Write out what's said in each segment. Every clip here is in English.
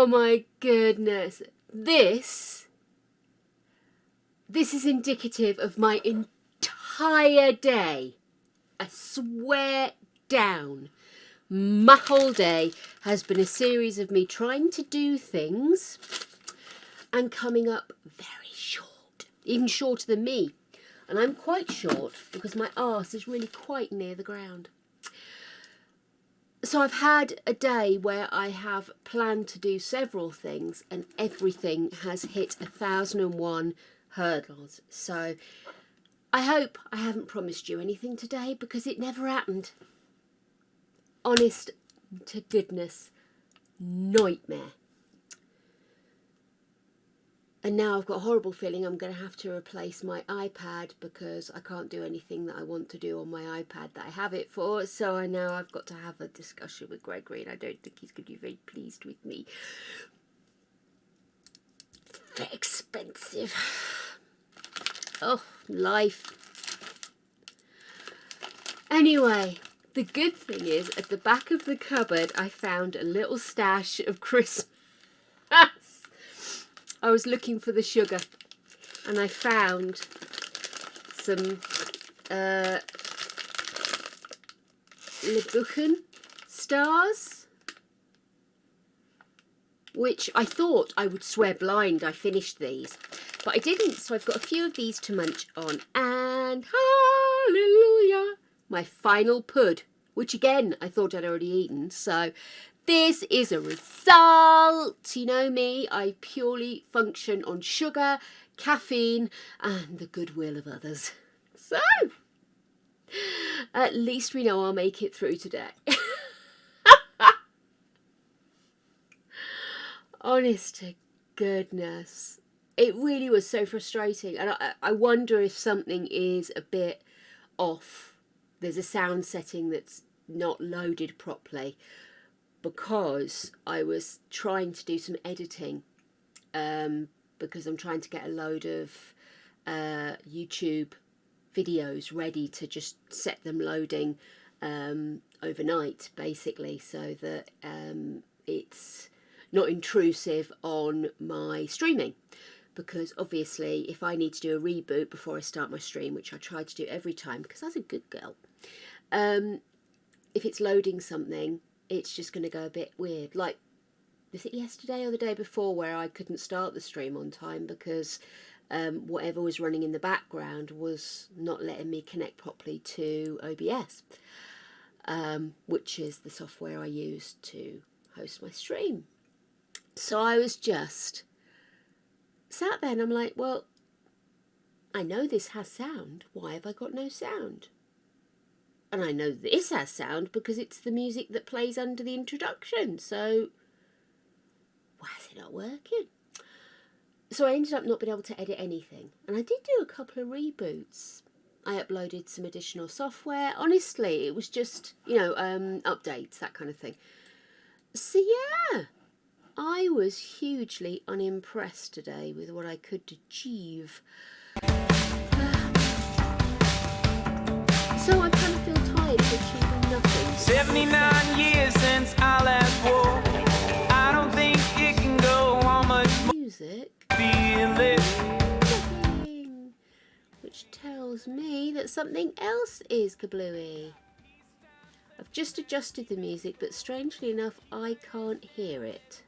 Oh my goodness. This is indicative of my entire day. I swear down. My whole day has been a series of me trying to do things and coming up very short, even shorter than me. And I'm quite short because my arse is really quite near the ground. So I've had a day where I have planned to do several things and everything has hit 1001 hurdles. So I hope I haven't promised you anything today because it never happened. Honest to goodness nightmare. And now I've got a horrible feeling I'm going to have to replace my iPad because I can't do anything that I want to do on my iPad that I have it for. So now I've got to have a discussion with Gregory and I don't think he's going to be very pleased with me. Very expensive. Oh, life. Anyway, the good thing is at the back of the cupboard I found a little stash of Christmas. I was looking for the sugar and I found some Lebuchen stars, which I thought I would swear blind I finished these, but I didn't, so I've got a few of these to munch on, and hallelujah, my final pud, which again I thought I'd already eaten, so this is a result. You know me, I purely function on sugar, caffeine, and the goodwill of others. So, at least we know I'll make it through today. Honest to goodness. It really was so frustrating. And I wonder if something is a bit off. There's a sound setting that's not loaded properly. Because I was trying to do some editing because I'm trying to get a load of YouTube videos ready to just set them loading overnight, basically, so that it's not intrusive on my streaming. Because obviously if I need to do a reboot before I start my stream, which I try to do every time because I was a good girl, if it's loading something, it's just going to go a bit weird. Like, was it yesterday or the day before where I couldn't start the stream on time because whatever was running in the background was not letting me connect properly to OBS, which is the software I use to host my stream. So I was just sat there and I'm like, well, I know this has sound. Why have I got no sound? And I know this has sound because it's the music that plays under the introduction. So why is it not working? So I ended up not being able to edit anything. And I did do a couple of reboots. I uploaded some additional software. Honestly, it was just, you know, updates, that kind of thing. So yeah, I was hugely unimpressed today with what I could achieve. So I kind of feel tired of achieving nothing. 79 years since I last wore. I don't think it can go on much music. Feel it. Which tells me that something else is kablooey. I've just adjusted the music, but strangely enough, I can't hear it.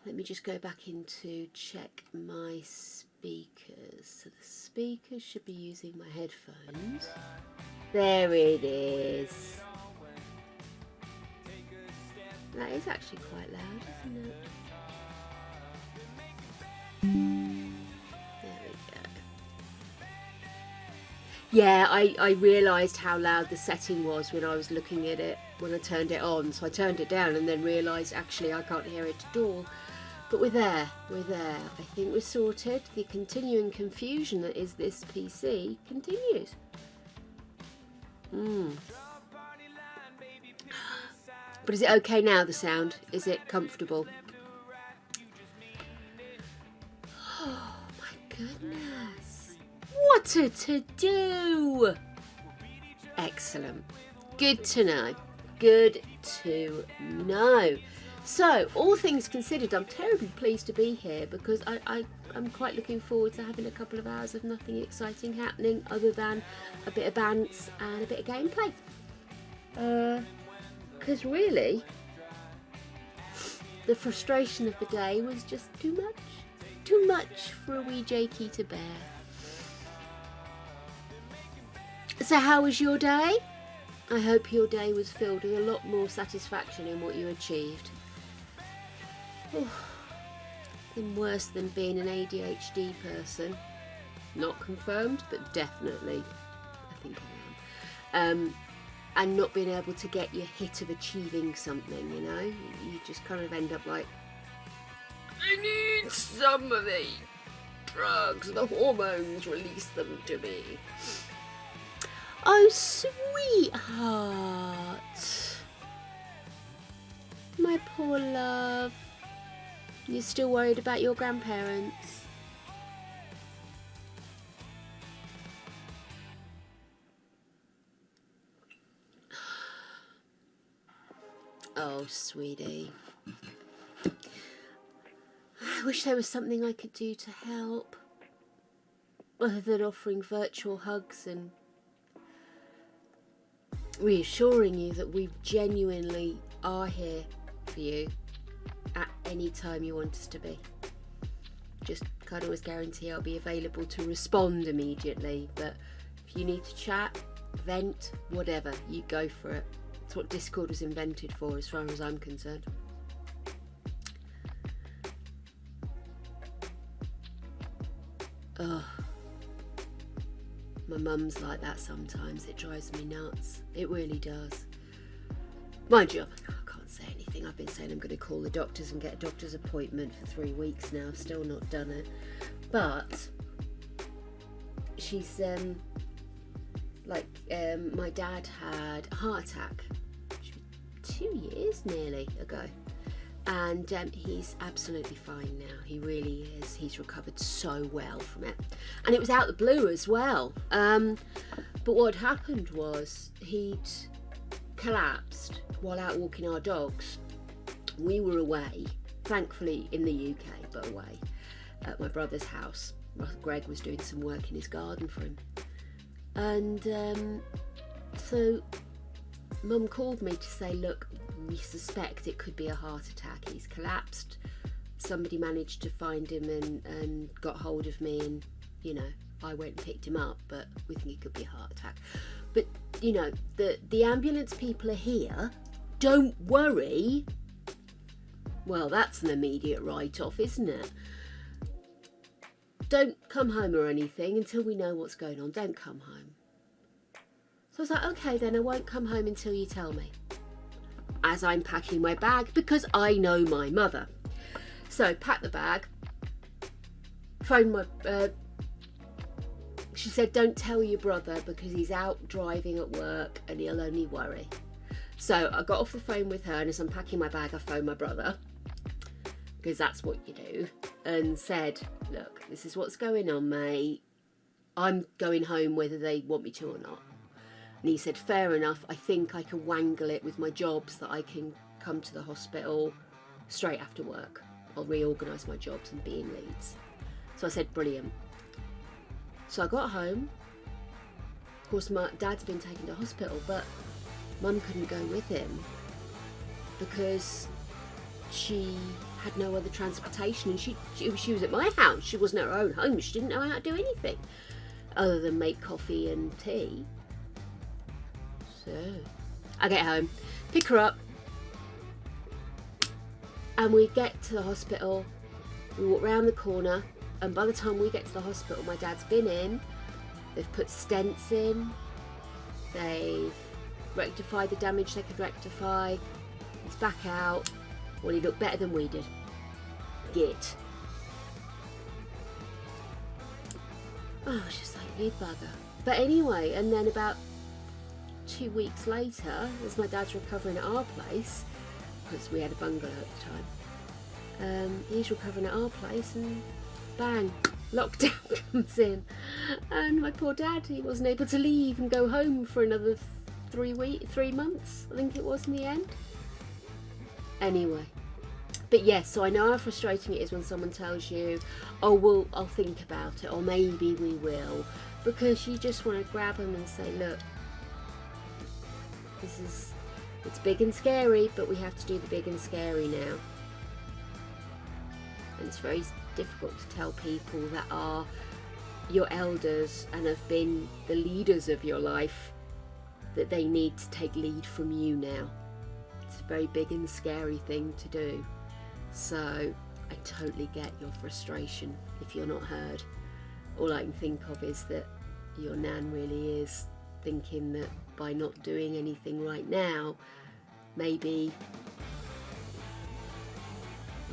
Let me just go back in to check my speakers. So the speakers should be using my headphones. There it is. That is actually quite loud, isn't it? There we go. Yeah, I realised how loud the setting was when I was looking at it when I turned it on. So I turned it down and then realised actually I can't hear it at all. But we're there. I think we're sorted. The continuing confusion that is this PC continues. But is it okay now, the sound? Is it comfortable? Oh my goodness. What a to-do! Excellent. Good to know. Good to know. So, all things considered, I'm terribly pleased to be here because I'm quite looking forward to having a couple of hours of nothing exciting happening other than a bit of bants and a bit of gameplay. Because really, the frustration of the day was just too much. Too much for a wee Jakey to bear. So how was your day? I hope your day was filled with a lot more satisfaction in what you achieved. Been worse than being an ADHD person. Not confirmed, but definitely, I think I am. And not being able to get your hit of achieving something, you know? You just kind of end up like, I need some of the drugs, the hormones, release them to me. Oh, sweetheart. My poor love. You're still worried about your grandparents? Oh, sweetie. I wish there was something I could do to help. Other than offering virtual hugs and reassuring you that we genuinely are here for you at any time you want us to be. Just can't always guarantee I'll be available to respond immediately, but if you need to chat, vent, whatever, you go for it. It's what Discord was invented for as far as I'm concerned. Ugh. My mum's like that sometimes. It drives me nuts. It really does. Mind you, I can't say anything. I've been saying I'm going to call the doctors and get a doctor's appointment for 3 weeks now. I've still not done it. But she's my dad had a heart attack 2 years nearly ago. And he's absolutely fine now. He really is. He's recovered so well from it. And it was out the blue as well. But what happened was he'd collapsed while out walking our dogs. We were away, thankfully in the UK, but away at my brother's house. Greg was doing some work in his garden for him. And so Mum called me to say, look, we suspect it could be a heart attack. He's collapsed. Somebody managed to find him and got hold of me, and, you know, I went and picked him up, but we think it could be a heart attack. But, you know, the ambulance people are here. Don't worry. Well, that's an immediate write-off, isn't it? Don't come home or anything until we know what's going on. Don't come home. So I was like, okay, then I won't come home until you tell me. As I'm packing my bag, because I know my mother. So pack the bag, phone my, she said, don't tell your brother because he's out driving at work and he'll only worry. So I got off the phone with her, and as I'm packing my bag, I phoned my brother, because that's what you do, and said, look, this is what's going on, mate. I'm going home whether they want me to or not. And he said, fair enough, I think I can wangle it with my jobs that I can come to the hospital straight after work. I'll reorganise my jobs and be in Leeds. So I said, brilliant. So I got home. Of course, my dad's been taken to hospital, but Mum couldn't go with him because she had no other transportation, and she was at my house. She wasn't at her own home. She didn't know how to do anything other than make coffee and tea. So I get home, pick her up, and we get to the hospital. We walk round the corner, and by the time we get to the hospital, my dad's been in. They've put stents in. They've rectified the damage they could rectify. He's back out. Well, he looked better than we did. Git. Oh, I was just like, you bugger. But anyway, and then about 2 weeks later, as my dad's recovering at our place, because we had a bungalow at the time, he's recovering at our place, and bang, lockdown comes in, and my poor dad, he wasn't able to leave and go home for another 3 months, I think it was in the end. Anyway, but yes, so I know how frustrating it is when someone tells you, oh well, I'll think about it, or maybe we will, because you just want to grab them and say, look, it's big and scary, but we have to do the big and scary now. And it's very difficult to tell people that are your elders and have been the leaders of your life that they need to take lead from you now. It's a very big and scary thing to do. So I totally get your frustration if you're not heard. All I can think of is that your nan really is thinking that by not doing anything right now, maybe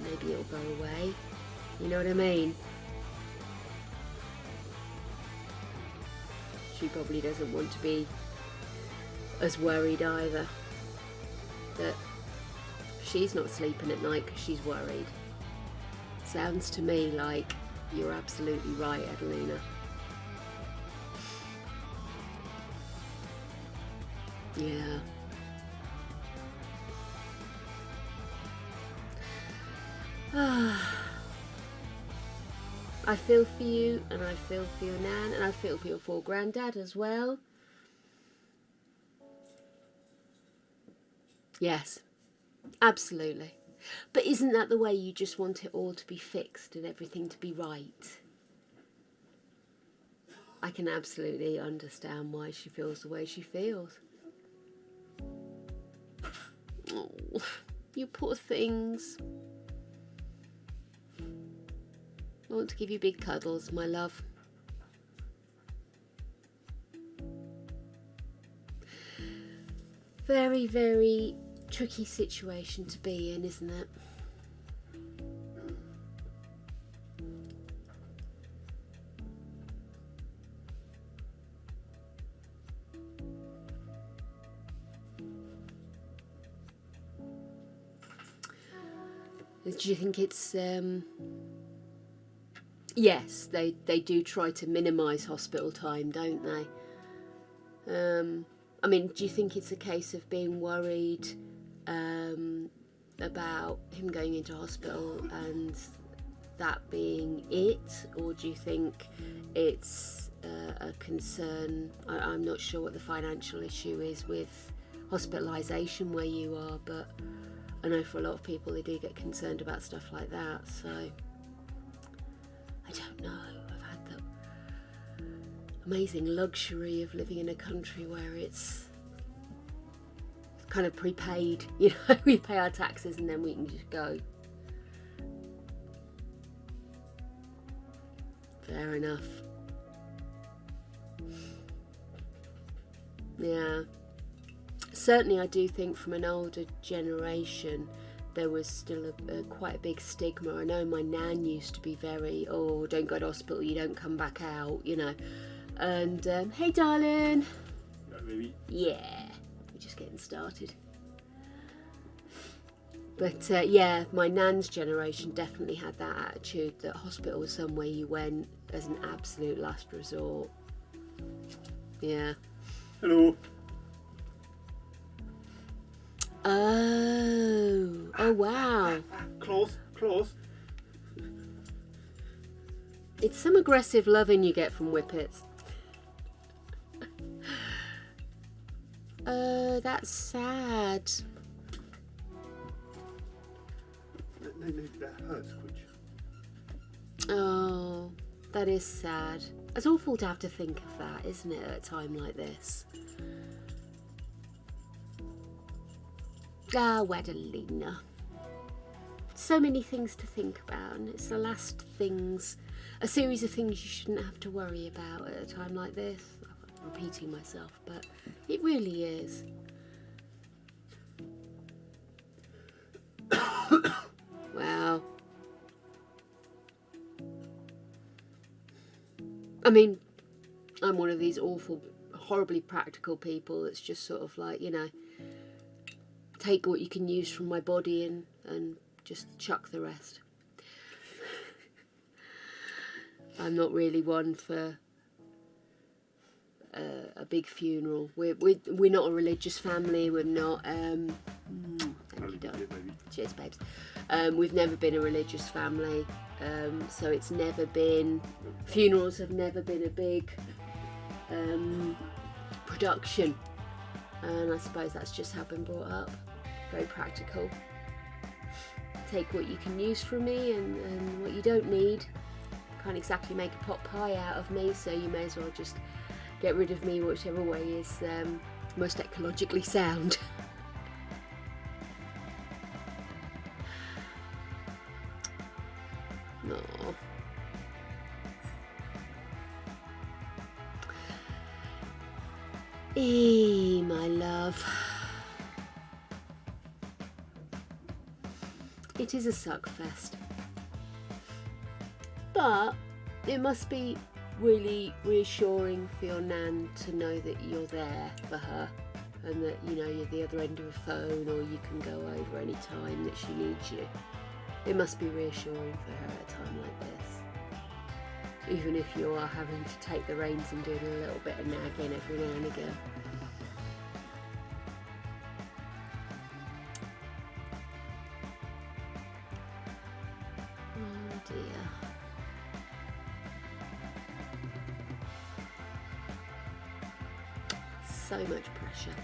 it'll go away. You know what I mean? She probably doesn't want to be as worried either. That she's not sleeping at night because she's worried. Sounds to me like you're absolutely right, Adelina. Yeah. I feel for you, and I feel for your nan, and I feel for your poor granddad as well. Yes, absolutely. But isn't that the way you just want it all to be fixed and everything to be right? I can absolutely understand why she feels the way she feels. Oh, you poor things. I want to give you big cuddles, my love. Very, very tricky situation to be in, isn't it? Do you think it's... Yes, they do try to minimise hospital time, don't they? I mean, do you think it's a case of being worried about him going into hospital and that being it? Or do you think it's a concern? I'm not sure what the financial issue is with hospitalisation where you are, but I know for a lot of people they do get concerned about stuff like that, so I don't know. I've had the amazing luxury of living in a country where it's kind of prepaid, you know, we pay our taxes and then we can just go. Fair enough. Yeah. Certainly I do think from an older generation there was still quite a big stigma. I know my nan used to be very, oh, don't go to hospital, you don't come back out, you know. And, hey darling. Right, baby. Yeah, we're just getting started. But yeah, my nan's generation definitely had that attitude that hospital was somewhere you went as an absolute last resort. Yeah. Hello. Oh wow. Close. It's some aggressive loving you get from Whippets. That's sad. No, that hurts, Squidge. Oh, that is sad. It's awful to have to think of that, isn't it, at a time like this? Ah, Wedelina. So many things to think about, and it's the last things, a series of things you shouldn't have to worry about at a time like this. I'm repeating myself, but it really is. Wow. I mean, I'm one of these awful, horribly practical people that's just sort of like, you know, take what you can use from my body and just chuck the rest. I'm not really one for a big funeral. We're not a religious family. We're not. Thank you, darling. Cheers, babes. We've never been a religious family, so it's never been. Funerals have never been a big production, and I suppose that's just how I've been brought up. Very practical. Take what you can use from me, and what you don't need. Can't exactly make a pot pie out of me, so you may as well just get rid of me whichever way is most ecologically sound. No. My love. It is a suck fest. But it must be really reassuring for your nan to know that you're there for her, and that you know you're the other end of a phone, or you can go over any time that she needs you. It must be reassuring for her at a time like this, even if you are having to take the reins and doing a little bit of nagging every now and again. Oh dear. So much pressure.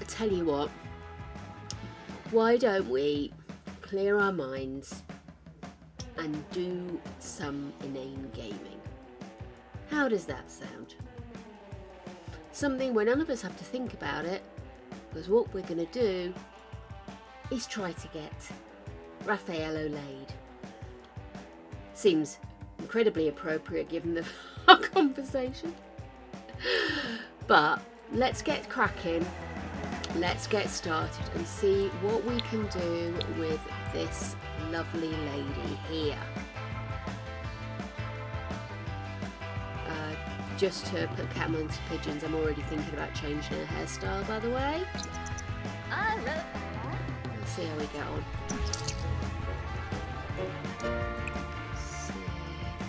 I tell you what, why don't we clear our minds and do some inane gaming? How does that sound? Something where none of us have to think about it, because what we're going to do is try to get Raffaello laid. Seems incredibly appropriate given our conversation. But let's get cracking. Let's get started and see what we can do with this lovely lady here. Just to put cat amongst pigeons, I'm already thinking about changing her hairstyle, by the way. Let's see how we get on.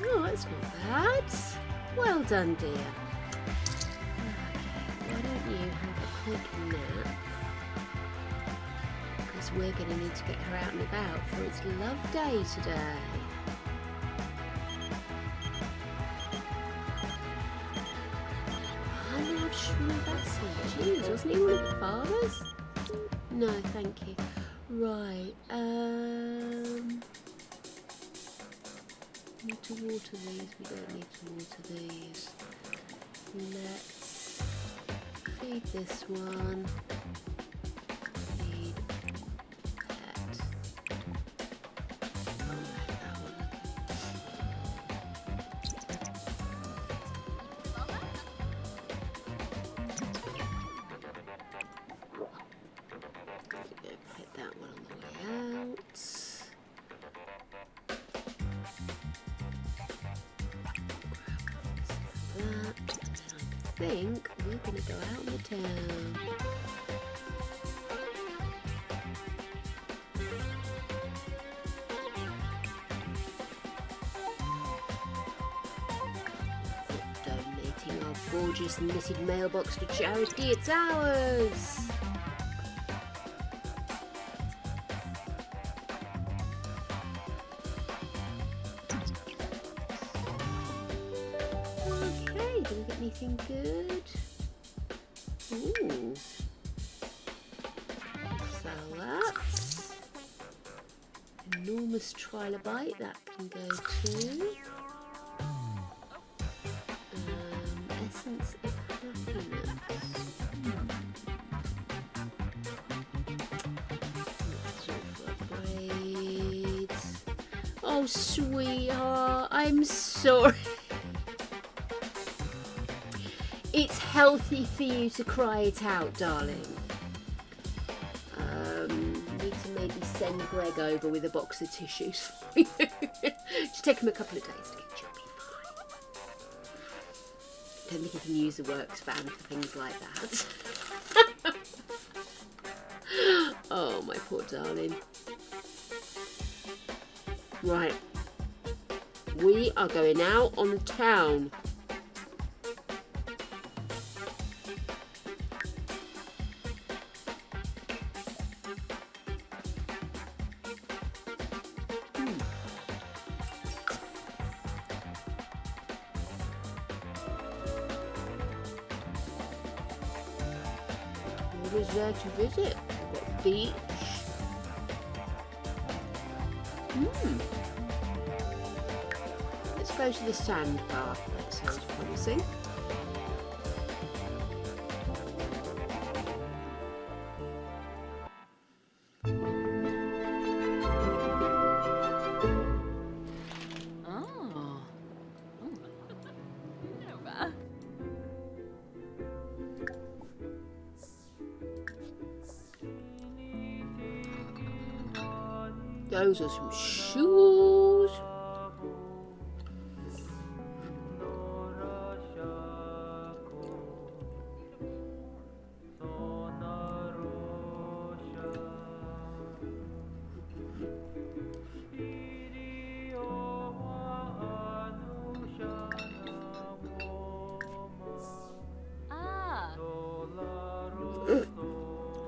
Oh, that's not bad. Well done, dear. Okay, why don't you have a quick nap? Because we're going to need to get her out and about for its love day today. I love Shrivasi. Jeez, wasn't he one of the fathers? No, thank you. Right, need to water these, we don't need to water these. Let's feed this one. Feed that. Oh, that one. Put that one on the way out. I think we're going to go out in the town. Donating our gorgeous knitted mailbox to charity, it's ours! Anything good? Ooh. Sell that. Enormous trilobite, that can go too. Essence of happiness. That's all for upgrades. Oh, sweetheart, I'm sorry. It's healthy for you to cry it out, darling. Need to maybe send Greg over with a box of tissues for you. Just take him a couple of days to get chubby. Don't think you can use the works van for things like that. Oh, my poor darling. Right. We are going out on the town. What is there to visit? We've got a beach. Let's go to the sand bar. That sounds promising. Oh. Those are some shoes.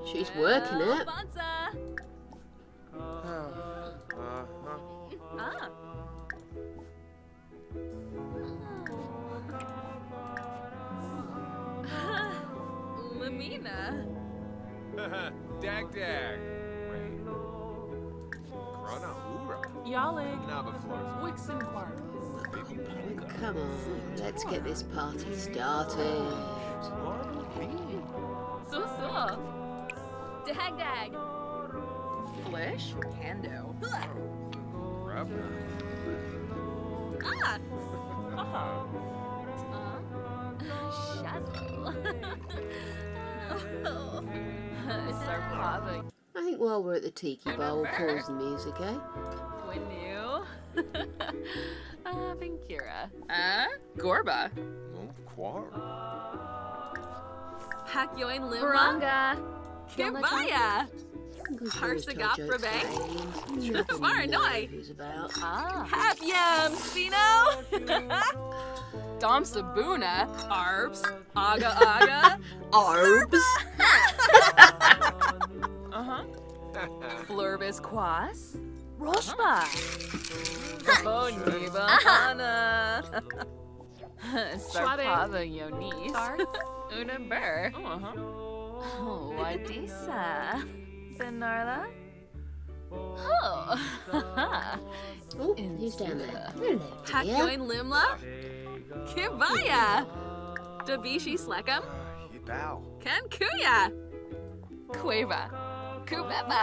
She's working it. Lamina. Dag dag. Grana Ura. Yalig. Nabaflores. Wixen Quark. Baby Polka. Come on, let's get this party started. So. Dag dag. Flish. Hando. Grabna. Shazzle. Sarpava. I think while we're at the tiki bar, we'll pause the music, eh? Winu. Vinkira. Gorba. Quar. Hakyoin Limba. Kibaya. Harsagat Brabe. Maranoi. Who's about? Hapiam Spino. Dom Sabuna. Arbs. Aga. Arbs. Flurbis Quas. Roshba. Boniba Hana. Sarpava Yonis. Una Burr. Oh, Wadisa. Benarla. Oh. Oh, who's down there? Hello, dear. Hakyoin Limla. Kibaya. Dabishi Slekam. Yibao. Kankuya. Queva. Kubeba.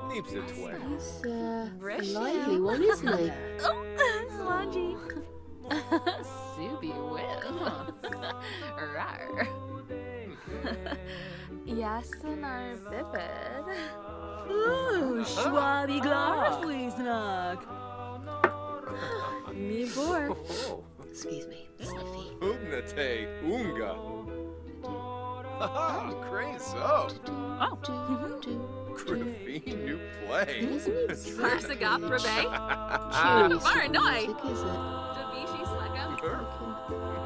Neeps a twig. He's a Brish lively him. one, isn't he? Slangy. Subi Whip. Rar. Yasanar Bibid. Ooh, Schwabi Glarfliesnag. Me Borg. Excuse me, Sniffy. Ubnate Unga. Haha, Crazo. Graffiti new play. Isn't it Parsagat Brabe. cheery Maranoi. music, is it? Dabishi Slekam.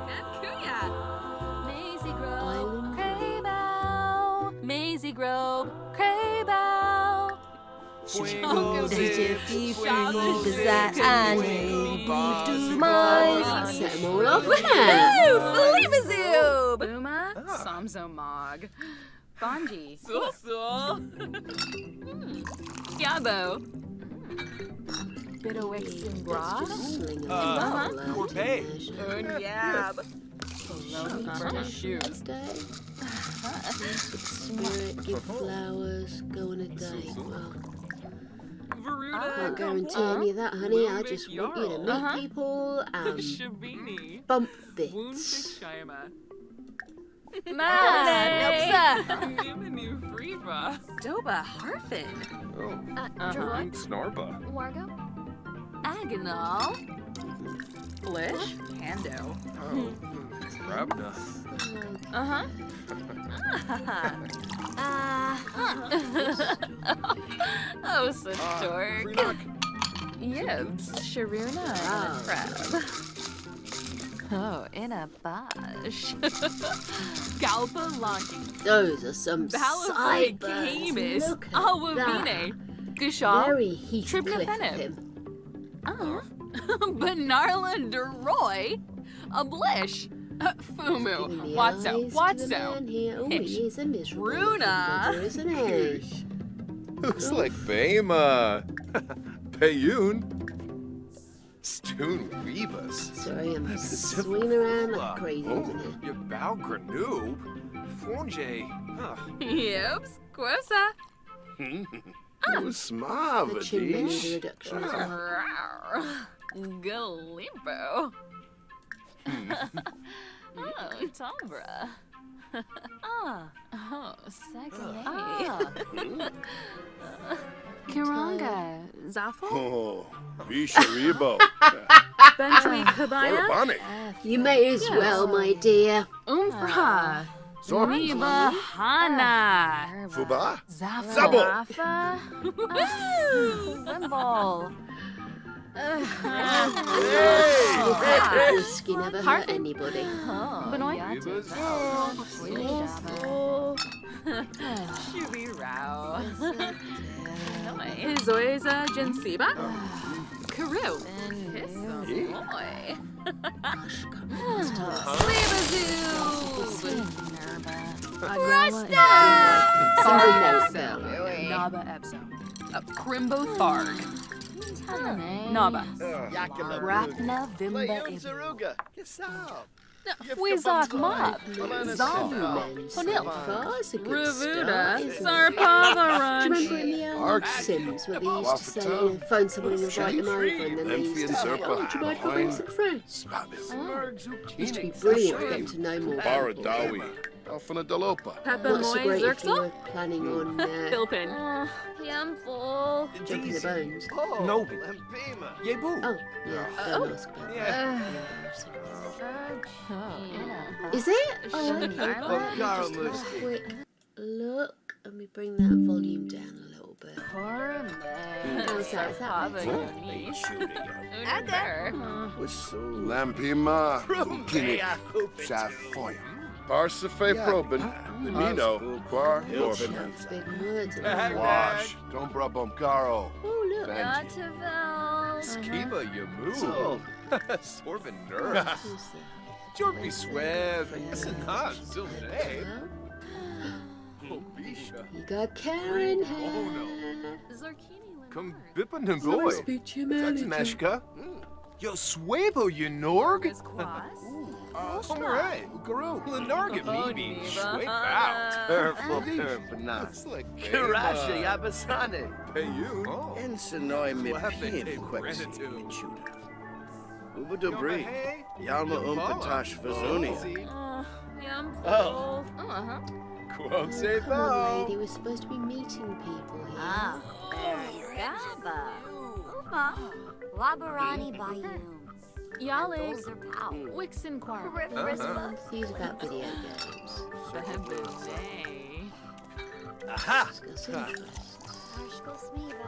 Kankuya. Maisie Grove. Island. Craybow. Maisie Grove. Craybow. Set them all off, innit? Buma, Samzomog, Bonji, Yabo, Bitowixin Bra, Sling a Corpay. Unyab, Shoes, Spirit, give flowers, go on a date. Well, can't guarantee any of that, honey. I just want you to meet people and Shabini, bump bits. Doba Harfin, Snarba. Wargo, Agonal, Flish, Hando, Grabna. Uh-huh. Oh, so dork. Freenak. Yibs, Sharuna, Wow. crab. Oh, in a bush. Galpa Lanki. Those are some Balavoy sideburns. Camus. Look at Awavine. that. Gushaw. Very Heathcliff of Tribnafenib. him. Oh. Benarla Deroy. Ablish. Giving Fumu. the Watso. eyes to the Watso. man here. Oh, Ish. he is a miserable Runa. looking dodger, isn't he? Looks like Bema. Payun. Stoon Rebus. Sorry, I'm swinging around like crazy, Oh, isn't it? you bow granoob. Fonje. Yips. Quosa. The chimney needs a reduction as well. Galimbo. Oh, Tombra. Oh, sexy. Kiranga. Zafo? Oh, Bisharibo. Benchweek Kabaya? Bonic. You may as well, my dear. Umfra. Niba Hana. Fuba. Zafo. Zabo. Wimble. Whiskey never hurt anybody. Benoit? Rebus. Shubi Rao. Zoeza Jensiba? Karu. Boy. Naba Epso. Crimbo Tharg. Naba. Rapna Vimba Zaruga. Gesal. Wizak Mob. Zavu Honil. Far's a good Ravuda. start, isn't it? Sarpava Do you Ranch. remember in the old Sims where they used to say, phone someone and invite them over, and then they used to say, oh, do you mind if I bring some fruit? Used to be brilliant to get to know more people. Baradawi. Alfana Dalopa. Peppa Not so Moy great if you Zerxel. were planning on Philpin. Yumful. jumping the bones. Nobi. Lampima. Yebu. Oh, yeah, don't ask about that. Embarrassing. Is it? Oh, okay. Carl Just have a Moose. quick look. Let me bring that volume down a little bit. How's that? Is that better? Lampima. Kini. Safoy. Barsafe Probin. Limino. Bar. Orbin. Shove big words in Wash. Don't brabum Caro. Oh, look. Yatavel. Skiba Yamu. Sorvin Nerve. Who's that? Jorby Swev. Sanan Zilne. Oh, Bisha. You got Karen here. Oh, no. Zucchini. Come bippin' and Let me boy. speak to your That's manager. Meshka. Yo, Swabo, you Norg. Quas. Alright. Guru. Lenarga, maybe. Swipe out. Purple Purpanas. It's like Karasha Yabasane. Payun. Oh. Ensenoi me Weapon pin take quick. gratitude. Uba Debris. Yalma Umpatash Vazuni. Yumful. Oh. Uh-huh. Quam say Come on, bow. lady. We're supposed to be meeting people here. Gaba. Upa. Labarani Bayou. Yalik. Those are pow. Wixen Quar. Enthused about video games. Aha. Discuss interests. Arshko Smiva.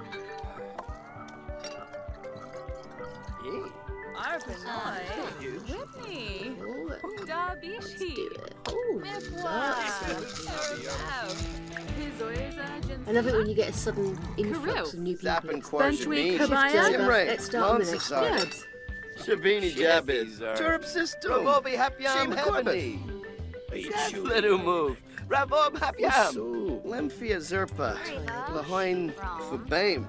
Arpanoy. Whitney. Oh, let's Dabishi. do it. Oh, that's Pizoiza I love it when you get a sudden influx of new people. Zappin' Benchweek Quarshamini. Kabaya. Simray. Let's start on the next one. Monsasar. Shabini Jabez. Turp System. Ravobi Hapiam Hebony. Little move. Ravob Hapiam. Lemphia Zerpa. Lahoin Fubame.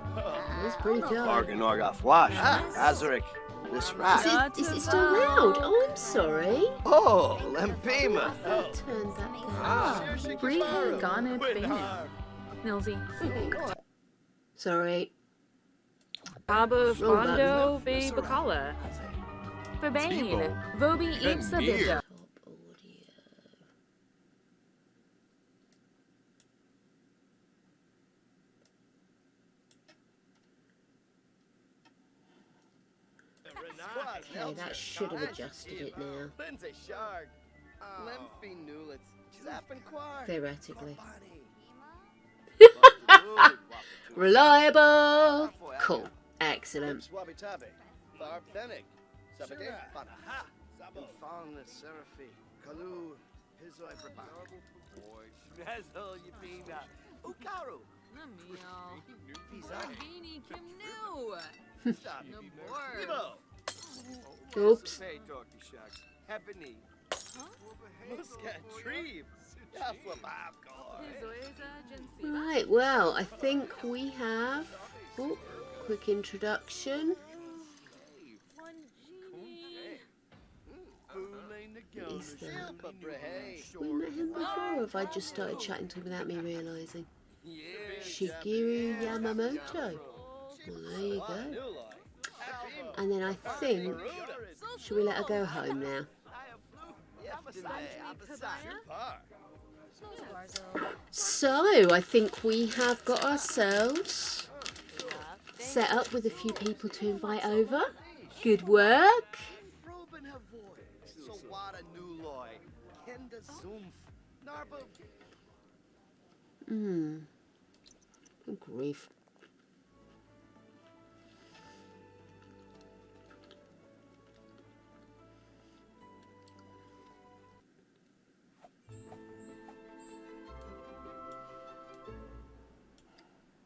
That's pretty cool. Organoga Fwash. Azaric. This rat. Is it still loud? Oh, I'm sorry. Oh, Lempima. Turn that down. Brihe Gane Bane. Nilsy. Sorry. Abba Roll that. Fondo Be Bacala. Babane. Vobi Ipsa Binda. Top audio. Okay, that should have adjusted it now. Lindsay Shark. Limpy Newlets. Zappin' Quar. Theoretically. Busted Reliable. Cool. Excellent. Swabby Tabby. Tharp Fennig. Sabade. Aha. Infon Seraphi. Kalu. Hizoi Brabak. Nazol Yabina. Ukaru. Beanie Kim New. Stop. Nabor. Ibo. Oops. Hey, Dorky Shucks. Ebony. Muscat Tree. Right, well, I think we have... Oh, quick introduction. Is that... We met him before, or have I just started chatting to him without me realising? Shigeru Yamamoto. Well, there you go. And then I think... Should we let her go home now? So, I think we have got ourselves set up with a few people to invite over. Good work. Good grief.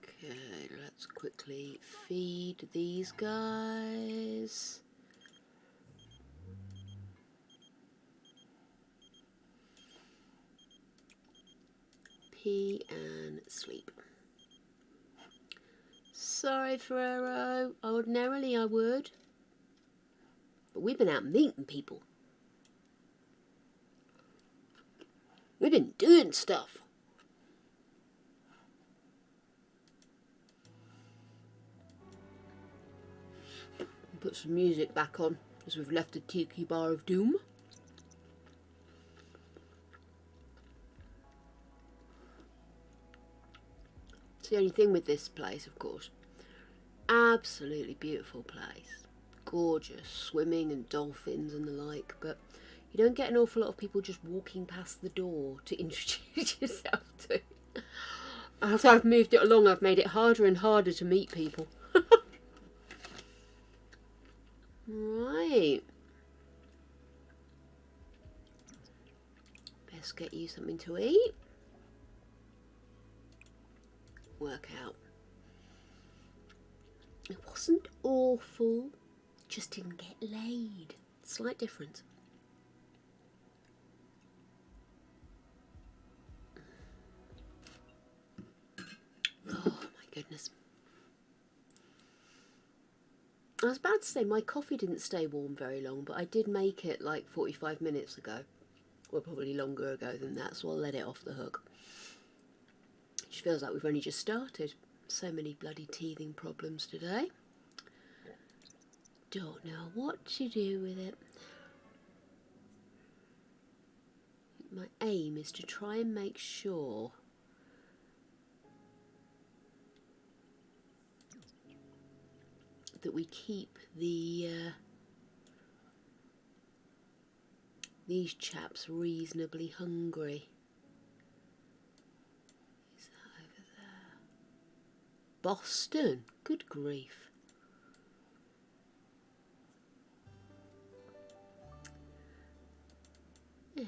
Okay, let's quickly feed these guys. Pee and sleep. Sorry, Ferrero. Ordinarily I would. But we've been out meeting people. We've been doing stuff. Put some music back on as we've left the Tiki Bar of Doom. It's the only thing with this place, of course. Absolutely beautiful place. Gorgeous swimming and dolphins and the like, but you don't get an awful lot of people just walking past the door to introduce yourself to. As I've moved it along, I've made it harder and harder to meet people. Right. Best get you something to eat. Work out. It wasn't awful, just didn't get laid. Slight difference. Oh my goodness. I was about to say my coffee didn't stay warm very long, but I did make it like 45 minutes ago. Well, probably longer ago than that, so I'll let it off the hook. It just feels like we've only just started. So many bloody teething problems today. Don't know what to do with it. My aim is to try and make sure that we keep these chaps reasonably hungry. Is that over there? Boston? Good grief. There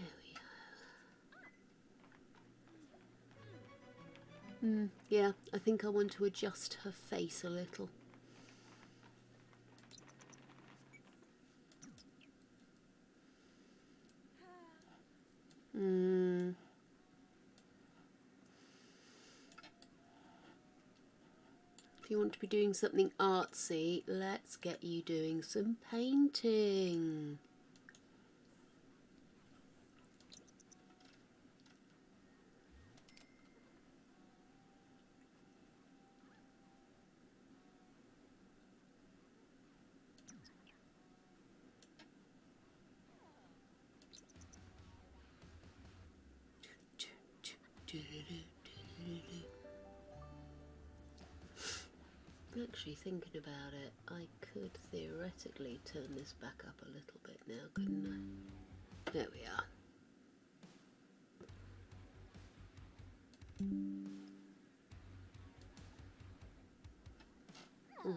we are. Yeah, I think I want to adjust her face a little. If you want to be doing something artsy, let's get you doing some painting. Actually thinking about it, I could theoretically turn this back up a little bit now, couldn't I? There we are. Oh,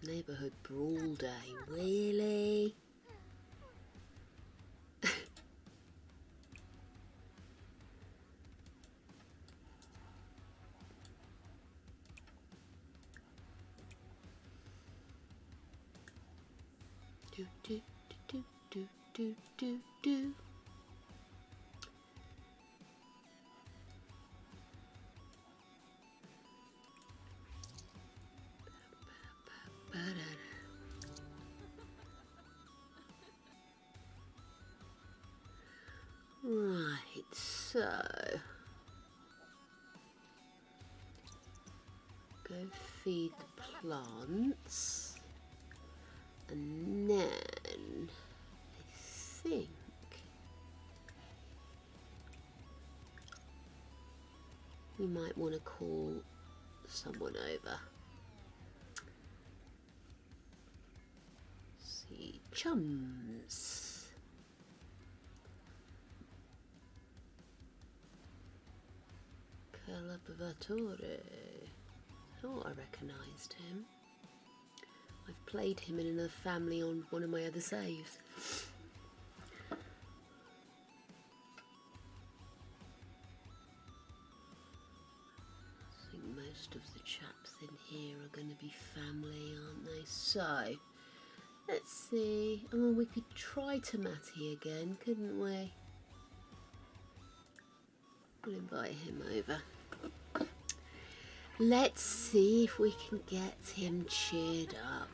neighbourhood brawl day, really? do do do do do do do. Right, so go feed the plants, and then I think we might want to call someone over. See, chums. Collaboratore. Oh, I recognised him. I've played him in another family on one of my other saves. I think most of the chaps in here are going to be family, aren't they? So, let's see. Oh, we could try Tomati again, couldn't we? We'll invite him over. Let's see if we can get him cheered up.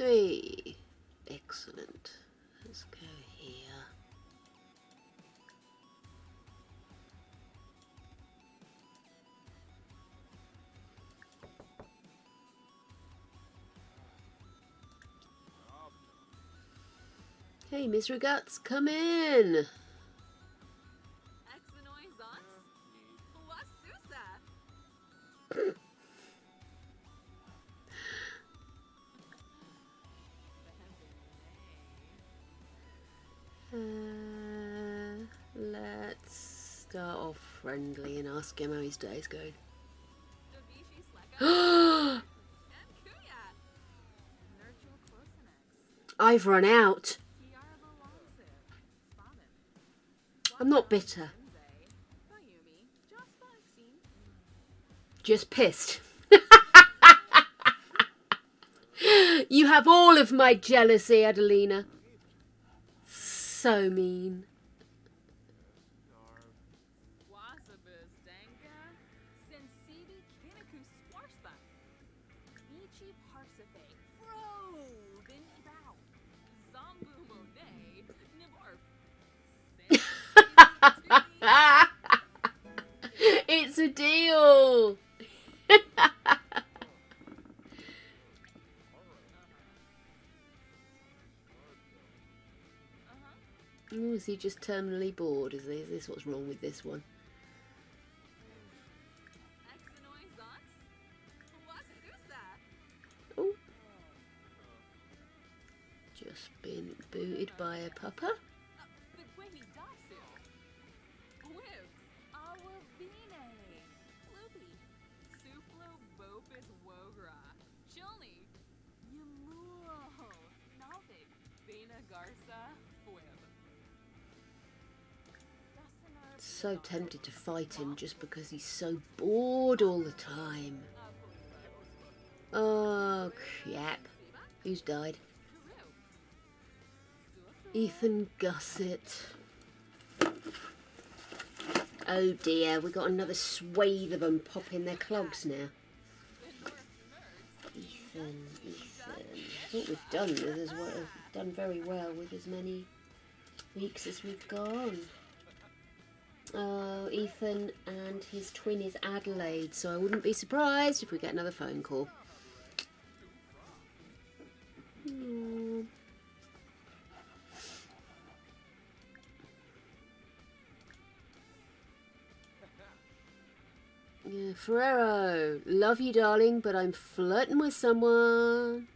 Hey, excellent. Let's go here. Hey, Miss Reguts, come in. Let's start off friendly and ask him how his day's going. I've run out. I'm not bitter. Just pissed. You have all of my jealousy, Adelina. So mean. It's a deal. Oh, is he just terminally bored? Is this what's wrong with this one? Oh, just been booted by a pupper. So tempted to fight him just because he's so bored all the time. Oh, crap. Who's died? Ethan Gussett. Oh dear, we got another swathe of them popping their clogs now. Ethan. I think we've done very well with as many weeks as we've gone. Oh, Ethan and his twin is Adelaide, so I wouldn't be surprised if we get another phone call. Hmm. Yeah, Ferrero, love you, darling, but I'm flirting with someone.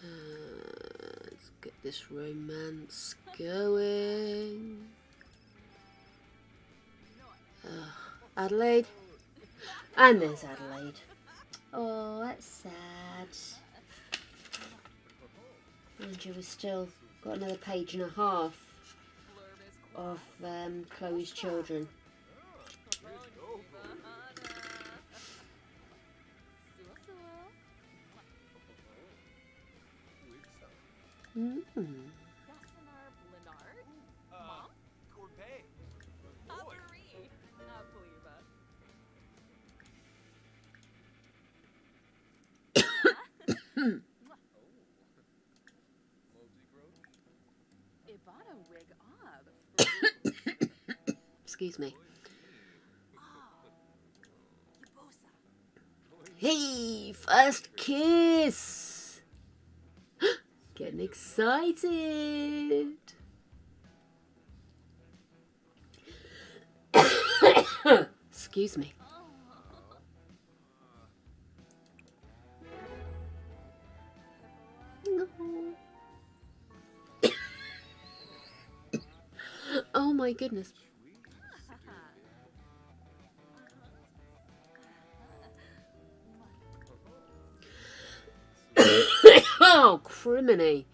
Let's get this romance going. Adelaide. And there's Adelaide. Oh, that's sad. And we've still got another page and a half of Chloe's children. Excuse me. Hey, first kiss! Getting excited! Excuse me. Oh my goodness. Oh, criminy.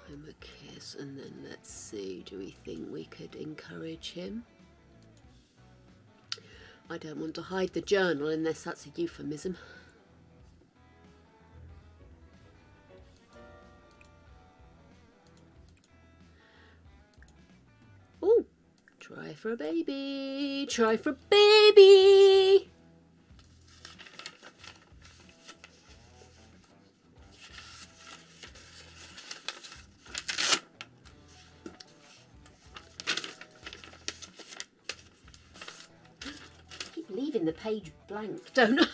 I'm a kiss, and then let's see, do we think we could encourage him? I don't want to hide the journal unless that's a euphemism. Oh, try for a baby, try for a baby. Keep leaving the page blank, don't I?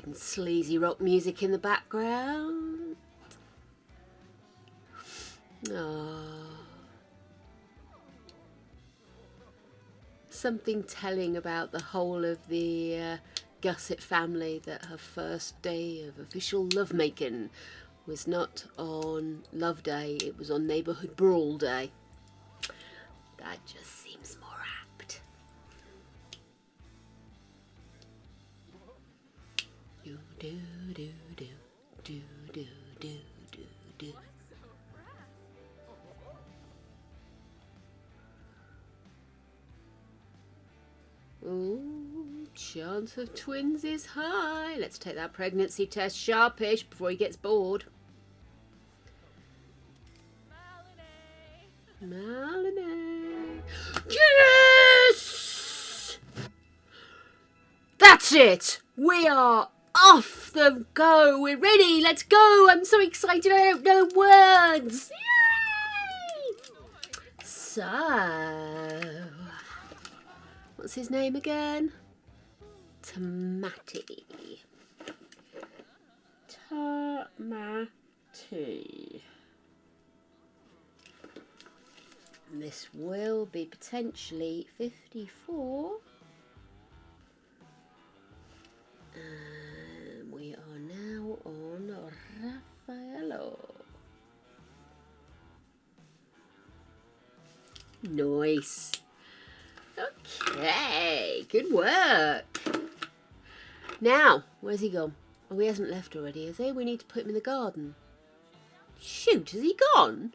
Some sleazy rock music in the background. Something telling about the whole of the Gusset family that her first day of official lovemaking was not on Love Day, it was on Neighbourhood Brawl Day. That just seems more apt. Do do do do do do do do do. Ooh, chance of twins is high. Let's take that pregnancy test sharpish before he gets bored. Melanie. Yes! That's it! We are off the go. We're ready. Let's go. I'm so excited. I don't know words. Yay! So, what's his name again? Tamati. And this will be potentially 54. And we are now on Raffaello. Nice. Okay, good work. Now, where's he gone? Oh, he hasn't left already, has he? We need to put him in the garden. Shoot, has he gone?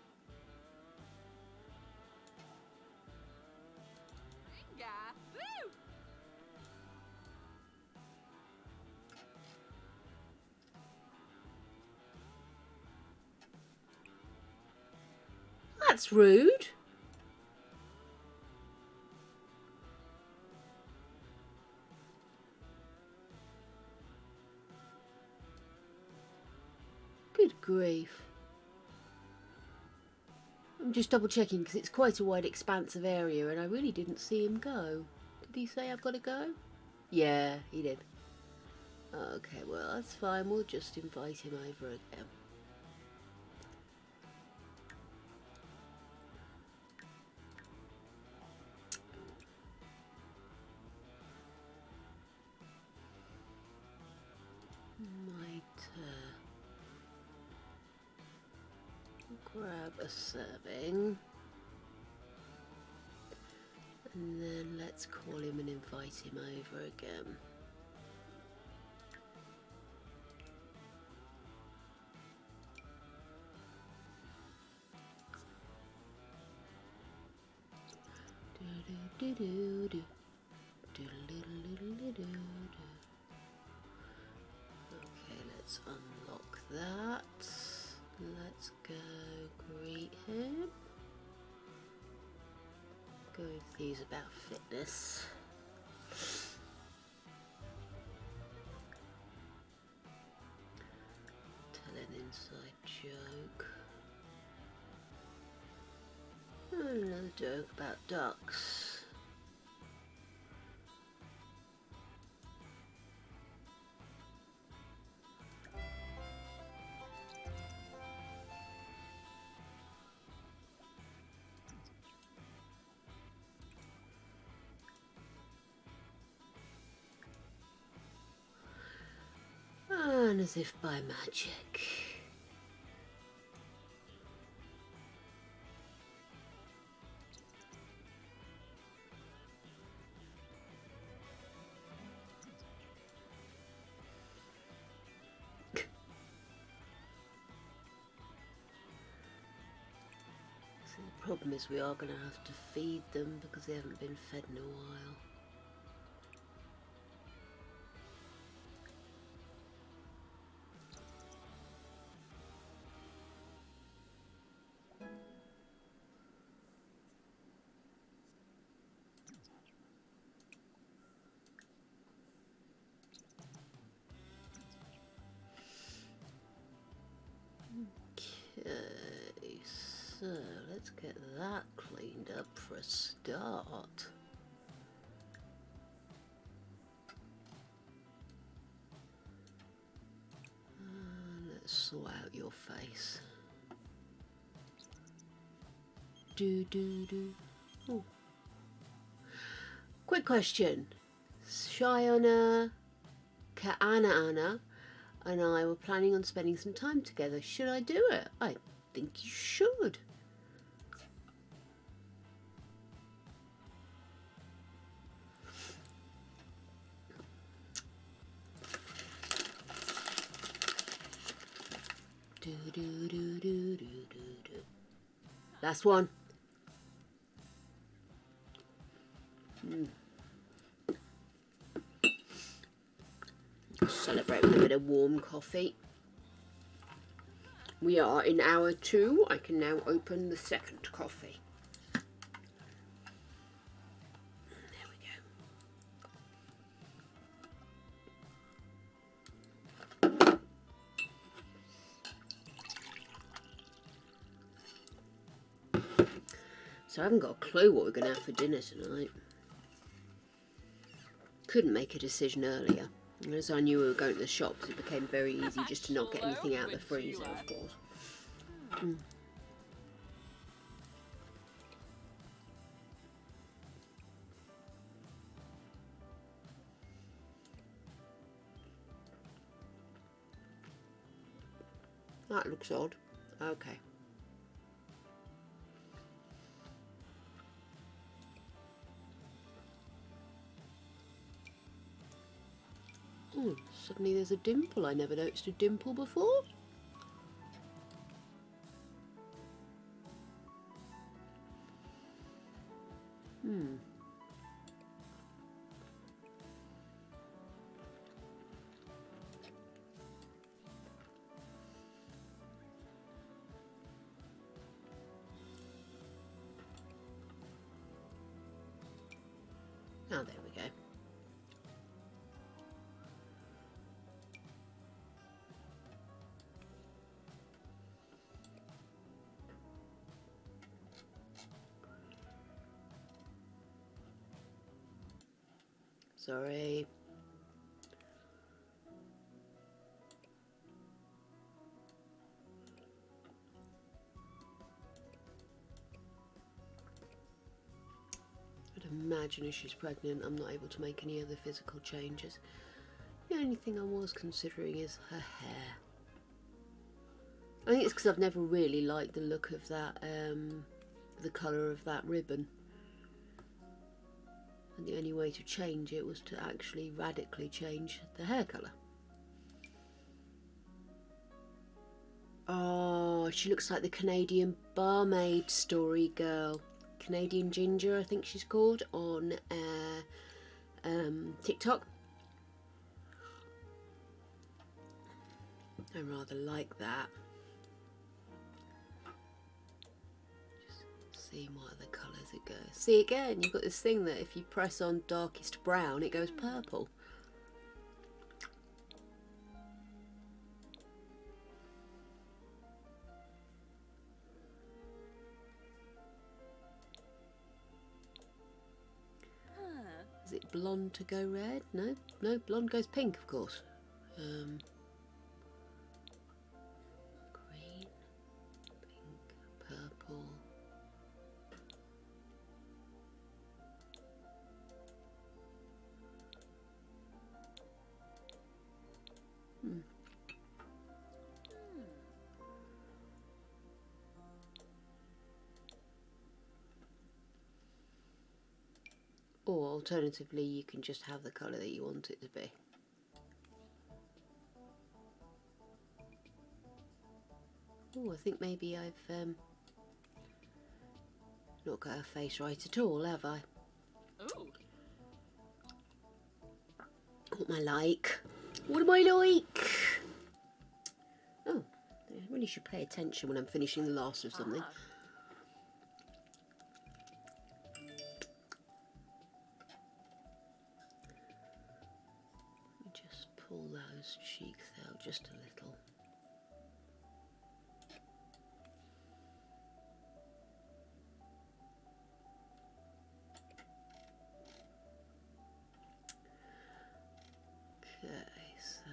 That's rude. Good grief. I'm just double checking because it's quite a wide expanse of area and I really didn't see him go. Did he say I've got to go? Yeah, he did. Okay, well that's fine. We'll just invite him over again. Might grab a serving. And then let's call him and invite him over again. Okay, let's unlock that. Let's go greet him. Go with these about fitness. Tell an inside joke. Another joke about ducks. And as if by magic. So the problem is we are going to have to feed them because they haven't been fed in a while. Okay, so let's get that cleaned up for a start. Let's sort out your face. Do. Ooh. Quick question. Shiona, Ka'ana and I were planning on spending some time together. Should I do it? I think you should. Do. Last one. Celebrate with a bit of warm coffee. We are in hour 2. I can now open the second coffee. There we go. So I haven't got a clue what we're going to have for dinner tonight. Couldn't make a decision earlier. As I knew we were going to the shops, it became very easy just to not get anything out of the freezer, of course. That looks odd. Okay. Oh, suddenly there's a dimple. I never noticed a dimple before. Oh, there we go. Sorry. I'd imagine if she's pregnant, I'm not able to make any other physical changes. The only thing I was considering is her hair. I think it's because I've never really liked the look of that, the colour of that ribbon. And the only way to change it was to actually radically change the hair colour. Oh, she looks like the Canadian barmaid story girl. Canadian Ginger, I think she's called, on TikTok. I rather like that. Just seeing what other colours it goes. See, again, you've got this thing that if you press on darkest brown, it goes purple. Is it blonde to go red? No, no, blonde goes pink, of course. Green, pink, purple. Or alternatively, you can just have the colour that you want it to be. Oh, I think maybe I've not got her face right at all, have I? Ooh. What am I like? What am I like? Oh, I really should pay attention when I'm finishing the last of something. Just pull those cheeks out just a little. Okay, so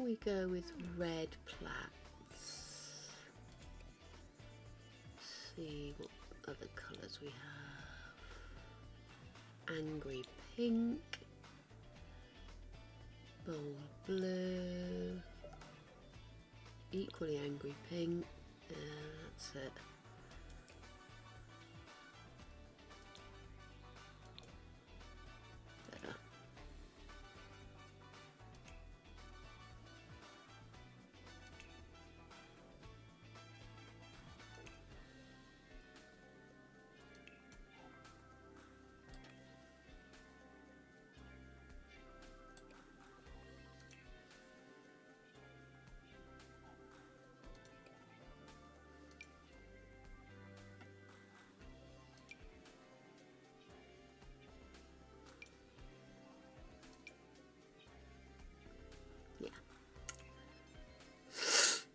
we go with red plaits. See what other colours we have. Angry pink, bold blue, equally angry pink, that's it. Better.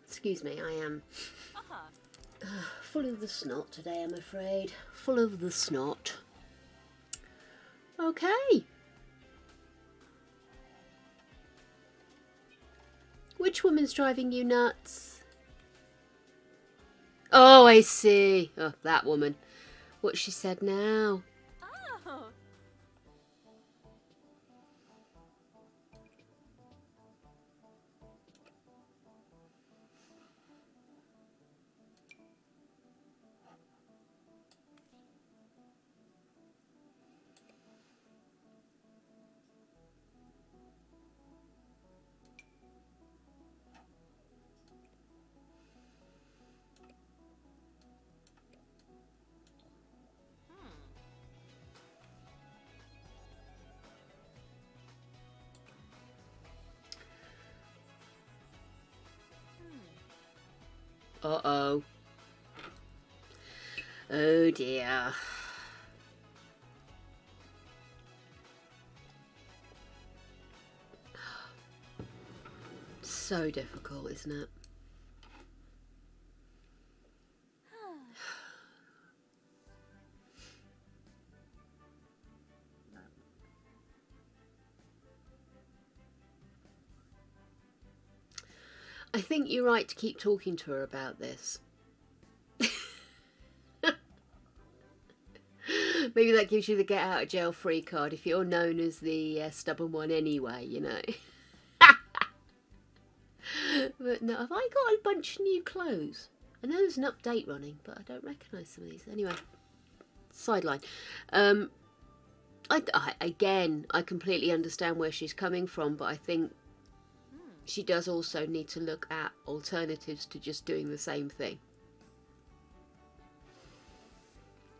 Excuse me, I am full of the snot today, I'm afraid. Full of the snot. Okay. Which woman's driving you nuts? Oh, I see. Oh, that woman. What she said now. Oh. Uh-oh. Oh dear. So difficult, isn't it? I think you're right to keep talking to her about this. Maybe that gives you the get out of jail free card if you're known as the stubborn one anyway, you know. But no, have I got a bunch of new clothes? I know there's an update running, but I don't recognise some of these. Anyway, sideline. Again, I completely understand where she's coming from, but I think she does also need to look at alternatives to just doing the same thing.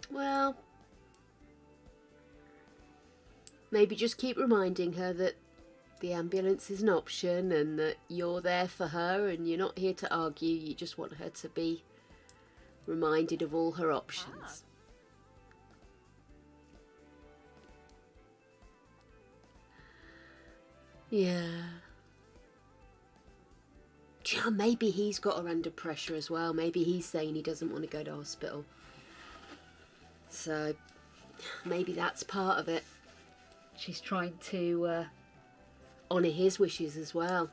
Well, maybe just keep reminding her that the ambulance is an option and that you're there for her and you're not here to argue. You just want her to be reminded of all her options. Yeah. Yeah, maybe he's got her under pressure as well. Maybe he's saying he doesn't want to go to hospital. So maybe that's part of it. She's trying to honour his wishes as well.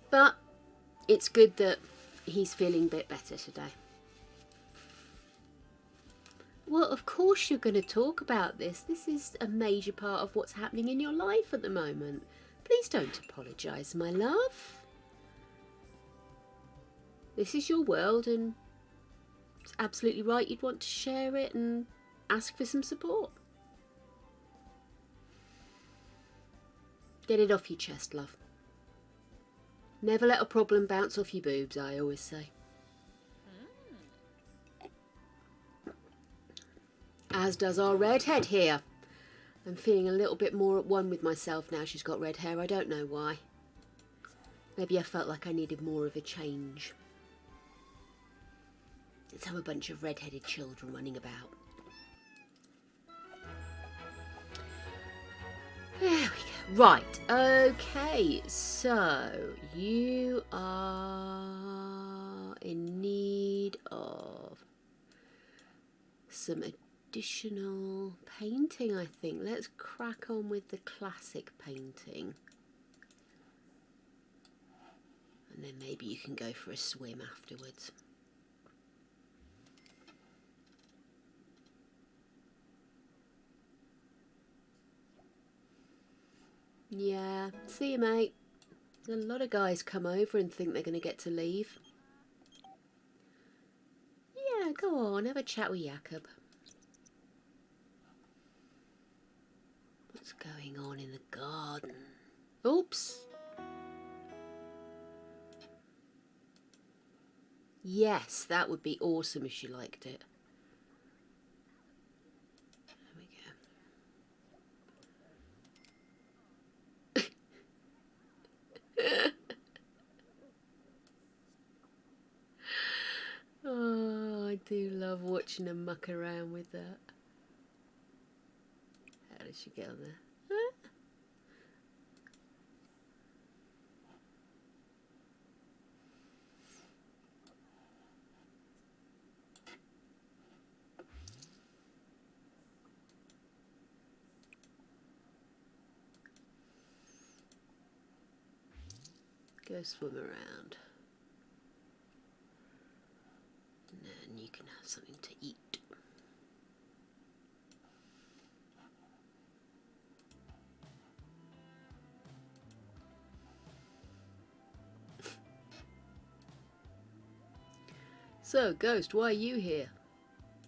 But it's good that he's feeling a bit better today. Well, of course you're going to talk about this. This is a major part of what's happening in your life at the moment. Please don't apologise, my love. This is your world and it's absolutely right you'd want to share it and ask for some support. Get it off your chest, love. Never let a problem bounce off your boobs, I always say. As does our redhead here. I'm feeling a little bit more at one with myself now she's got red hair. I don't know why. Maybe I felt like I needed more of a change. Let's have a bunch of red-headed children running about. There we go. Right, okay, so you are in need of some additional painting, I think. Let's crack on with the classic painting. And then maybe you can go for a swim afterwards. Yeah, see you, mate. A lot of guys come over and think they're going to get to leave. Yeah, go on, have a chat with Jakob. What's going on in the garden? Oops. Yes, that would be awesome if she liked it. There we go. Oh, I do love watching her muck around with that. How did she get on there? Huh? Go swim around. And then you can have something to eat. So, Ghost, why are you here?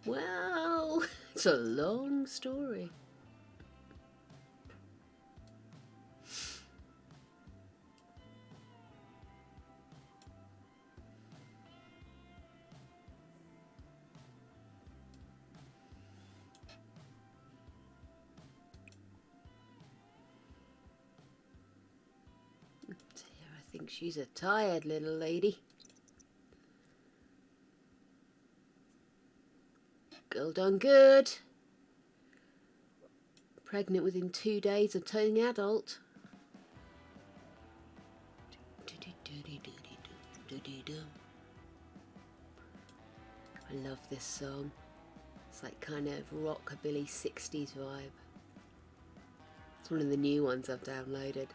Well, it's a long story. think she's a tired little lady. Girl done good. Pregnant within 2 days of turning adult. I love this song. It's like kind of rockabilly 60s vibe. It's one of the new ones I've downloaded.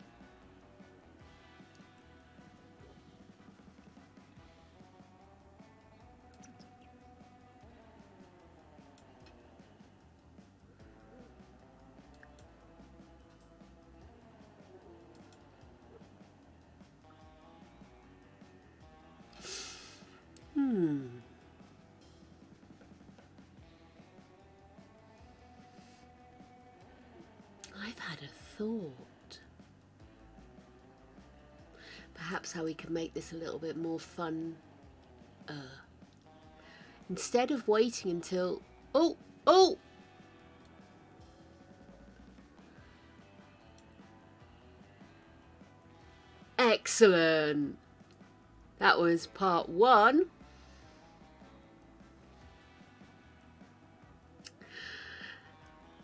I've had a thought. Perhaps how we can make this a little bit more fun. Instead of waiting until... Oh! Excellent! That was part 1.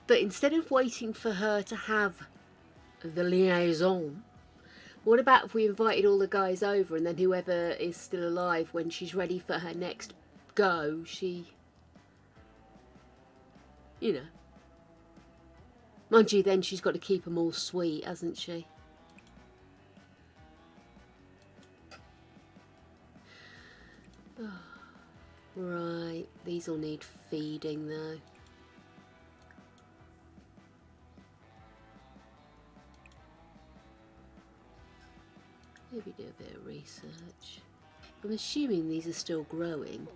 But instead of waiting for her to have the liaison, what about if we invited all the guys over and then whoever is still alive, when she's ready for her next go, she... You know. Mind you, then she's got to keep them all sweet, hasn't she? Oh, right, these all need feeding though. Maybe do a bit of research. I'm assuming these are still growing.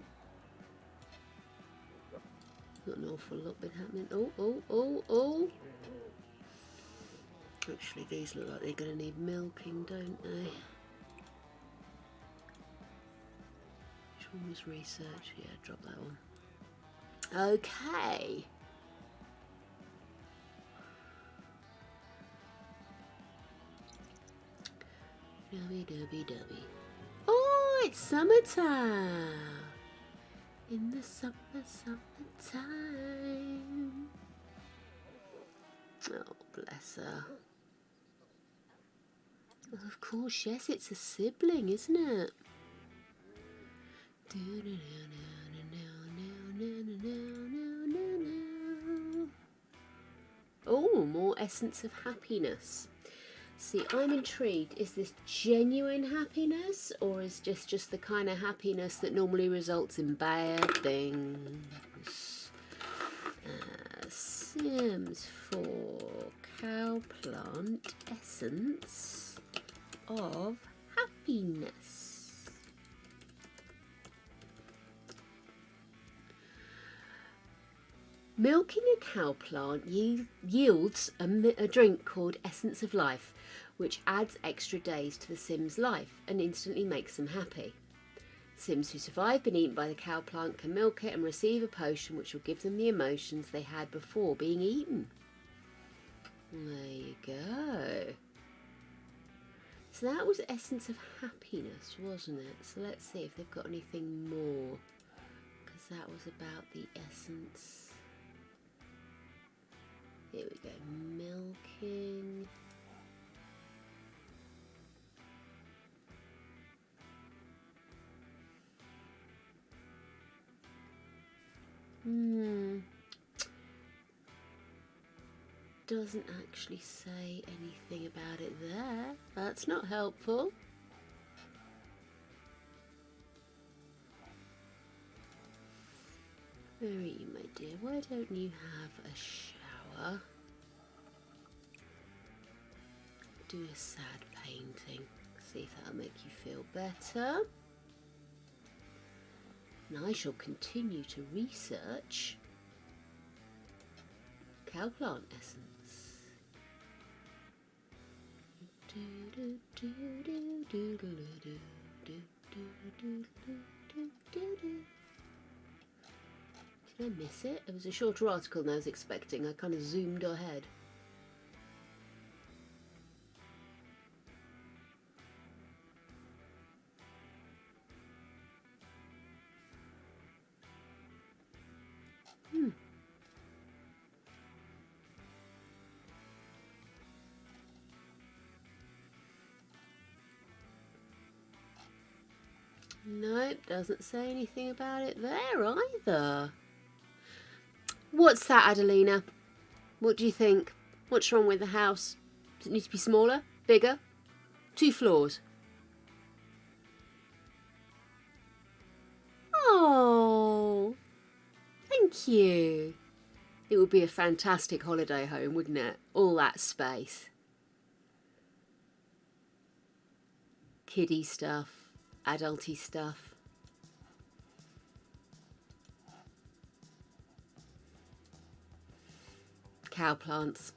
Not an awful lot been happening. Oh. Actually, these look like they're going to need milking, don't they? Which one was research? Yeah, drop that one. Okay. Dubby. Oh, it's summertime. In the summertime. Oh, bless her. Well, of course, yes, it's a sibling, isn't it? Oh, more essence of happiness. See, I'm intrigued. Is this genuine happiness, or is just the kind of happiness that normally results in bad things? Sims for cow plant essence of happiness. Milking a cow plant yields a drink called Essence of Life, which adds extra days to the Sim's life and instantly makes them happy. Sims who survive being eaten by the cow plant can milk it and receive a potion which will give them the emotions they had before being eaten. There you go. So that was Essence of Happiness, wasn't it? So let's see if they've got anything more, because that was about the essence. Here we go, milking. Doesn't actually say anything about it there. That's not helpful. Where are you, my dear? Why don't you have a shower? Do a sad painting. See if that'll make you feel better. And I shall continue to research cow plant essence. Did I miss it? It was a shorter article than I was expecting. I kind of zoomed ahead. Nope, doesn't say anything about it there either. What's that, Adelina? What do you think? What's wrong with the house? Does it need to be smaller? Bigger? 2 floors? Oh, thank you. It would be a fantastic holiday home, wouldn't it? All that space. Kiddie stuff, adulty stuff. Cow plants.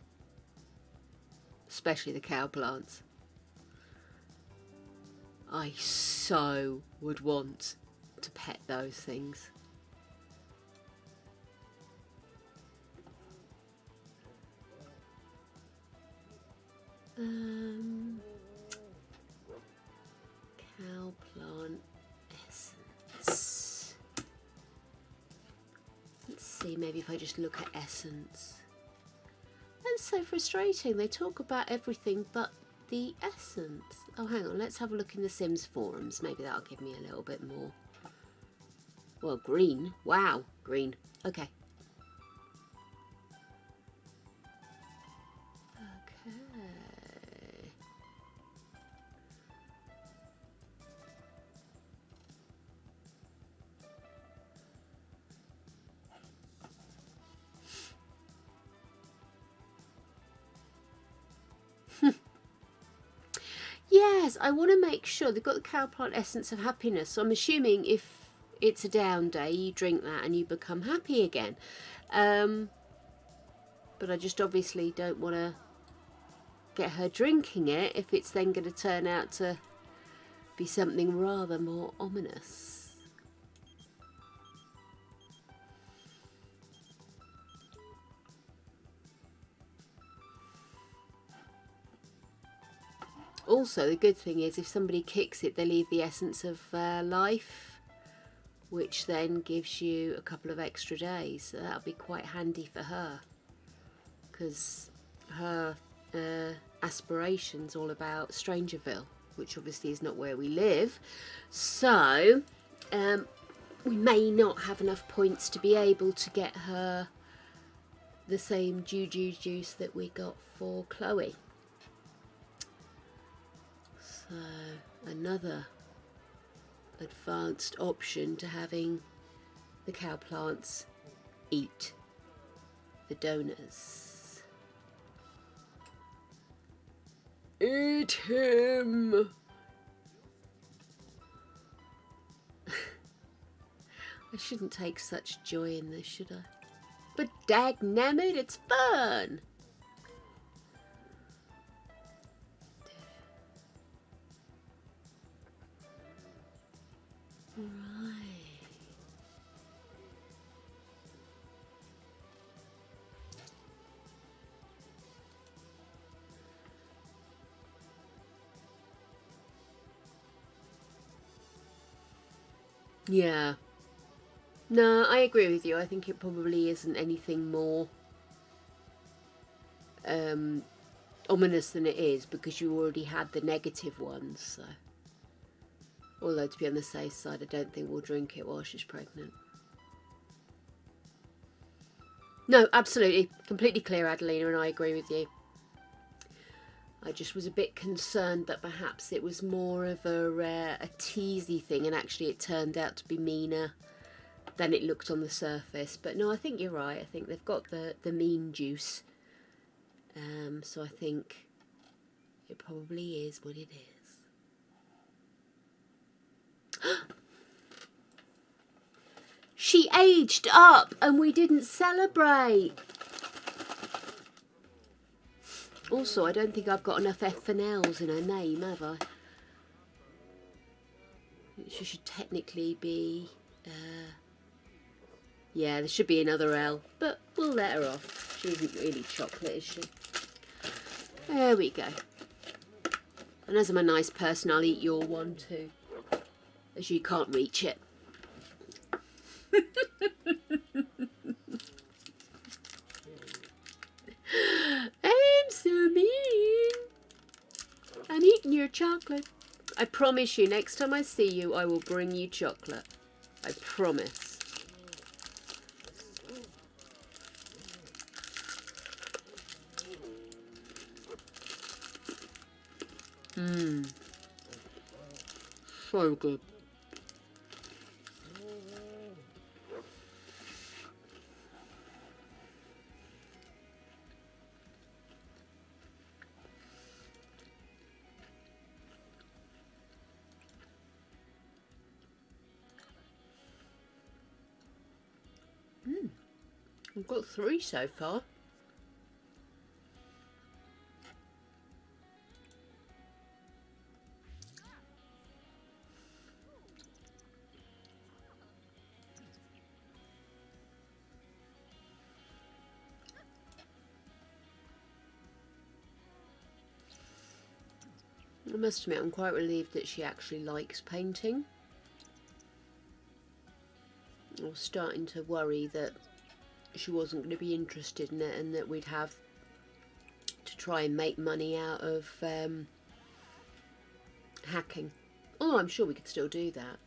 Especially the cow plants. I so would want to pet those things. Cow plant essence. Let's see, maybe if I just look at essence. That's so frustrating. They talk about everything but the essence. Oh, hang on. Let's have a look in the Sims forums. Maybe that'll give me a little bit more. Well, green. Wow, green. Okay. Yes, I want to make sure they've got the cow plant essence of happiness. So I'm assuming if it's a down day, you drink that and you become happy again. But I just obviously don't want to get her drinking it if it's then going to turn out to be something rather more ominous. Also, the good thing is if somebody kicks it, they leave the essence of life, which then gives you a couple of extra days. So that'll be quite handy for her, because her aspiration's all about Strangerville, which obviously is not where we live. So we may not have enough points to be able to get her the same juju juice that we got for Chloe. So another advanced option to having the cow plants eat the donors. Eat him! I shouldn't take such joy in this, should I? But dagnammit, it's fun! Right. Yeah. No, I agree with you. I think it probably isn't anything more ominous than it is, because you already had the negative ones, so. Although, to be on the safe side, I don't think we'll drink it while she's pregnant. No, absolutely. Completely clear, Adelina, and I agree with you. I just was a bit concerned that perhaps it was more of a teasy thing, and actually it turned out to be meaner than it looked on the surface. But no, I think you're right. I think they've got the mean juice. So I think it probably is what it is. She aged up and we didn't celebrate. Also, I don't think I've got enough F and L's in her name, have I? She should technically be... yeah, there should be another L, but we'll let her off. She isn't really chocolate, is she? There we go. And as I'm a nice person, I'll eat your one too, as you can't reach it. I'm so mean. I'm eating your chocolate. I promise you, next time I see you, I will bring you chocolate. I promise. So good. I've got 3 so far. I must admit, I'm quite relieved that she actually likes painting. I was starting to worry that she wasn't going to be interested in it and that we'd have to try and make money out of hacking. Oh, I'm sure we could still do that.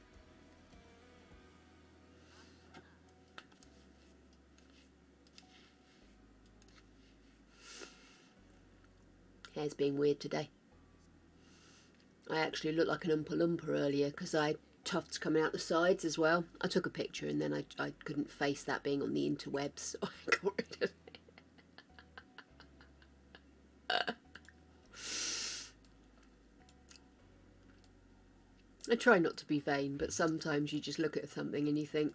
Hair's being weird today. I actually looked like an Oompa Loompa earlier because I had tufts coming out the sides as well. I took a picture and then I couldn't face that being on the interwebs, so I got rid of it. I try not to be vain, but sometimes you just look at something and you think,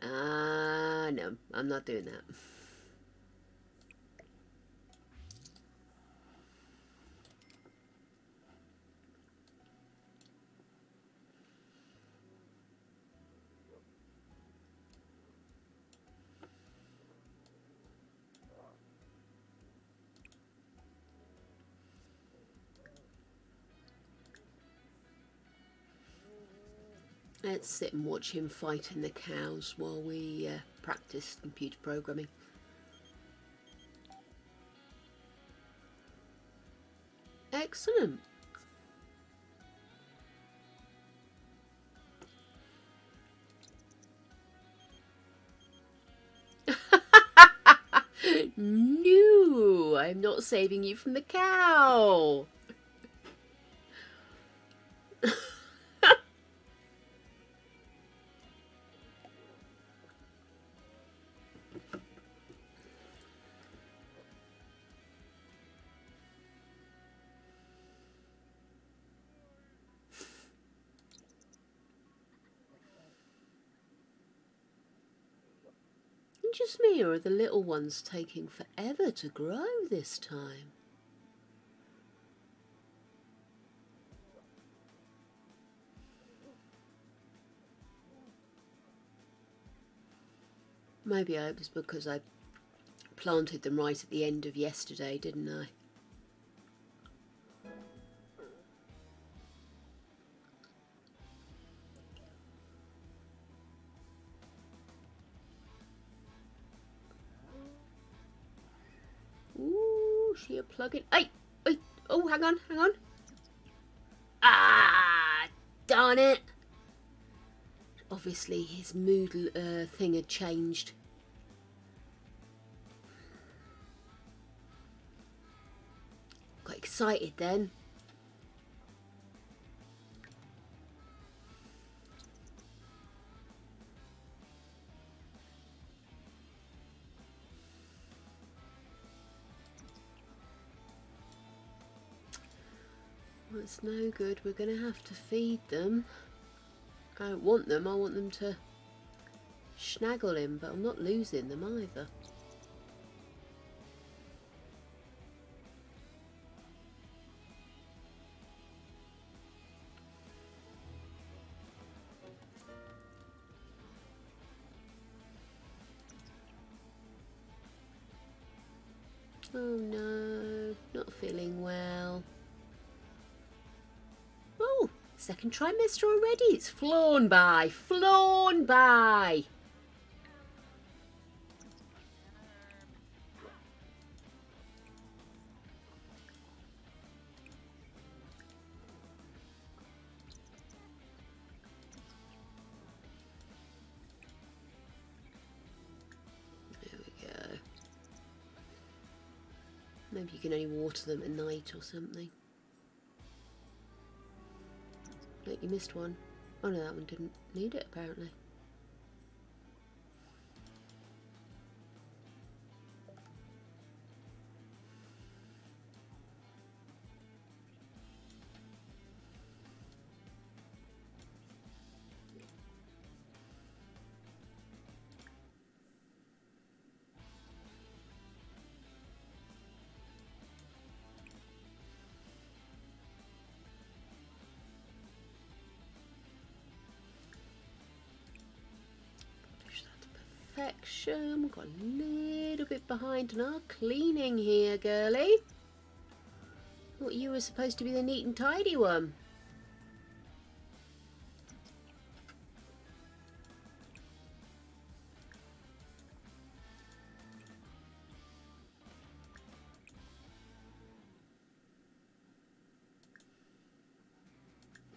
no, I'm not doing that. Let's sit and watch him fighting the cows while we practice computer programming. Excellent. No, I'm not saving you from the cow. Just me, or are the little ones taking forever to grow this time? Maybe it was because I planted them right at the end of yesterday, didn't I? Ooh, she a plug-in. Hey! Oh, hang on. Ah, darn it! Obviously, his mood thing had changed. Got excited then. Well, it's no good. We're going to have to feed them. I don't want them. I want them to snaggle him, but I'm not losing them either. Oh no, not feeling well. Oh, second trimester already. It's flown by. Flown by. Maybe you can only water them at night or something. Look, you missed one. Oh no, that one didn't need it apparently. Perfection. We've got a little bit behind on our cleaning here, girlie. Thought you were supposed to be the neat and tidy one.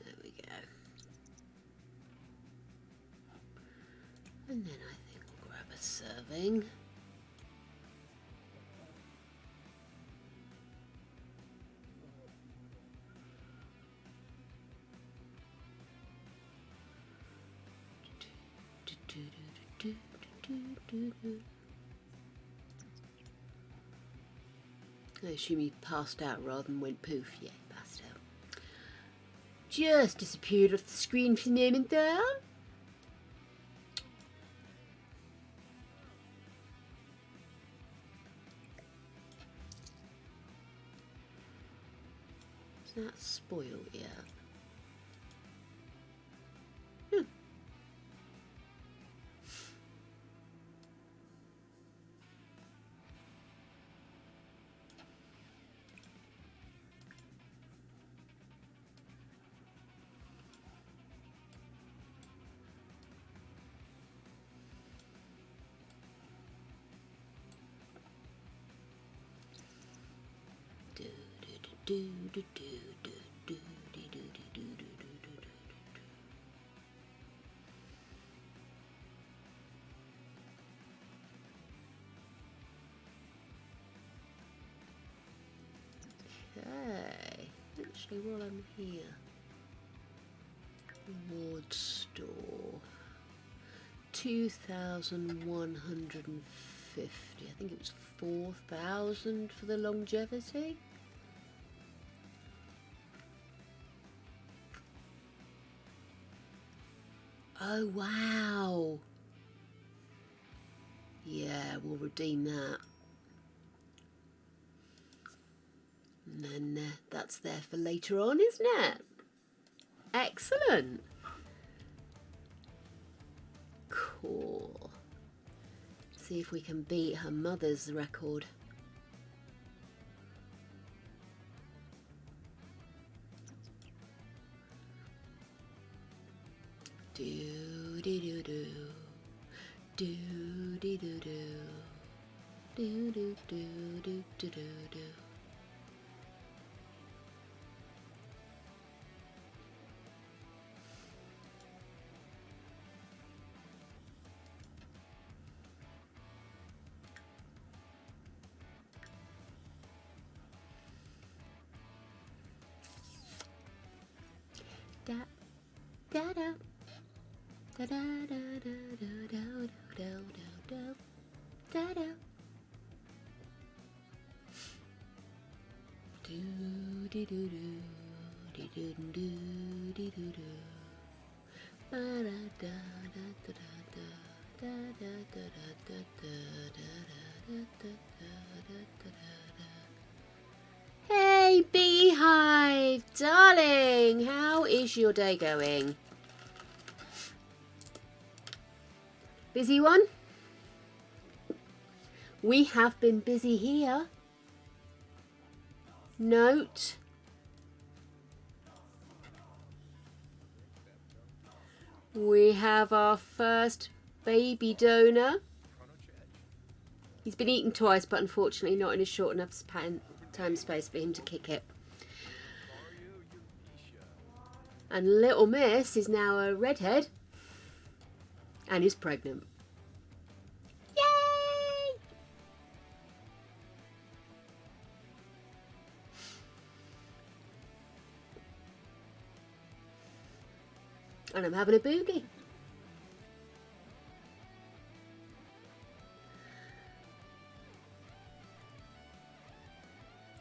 There we go. And then I think we'll grab a serving. I assume he passed out rather than went poof. Yeah, he passed out. Just disappeared off the screen for a moment there. Is that spoiled yet? Okay, actually while I'm here, reward store, 2,150, I think it was 4,000 for the longevity. Oh wow, yeah, we'll redeem that. And then that's there for later on, isn't it? Excellent. Cool. See if we can beat her mother's record. Do do do do. Do do do do. Do do do do do do do. Da da da da da da da da da da da da. Do do do do do do do do do do. Ba da da da da da da da da da da da da da. Hey Beehive, darling, how is your day going? Busy one? We have been busy here. Note. We have our first baby donor. He's been eaten twice, but unfortunately not in a short enough time space for him to kick it. And little Miss is now a redhead and is pregnant. Yay! And I'm having a boogie.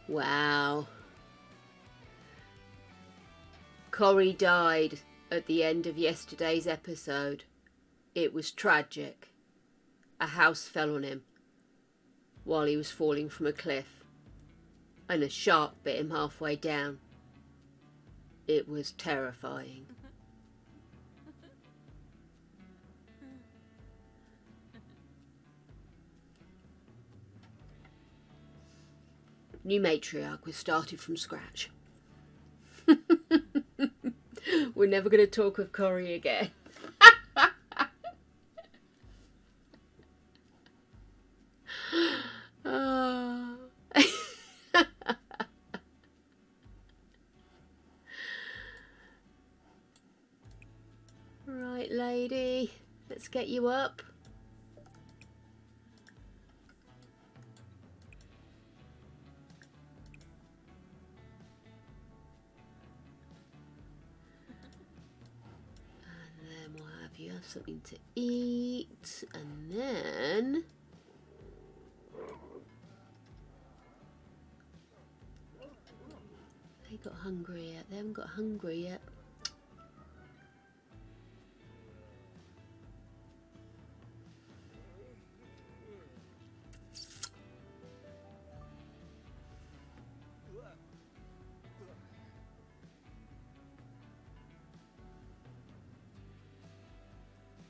Wow. Corey died at the end of yesterday's episode. It was tragic. A house fell on him while he was falling from a cliff, and a shark bit him halfway down. It was terrifying. New matriarch was started from scratch. We're never going to talk of Corey again. Oh. Right, lady, let's get you up. And then we'll have you have something to eat, and then they got hungry yet. They haven't got hungry yet.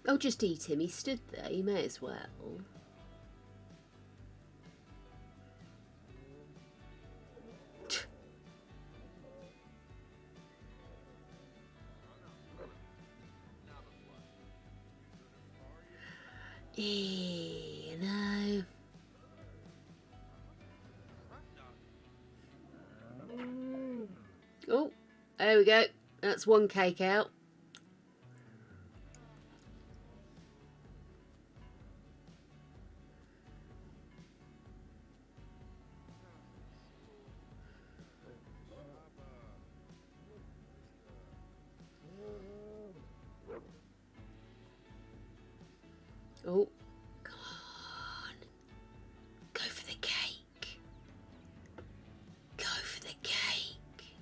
Oh, just eat him. He stood there. You may as well. No. Oh, there we go. That's one cake out. Oh, come on. Go for the cake. Go for the cake.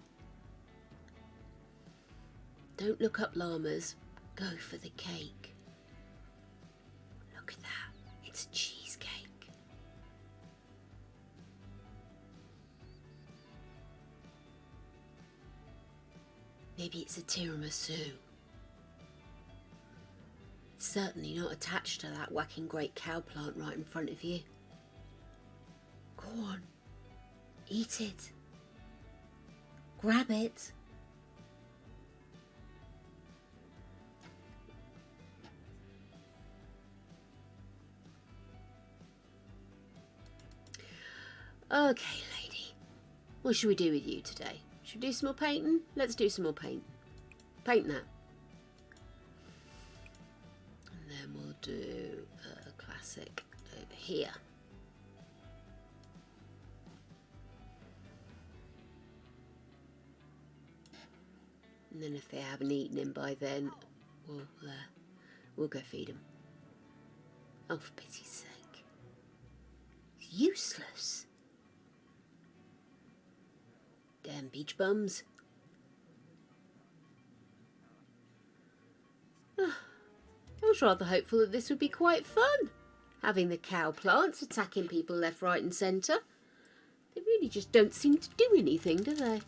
Don't look up llamas. Go for the cake. Look at that. It's cheesecake. Maybe it's a tiramisu. Certainly not attached to that whacking great cow plant right in front of you. Go on. Eat it. Grab it. Okay, lady. What should we do with you today? Should we do some more painting? Let's do some more paint. Paint that. And then we'll do a classic over here. And then if they haven't eaten him by then, we'll go feed him. Oh, for pity's sake. Useless. Damn beach bums. I was rather hopeful that this would be quite fun. Having the cow plants attacking people left, right and centre. They really just don't seem to do anything, do they?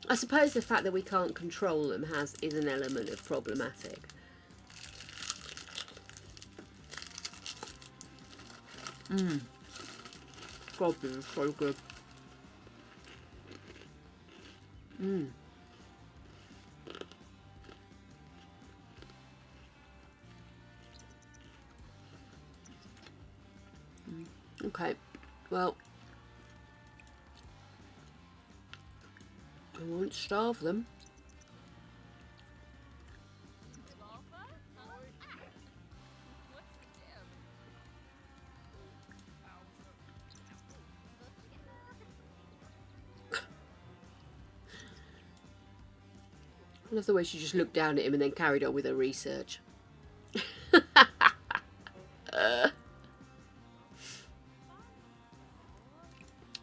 I suppose the fact that we can't control them is an element of problematic. God, this is so good. Okay, well, I won't starve them. I love the way she just looked down at him and then carried on with her research.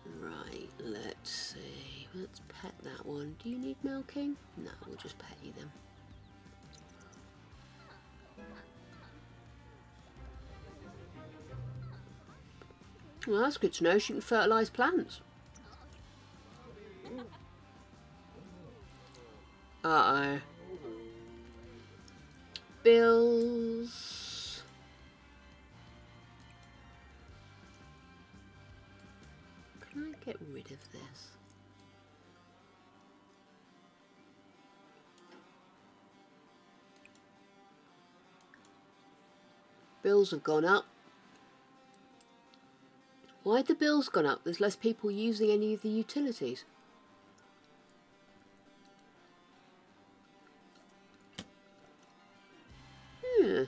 Right, let's see. Let's pet that one. Do you need milking? No, we'll just pet you then. Well, that's good to know. She can fertilise plants. Uh-oh. Bills. Can I get rid of this? Bills have gone up. Why have the bills gone up? There's less people using any of the utilities. Hmm.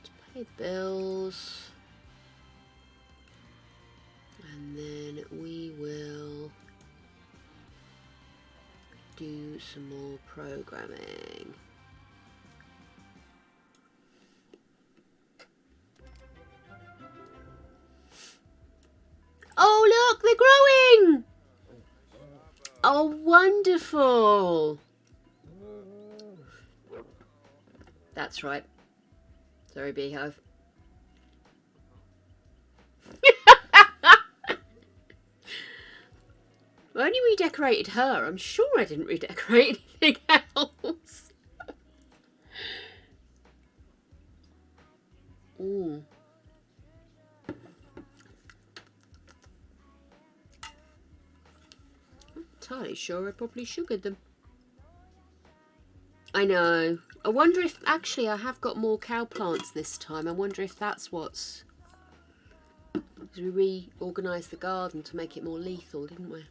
Let's pay the bills. And then we will do some more programming. Oh look, they're growing! Oh wonderful! That's right. Sorry, beehive. I only redecorated her. I'm sure I didn't redecorate anything else. Mm. I'm entirely sure I probably sugared them. I know. I wonder if actually I have got more cow plants this time. I wonder if that's what's... Because we reorganised the garden to make it more lethal, didn't we?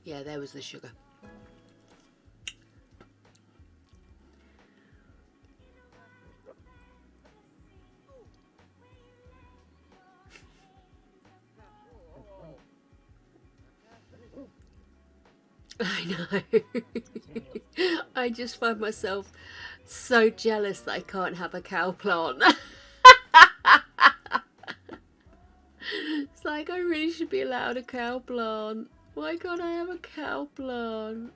Yeah, there was the sugar. I know. I just find myself so jealous that I can't have a cow plant. It's like I really should be allowed a cow plant. Why can't I have a cow plant?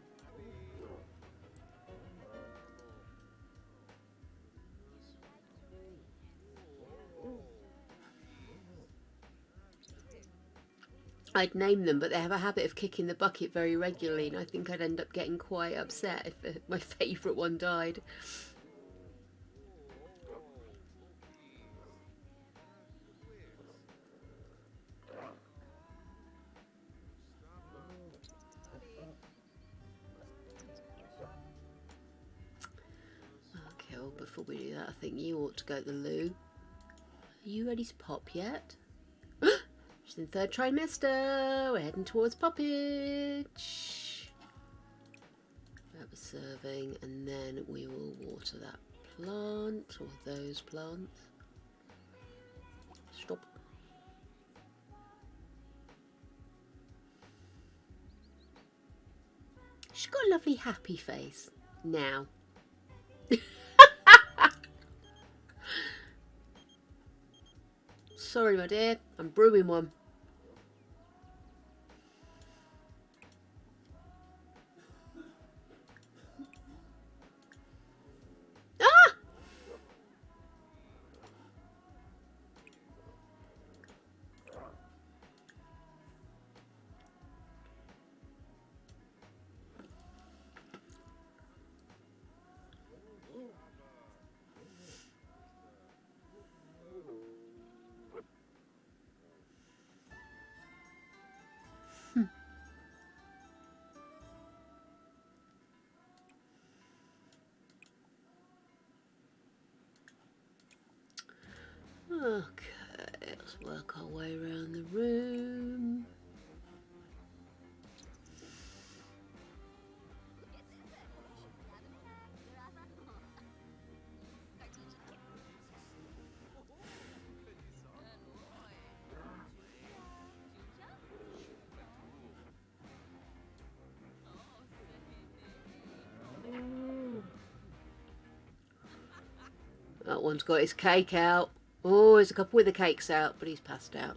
I'd name them, but they have a habit of kicking the bucket very regularly, and I think I'd end up getting quite upset if my favourite one died. Okay, well, before we do that, I think you ought to go to the loo. Are you ready to pop yet? She's in third trimester. We're heading towards poppage. That was serving, and then we will water that plant or those plants. Stop. She's got a lovely happy face now. Sorry, my dear, I'm brewing one. Ah! Okay, let's work our way around the room. That one's got his cake out. Oh, there's a couple with the cakes out, but he's passed out.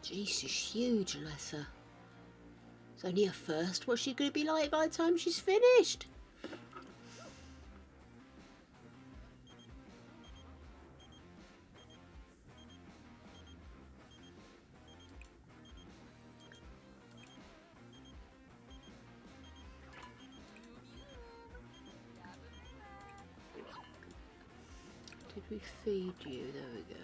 Jeez, she's huge, Alessa. It's only her first. What's she going to be like by the time she's finished? Did we feed you? There we go.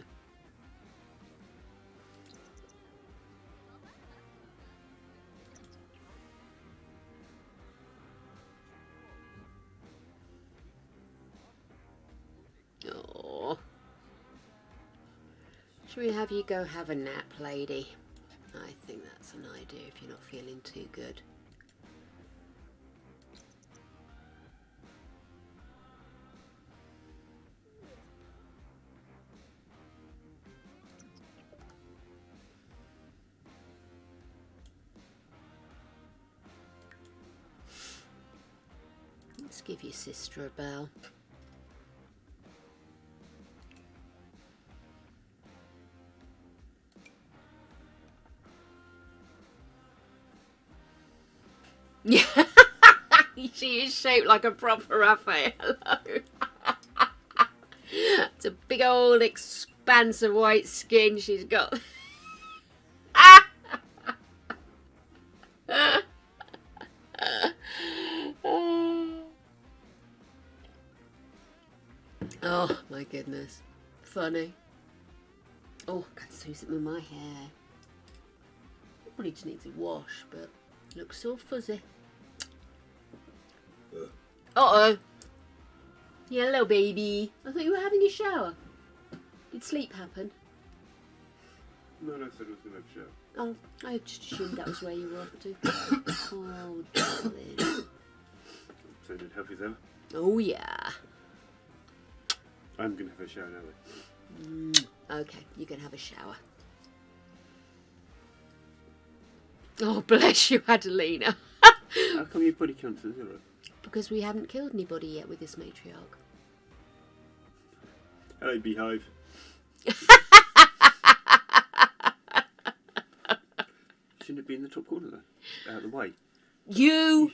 Oh. Should we have you go have a nap, lady? I think that's an idea if you're not feeling too good. Let's give your sister a bell. Yeah, she is shaped like a proper Raphael. It's a big old expanse of white skin she's got. Oh my goodness, funny. Oh, I can do something with my hair. Probably just needs a wash, but it looks so fuzzy. Uh-oh. Yeah, hello, baby. I thought you were having a shower. Did sleep happen? No, I said I was going to have a shower. Oh, I just assumed that was where you were off to. Oh, darling. Sounded healthy then. Oh, yeah. I'm going to have a shower now. Okay, you can have a shower. Oh, bless you, Adelina. How come your body counts to 0? Because we haven't killed anybody yet with this matriarch. Hello, beehive. Shouldn't it be in the top corner then? Out of the way. You!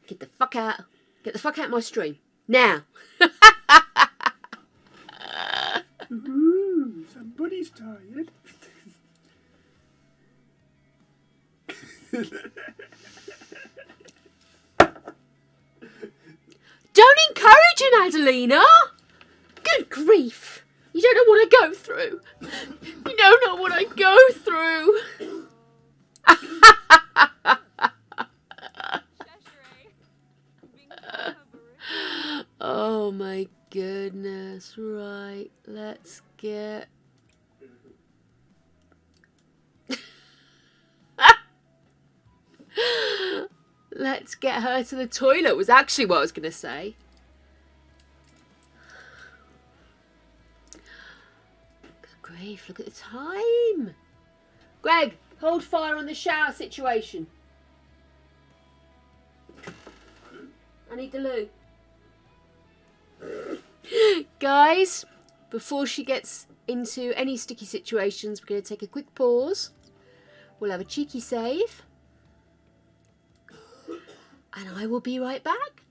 Get the fuck out. Get the fuck out of my stream. Now! Ooh, somebody's tired. Don't encourage him, Adelina! Good grief! You don't know what I go through. You don't know what I go through. Oh my goodness. Right, let's get... Let's get her to the toilet was actually what I was going to say. Good grief, look at the time. Greg, hold fire on the shower situation. I need the loo. Guys, before she gets into any sticky situations, we're going to take a quick pause. We'll have a cheeky save. And I will be right back.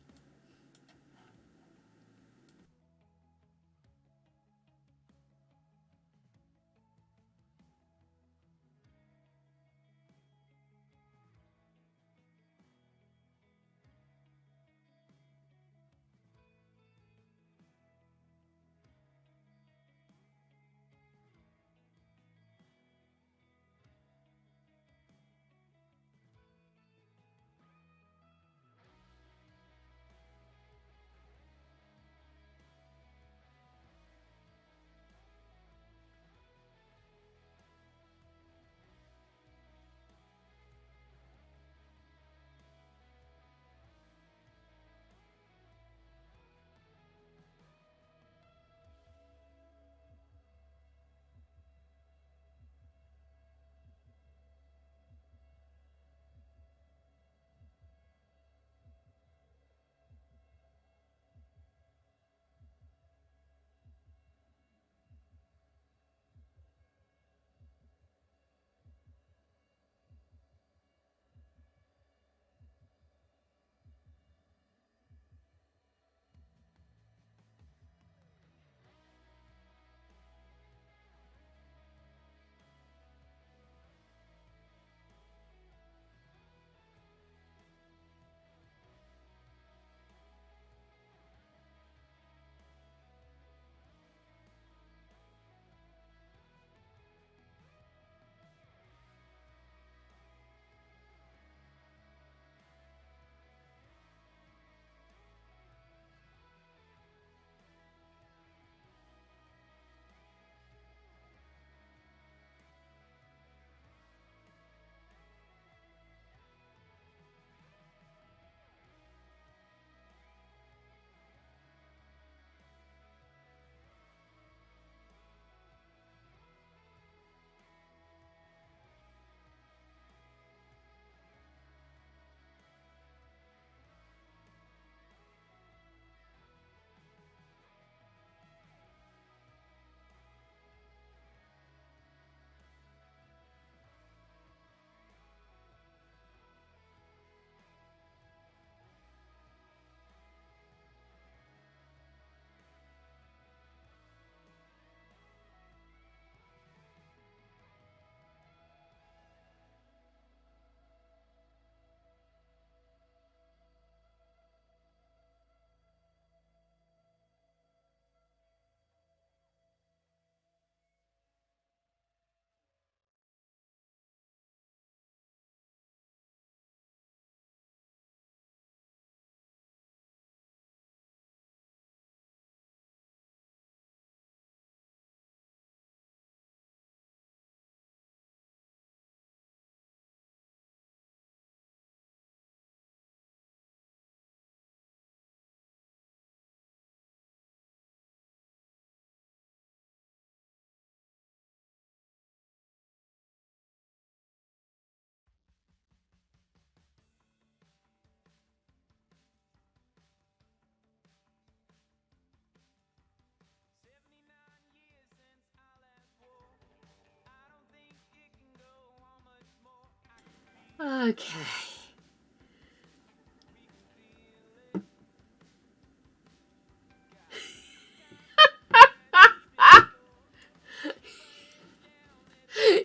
Okay.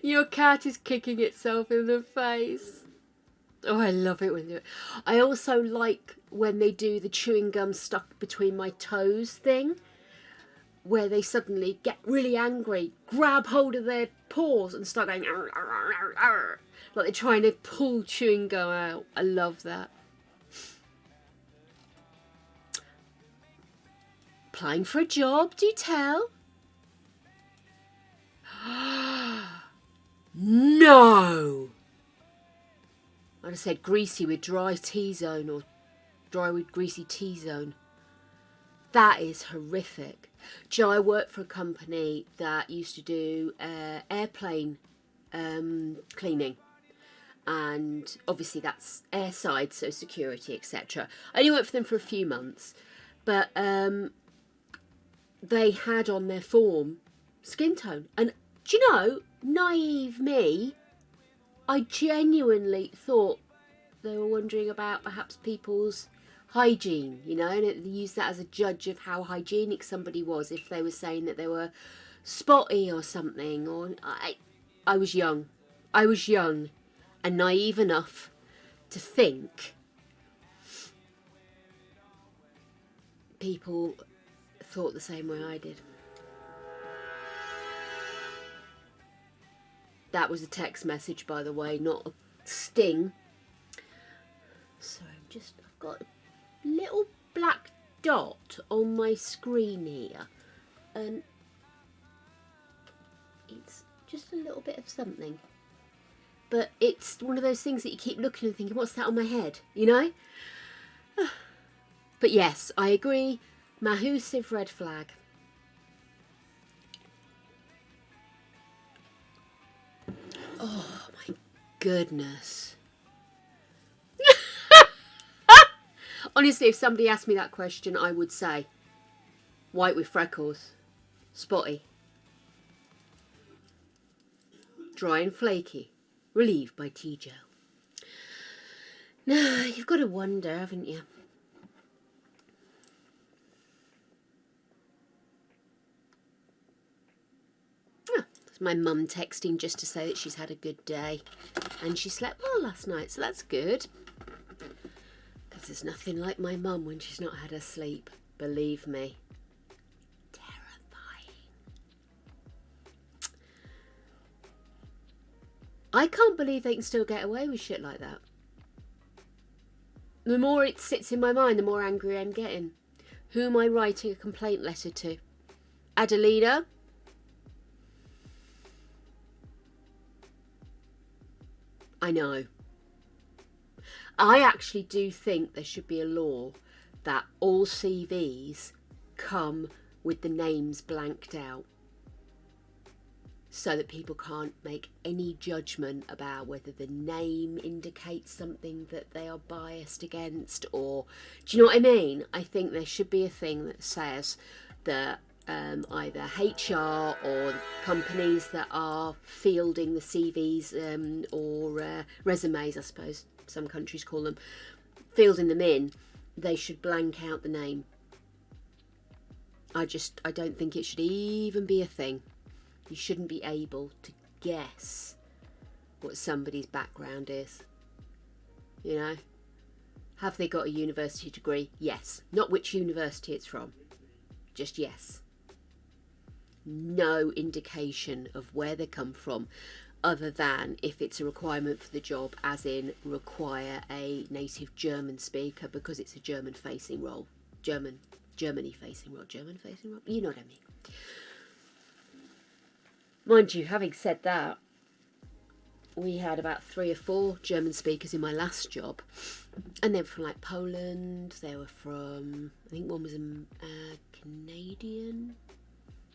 Your cat is kicking itself in the face. Oh, I love it when they do it. I also like when they do the chewing gum stuck between my toes thing, where they suddenly get really angry, grab hold of their paws and start going "Arr, arr, arr, arr, arr," like they're trying to pull chewing gum out. I love that. Applying for a job, do tell. No! I'd have said greasy with dry T-zone or dry with greasy T-zone. That is horrific. Do you know, I worked for a company that used to do airplane cleaning. And obviously that's airside, so security, etc. I only worked for them for a few months. But they had on their form skin tone. And do you know, naive me, I genuinely thought they were wondering about perhaps people's hygiene, you know, and they used that as a judge of how hygienic somebody was if they were saying that they were spotty or something. Or I was young. I was young and naive enough to think people thought the same way I did. That was a text message, by the way, not a sting. So I've got a little black dot on my screen here, and it's just a little bit of something. But it's one of those things that you keep looking and thinking, what's that on my head, you know? But yes, I agree, massive red flag. Oh my goodness. Honestly, if somebody asked me that question, I would say white with freckles, spotty, dry and flaky, relieved by T-gel. No, you've got to wonder, haven't you? That's my mum texting just to say that she's had a good day and she slept well last night, so that's good. Because there's nothing like my mum when she's not had her sleep, believe me. Terrifying. I can't believe they can still get away with shit like that. The more it sits in my mind, the more angry I'm getting. Who am I writing a complaint letter to? Adelina? I know. I actually do think there should be a law that all CVs come with the names blanked out, so that people can't make any judgment about whether the name indicates something that they are biased against, or do you know what I mean? I think there should be a thing that says that either HR or companies that are fielding the CVs or resumes, I suppose some countries call them, fielding them in, they should blank out the name. I don't think it should even be a thing. You shouldn't be able to guess what somebody's background is. You know? Have they got a university degree? Yes. Not which university it's from. Just yes. No indication of where they come from, other than if it's a requirement for the job, as in require a native German speaker because it's a German-facing role. Germany-facing role. German-facing role? You know what I mean. Mind you, having said that, we had about 3 or 4 German speakers in my last job, and they were from like Poland. They were from, I think one was a Canadian,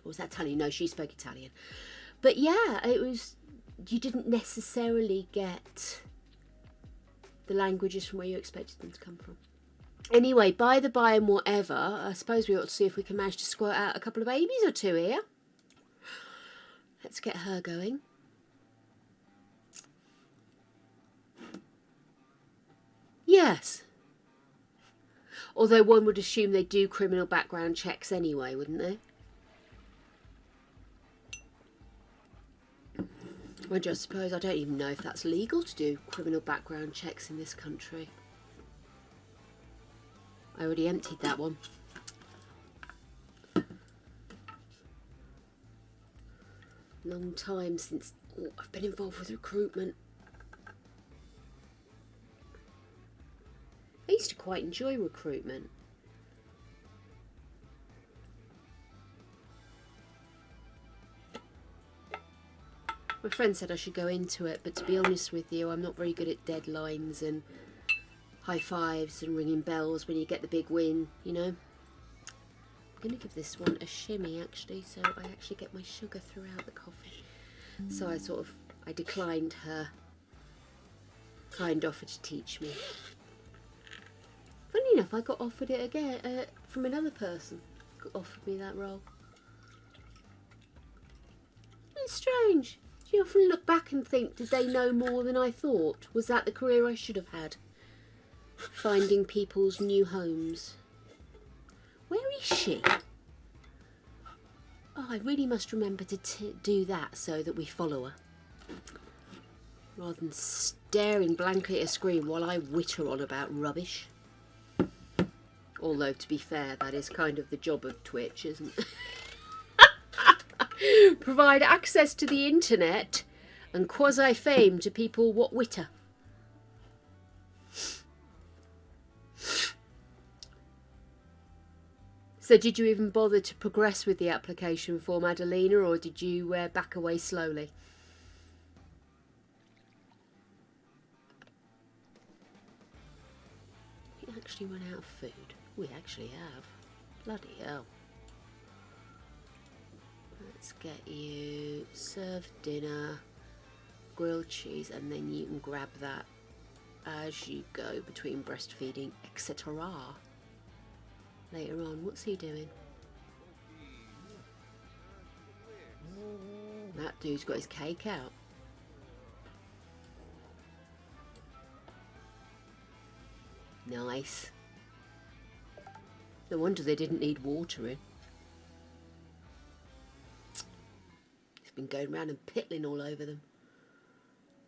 or was that Italian? No, she spoke Italian. But yeah, it was, you didn't necessarily get the languages from where you expected them to come from. Anyway, by the by and whatever, I suppose we ought to see if we can manage to squirt out a couple of babies or 2 here. Let's get her going. Yes. Although one would assume they do criminal background checks anyway, wouldn't they? I just suppose I don't even know if that's legal to do criminal background checks in this country. I already emptied that one. Long time since I've been involved with recruitment. I used to quite enjoy recruitment. My friend said I should go into it, but to be honest with you, I'm not very good at deadlines and high fives and ringing bells when you get the big win, you know. I'm going to give this one a shimmy actually, so I actually get my sugar throughout the coffee. So I declined her kind offer to teach me. Funny enough, I got offered it again from another person. Got offered me that role. It's strange. Do you often look back and think, did they know more than I thought? Was that the career I should have had? Finding people's new homes. Where is she? Oh, I really must remember to do that so that we follow her. Rather than staring blankly at a screen while I witter on about rubbish. Although, to be fair, that is kind of the job of Twitch, isn't it? Provide access to the internet and quasi-fame to people what witter. So did you even bother to progress with the application form, Adelina, or did you back away slowly? We actually run out of food. We actually have. Bloody hell. Let's get you served dinner, grilled cheese, and then you can grab that as you go between breastfeeding, etc. Later on. What's he doing? That dude's got his cake out. Nice. No wonder they didn't need water in. He's been going around and pittling all over them.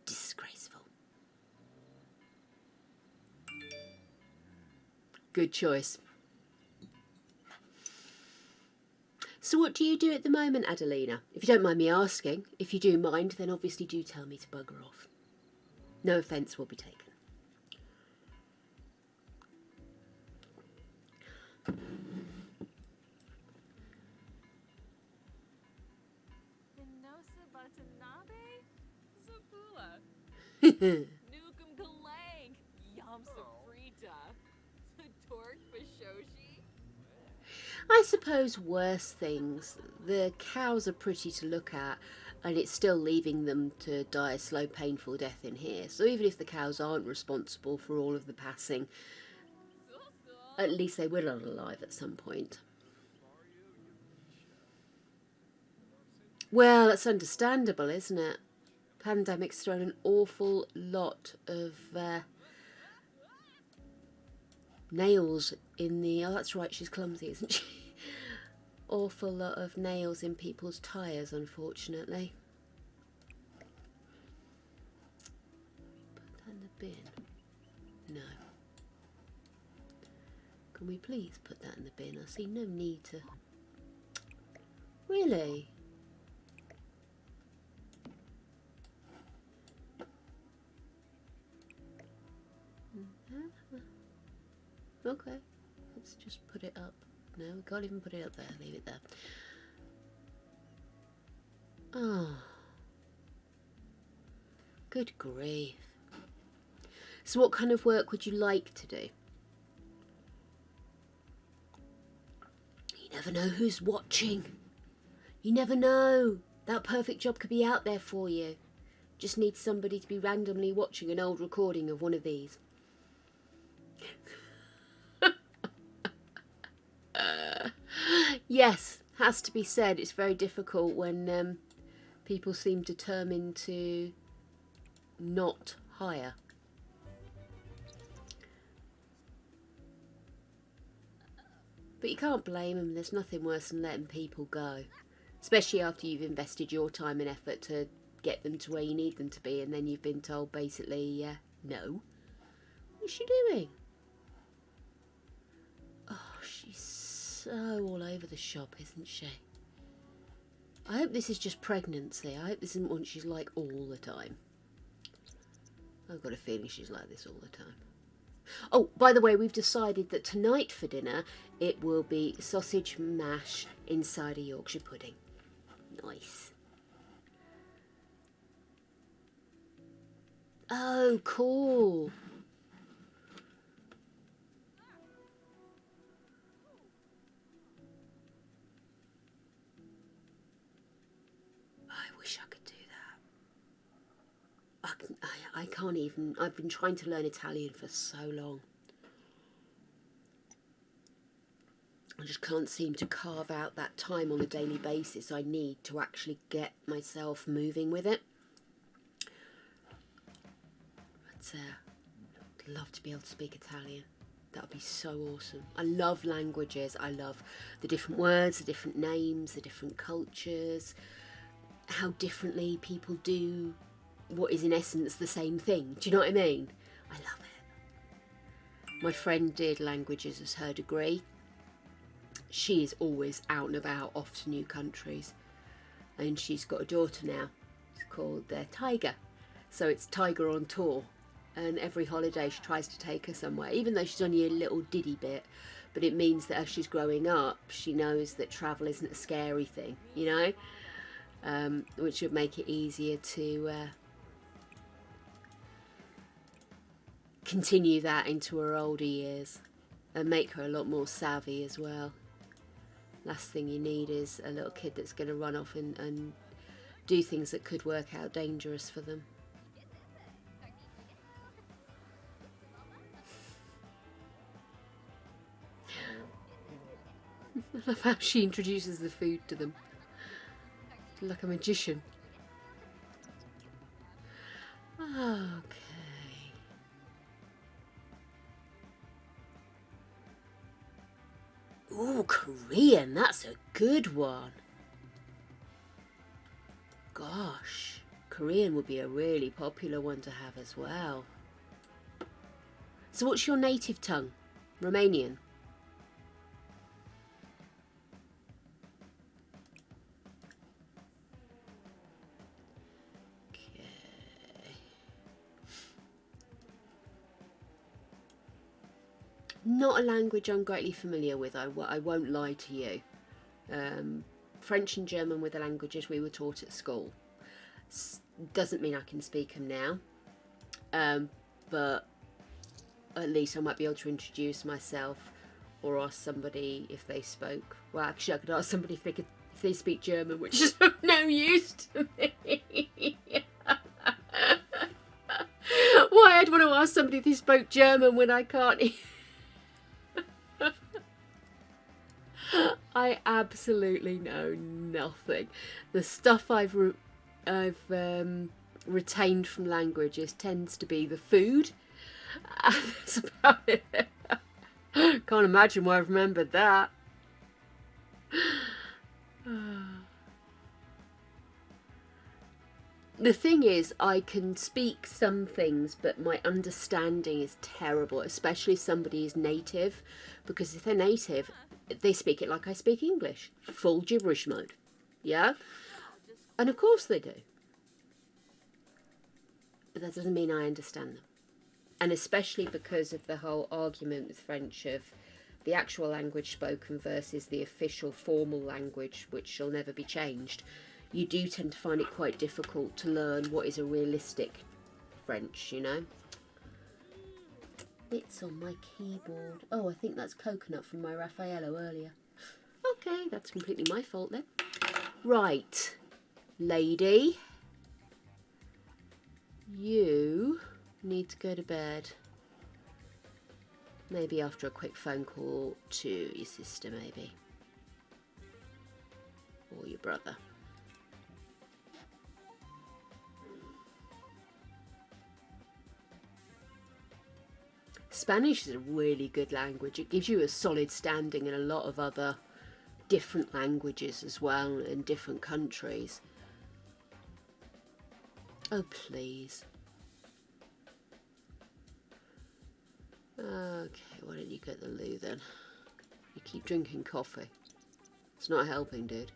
Disgraceful. Good choice. So what do you do at the moment, Adelina? If you don't mind me asking. If you do mind, then obviously do tell me to bugger off. No offence will be taken. Nukum Galang, Yam Safrita, Torque Bashoshi. I suppose worse things. The cows are pretty to look at, and it's still leaving them to die a slow, painful death in here. So even if the cows aren't responsible for all of the passing, at least they will run alive at some point. Well, that's understandable, isn't it? Pandemic's thrown an awful lot of nails in the... Oh, that's right, she's clumsy, isn't she? Awful lot of nails in people's tyres, unfortunately. Put that in the bin. No. Can we please put that in the bin? I see no need to... Really? Okay, let's just put it up. No, we can't even put it up there. Leave it there. Oh, good grief. So what kind of work would you like to do? You never know who's watching. You never know. That perfect job could be out there for you. Just need somebody to be randomly watching an old recording of one of these. Yes, has to be said, it's very difficult when people seem determined to not hire. But you can't blame them. There's nothing worse than letting people go. Especially after you've invested your time and effort to get them to where you need them to be, and then you've been told basically, no. What's she doing? Oh, she's so all over the shop, isn't she? I hope this is just pregnancy. I hope this isn't one she's like all the time. I've got a feeling she's like this all the time. Oh, by the way, we've decided that tonight for dinner it will be sausage mash inside a Yorkshire pudding. Nice. Oh, cool. I wish I could do that. I can't even. I've been trying to learn Italian for so long. I just can't seem to carve out that time on a daily basis I need to actually get myself moving with it. But I'd love to be able to speak Italian. That would be so awesome. I love languages. I love the different words, the different names, the different cultures, how differently people do what is in essence the same thing. Do you know what I mean? I love it. My friend did languages as her degree. She is always out and about, off to new countries. And she's got a daughter now. It's called Tiger. So it's Tiger on tour. And every holiday she tries to take her somewhere, even though she's only a little diddy bit. But it means that as she's growing up, she knows that travel isn't a scary thing, you know? Which would make it easier to continue that into her older years. And make her a lot more savvy as well. Last thing you need is a little kid that's going to run off and do things that could work out dangerous for them. I love how she introduces the food to them. Like a magician. Okay. Ooh, Korean, that's a good one. Gosh, Korean would be a really popular one to have as well. So what's your native tongue? Romanian? Not a language I'm greatly familiar with, I won't lie to you. French and German were the languages we were taught at school. Doesn't mean I can speak them now, but at least I might be able to introduce myself or ask somebody if they spoke. Well, actually I could ask somebody if they speak German, which is of no use to me. Why I'd want to ask somebody if they spoke German when I can't I absolutely know nothing. The stuff I've retained from languages tends to be the food. That's about it. Can't imagine why I've remembered that. The thing is, I can speak some things, but my understanding is terrible, especially if somebody is native, because if they're native, they speak it like I speak English, full gibberish mode, yeah? And of course they do. But that doesn't mean I understand them. And especially because of the whole argument with French of the actual language spoken versus the official formal language, which shall never be changed, you do tend to find it quite difficult to learn what is a realistic French, you know? Bits on my keyboard. Oh, I think that's coconut from my Raffaello earlier. Okay, that's completely my fault then. Right, lady. You need to go to bed. Maybe after a quick phone call to your sister, maybe. Or your brother. Spanish is a really good language. It gives you a solid standing in a lot of other different languages as well in different countries. Oh, please. Okay, why don't you get the loo then? You keep drinking coffee. It's not helping, dude.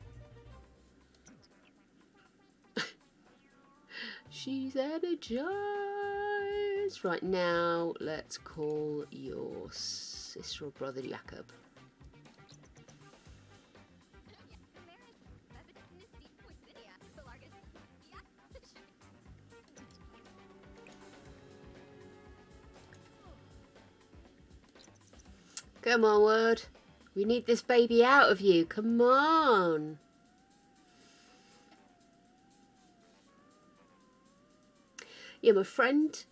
She's energized. Right now, let's call your sister or brother Jakob. Come on, Word. We need this baby out of you. Come on. Yeah, my friend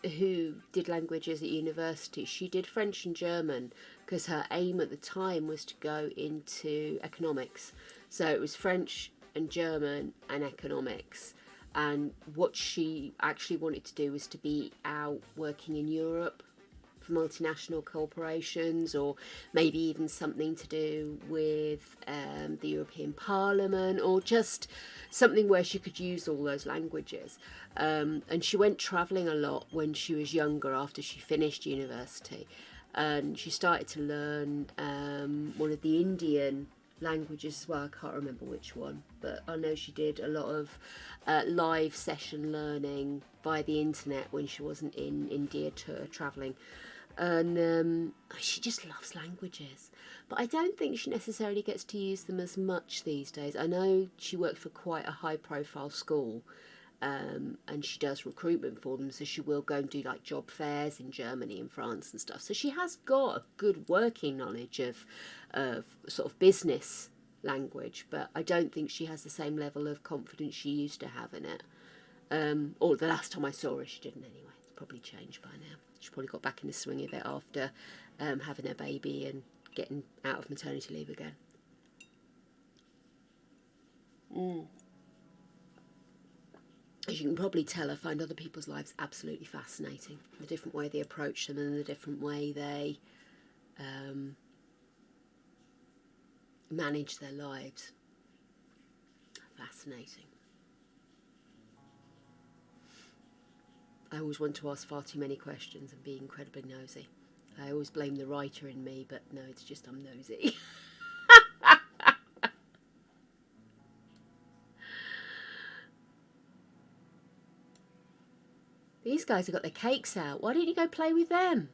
who did languages at university, she did French and German because her aim at the time was to go into economics. So it was French and German and economics. And what she actually wanted to do was to be out working in Europe for multinational corporations, or maybe even something to do with the European Parliament, or just something where she could use all those languages. And she went travelling a lot when she was younger after she finished university. And she started to learn one of the Indian languages as well. I can't remember which one, but I know she did a lot of live session learning via the internet when she wasn't in India travelling. And she just loves languages, but I don't think she necessarily gets to use them as much these days. I know she worked for quite a high profile school, and she does recruitment for them, so she will go and do like job fairs in Germany and France and stuff. So she has got a good working knowledge of sort of business language, but I don't think she has the same level of confidence she used to have in it. Or the last time I saw her, she didn't anyway. It's probably changed by now. She probably got back in the swing of it after having her baby and getting out of maternity leave again. As you can probably tell, I find other people's lives absolutely fascinating. The different way they approach them and the different way they manage their lives. Fascinating. I always want to ask far too many questions and be incredibly nosy. I always blame the writer in me, but no, it's just I'm nosy. These guys have got their cakes out. Why don't you go play with them?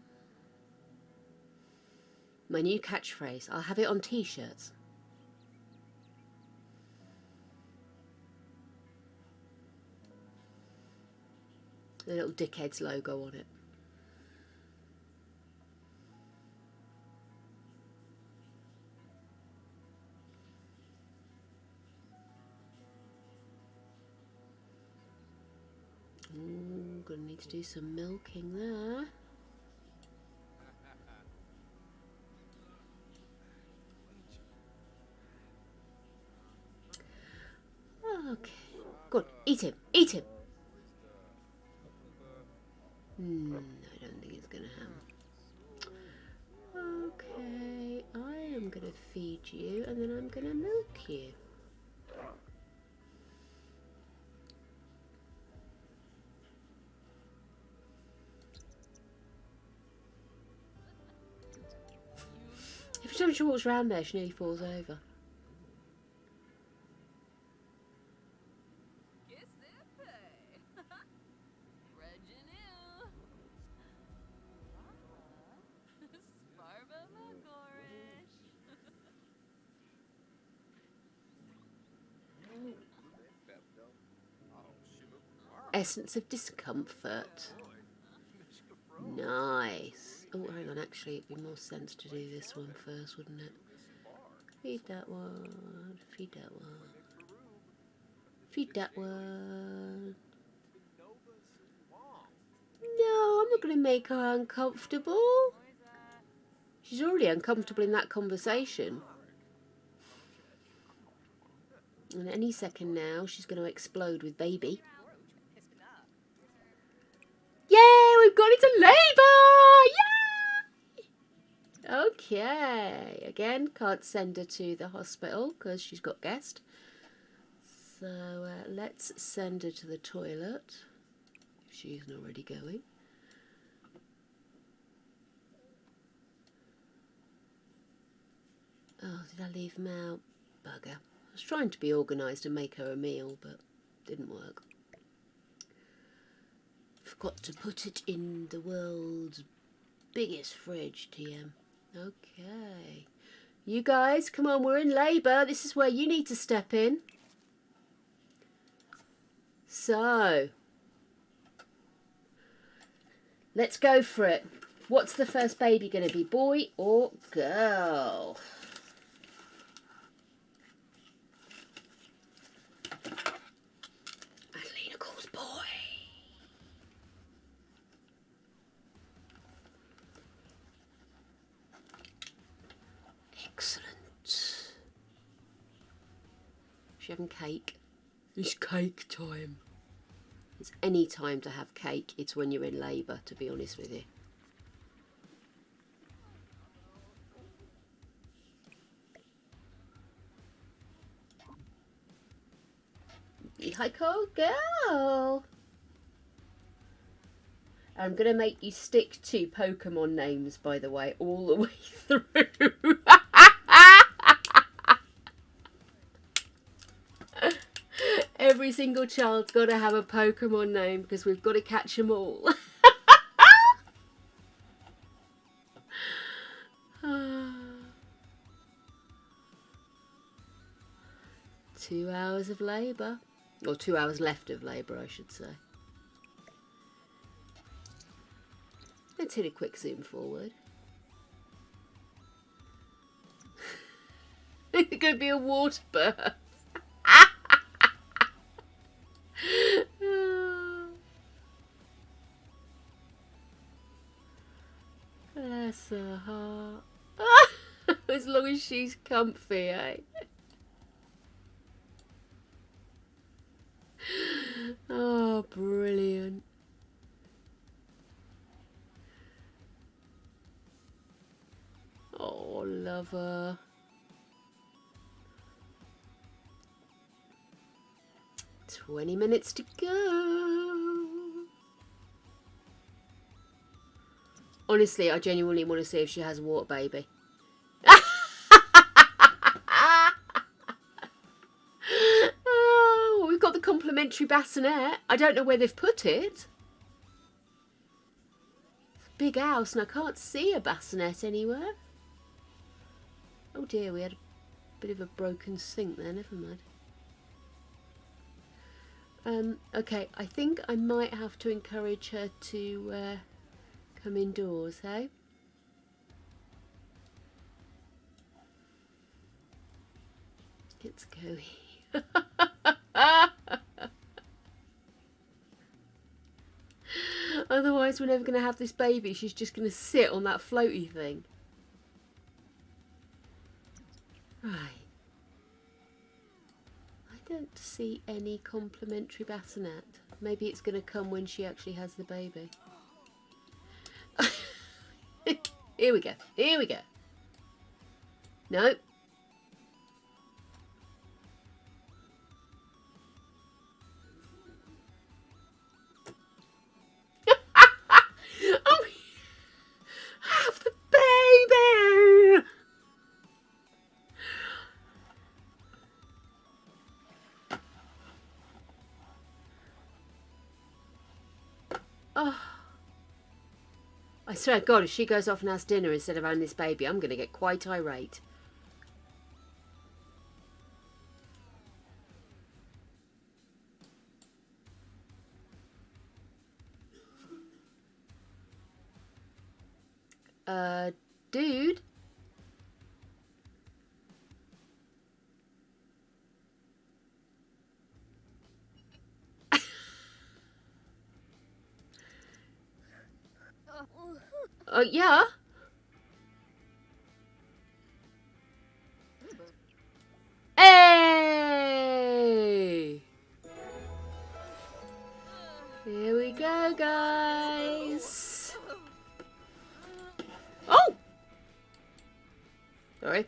My new catchphrase. I'll have it on t-shirts. The little dickhead's logo on it. Ooh, gonna need to do some milking there. Okay, good. Eat him. Eat him. I don't think it's gonna happen. Okay, I am gonna feed you and then I'm gonna milk you. Every time she walks around there, she nearly falls over. Essence of discomfort. Nice. Oh, hang on, actually, it'd be more sense to do this one first, wouldn't it? Feed that one. Feed that one. Feed that one. No, I'm not going to make her uncomfortable. She's already uncomfortable in that conversation. And any second now, she's going to explode with baby. Yay! we've gone into labour! Yay! Okay, again, can't send her to the hospital because she's got guest. So let's send her to the toilet if she isn't already going. Oh, did I leave them out? Bugger. I was trying to be organised and make her a meal, but didn't work. Forgot to put it in the world's biggest fridge, TM. Okay. You guys, come on, we're in labour. This is where you need to step in. So, let's go for it. What's the first baby going to be, boy or girl? Adelina calls boy. Excellent. Is she having cake? It's cake time. It's any time to have cake. It's when you're in labour, to be honest with you. Hi, cold girl. I'm going to make you stick to Pokemon names, by the way, all the way through. Every single child's got to have a Pokemon name because we've got to catch them all. 2 hours of labour. Or 2 hours left of labour, I should say. Let's hit a quick zoom forward. It's going to be a water birth. Bless her heart. As long as she's comfy, eh? Oh, brilliant. Oh, love her. "20 minutes to go." Honestly, I genuinely want to see if she has a water baby. Oh, we've got the complimentary bassinet. I don't know where they've put it. It's a big house and I can't see a bassinet anywhere. Oh dear, we had a bit of a broken sink there, never mind. Okay, I think I might have to encourage her to come indoors, hey? Let's go. Otherwise, we're never going to have this baby. She's just going to sit on that floaty thing. Right. I don't see any complimentary bassinet. Maybe it's going to come when she actually has the baby. Here we go. Here we go. Nope. Oh, have the baby. Oh. I swear to God, if she goes off and has dinner instead of having this baby, I'm going to get quite irate. Dude? Yeah? Hey! Here we go, guys. Sorry.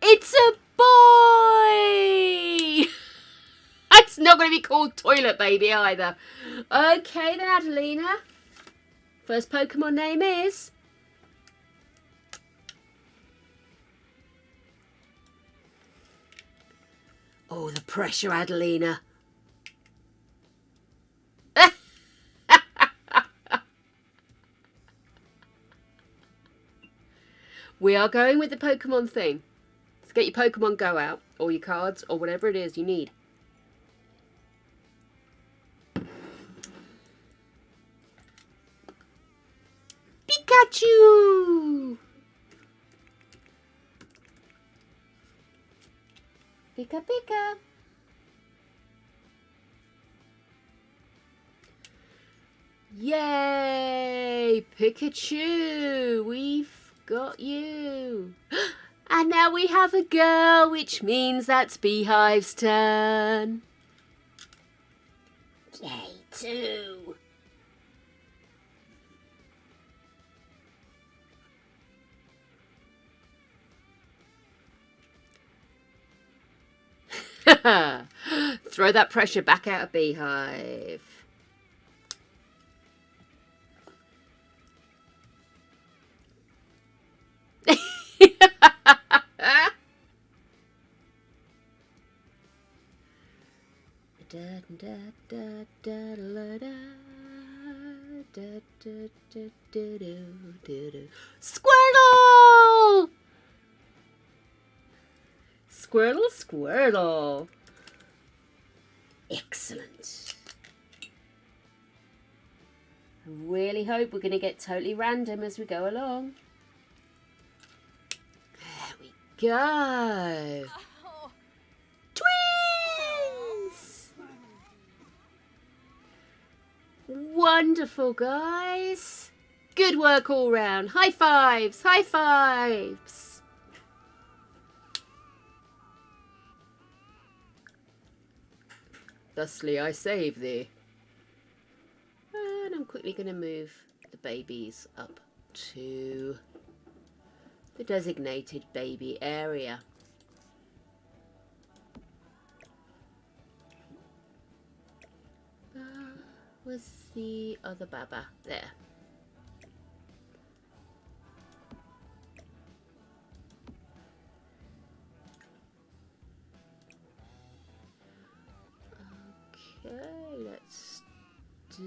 It's a boy! It's not going to be called Toilet Baby either. Okay then, Adelina. First Pokemon name is... Oh, the pressure, Adelina. We are going with the Pokemon thing. So get your Pokemon Go out, or your cards, or whatever it is you need. Pikachu! Pika Pika. Yay! Pikachu! We've got you. And now we have a girl, which means that's Beehive's turn. Yay, 2. Throw that pressure back out of Beehive. Squirtle! Squirtle, Squirtle. Excellent. I really hope we're going to get totally random as we go along. There we go. Twins! Wonderful, guys. Good work all round. High fives, high fives. Thusly I save thee. And I'm quickly going to move the babies up to the designated baby area. Where's the other Baba? There. Okay, let's do...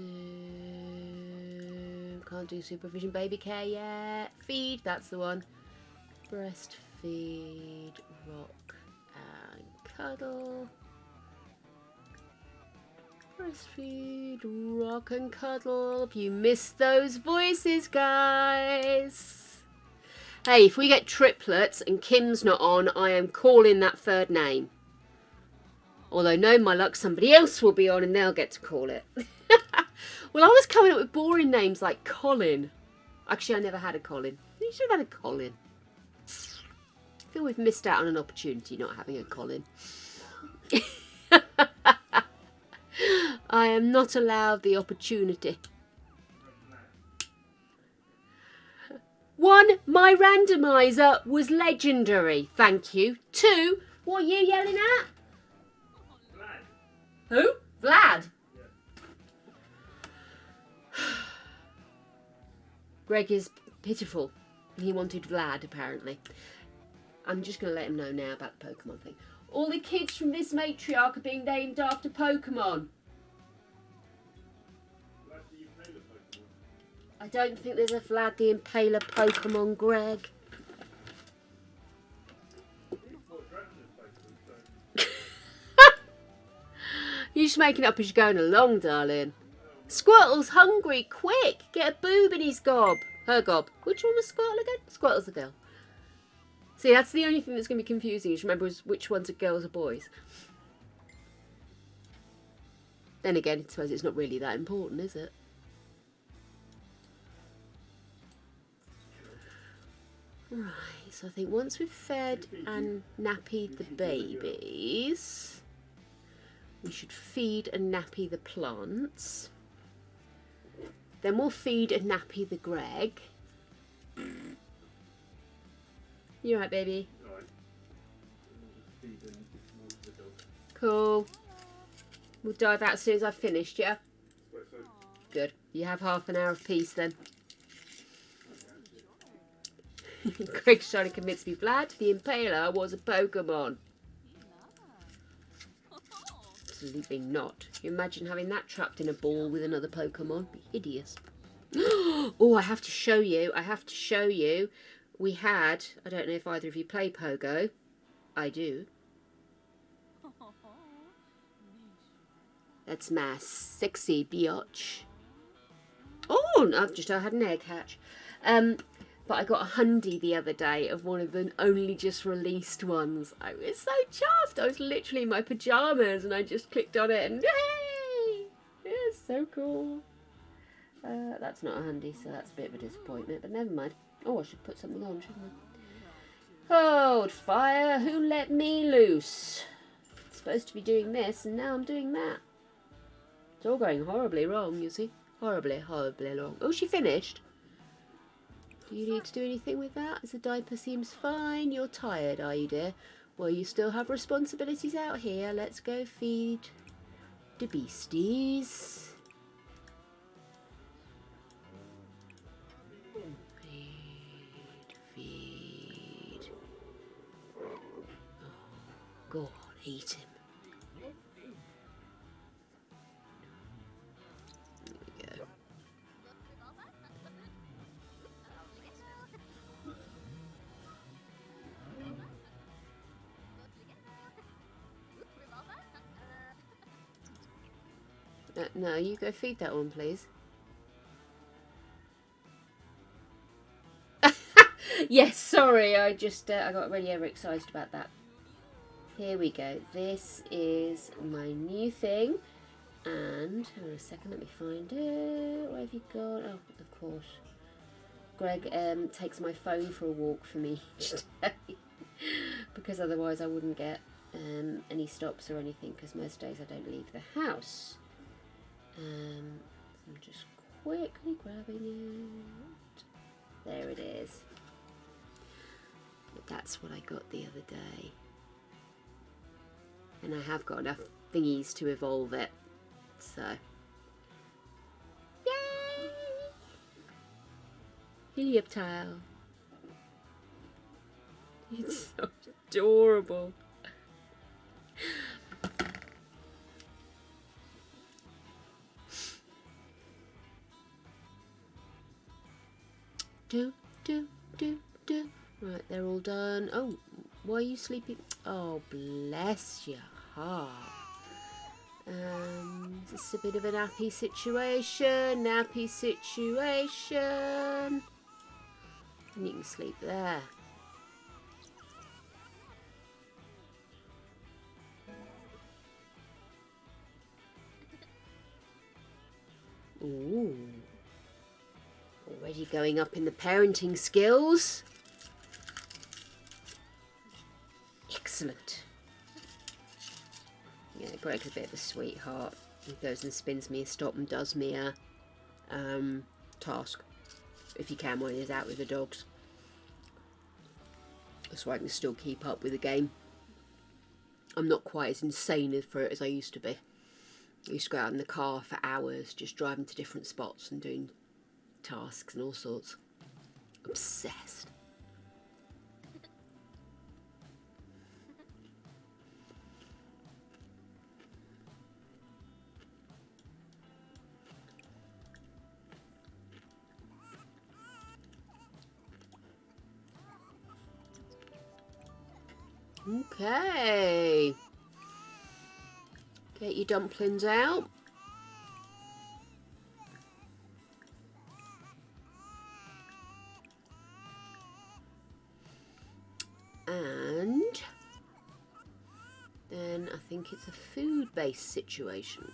Can't do supervision baby care yet. Feed, that's the one. Breastfeed, rock and cuddle. Breastfeed, rock and cuddle. If you missed those voices, guys. Hey, if we get triplets and Kim's not on, I am calling that third name. Although, no, my luck, somebody else will be on and they'll get to call it. Well, I was coming up with boring names like Colin. Actually, I never had a Colin. You should have had a Colin. I feel we've missed out on an opportunity not having a Colin. I am not allowed the opportunity. 1, my randomizer was legendary. Thank you. 2, what are you yelling at? Vlad. Who? Vlad? Yeah. Greg is pitiful. He wanted Vlad, apparently. I'm just going to let him know now about the Pokemon thing. All the kids from this matriarch are being named after Pokemon. I don't think there's a Vlad the Impaler Pokemon, Greg. You're just making it up as you're going along, darling. Squirtle's hungry. Quick, get a boob in his gob. Her gob. Which one was Squirtle again? Squirtle's the girl. See, that's the only thing that's going to be confusing is remember which ones are girls or boys. Then again, I suppose it's not really that important, is it? Right, so I think once we've fed and nappied the babies, We should feed and nappy the plants. Then we'll feed and nappy the Greg. You right, baby? Cool. We'll dive out as soon as I've finished, yeah? Good. You have half an hour of peace then. Greg's trying to convince me Vlad the Impaler was a Pokemon. Absolutely not. Can you imagine having that trapped in a ball with another Pokemon? It'd be hideous. Oh, I have to show you. I have to show you. We had, I don't know if either of you play Pogo. I do. That's my sexy biatch. Oh, I had an egg hatch. But I got a hundy the other day of one of the only just released ones. I was so chuffed. I was literally in my pyjamas and I just clicked on it and yay! It's so cool. That's not a hundy, so that's a bit of a disappointment, but never mind. Oh, I should put something on, shouldn't I? Hold fire, who let me loose? I'm supposed to be doing this and now I'm doing that. It's all going horribly wrong, you see. Horribly, horribly wrong. Oh, she finished. Do you need to do anything with that? As the diaper seems fine. You're tired, are you, dear? Well, you still have responsibilities out here. Let's go feed the beasties. Feed. Oh, go on, eat him. No, you go feed that one, please. Yes, sorry, I got really overexcited about that. Here we go. This is my new thing. And, hang on a second, let me find it. Where have you gone? Oh, of course. Greg takes my phone for a walk for me each day. Because otherwise I wouldn't get any stops or anything, because most days I don't leave the house. I'm just quickly grabbing it. There it is. But that's what I got the other day. And I have got enough thingies to evolve it. So. Yay! Helioptile. It's so adorable. Do. Right, they're all done. Oh, why are you sleeping? Oh, bless your heart. It's a bit of a nappy situation. And you can sleep there. Ooh. Already going up in the parenting skills. Excellent. Yeah, Greg's a bit of a sweetheart. He goes and spins me a stop and does me a task, if he can, when he's out with the dogs. So I can still keep up with the game. I'm not quite as insane for it as I used to be. I used to go out in the car for hours, just driving to different spots and doing tasks and all sorts. Obsessed. Okay. Get your dumplings out. And then I think it's a food-based situation.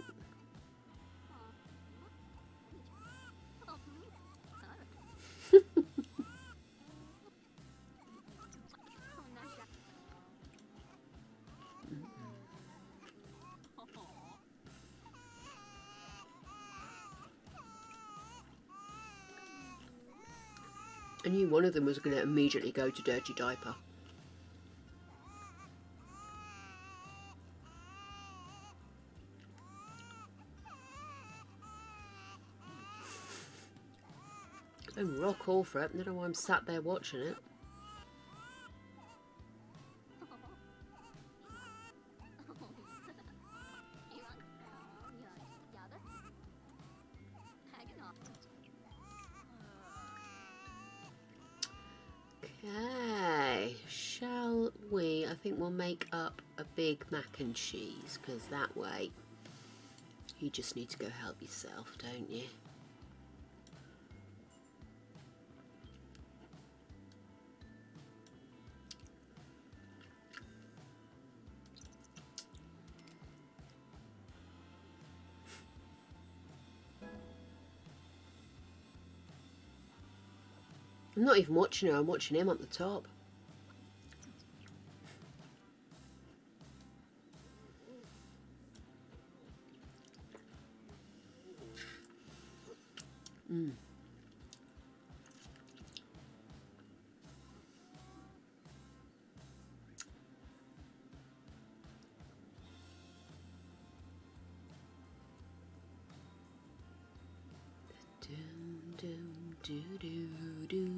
I knew one of them was going to immediately go to dirty diaper. I'm rock all for it. I don't know why I'm sat there watching it. Okay, shall we? I think we'll make up a big mac and cheese, because that way you just need to go help yourself, don't you? I'm not even watching her, I'm watching him up the top.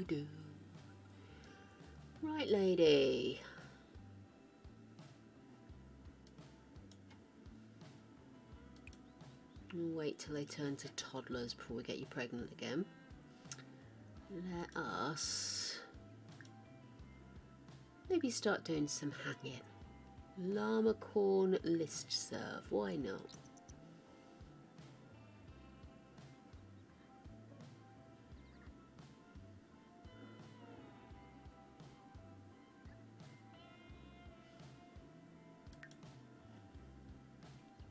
Do. Right, lady. We'll wait till they turn to toddlers before we get you pregnant again. Let us maybe start doing some hanging. Llama corn list serve, why not?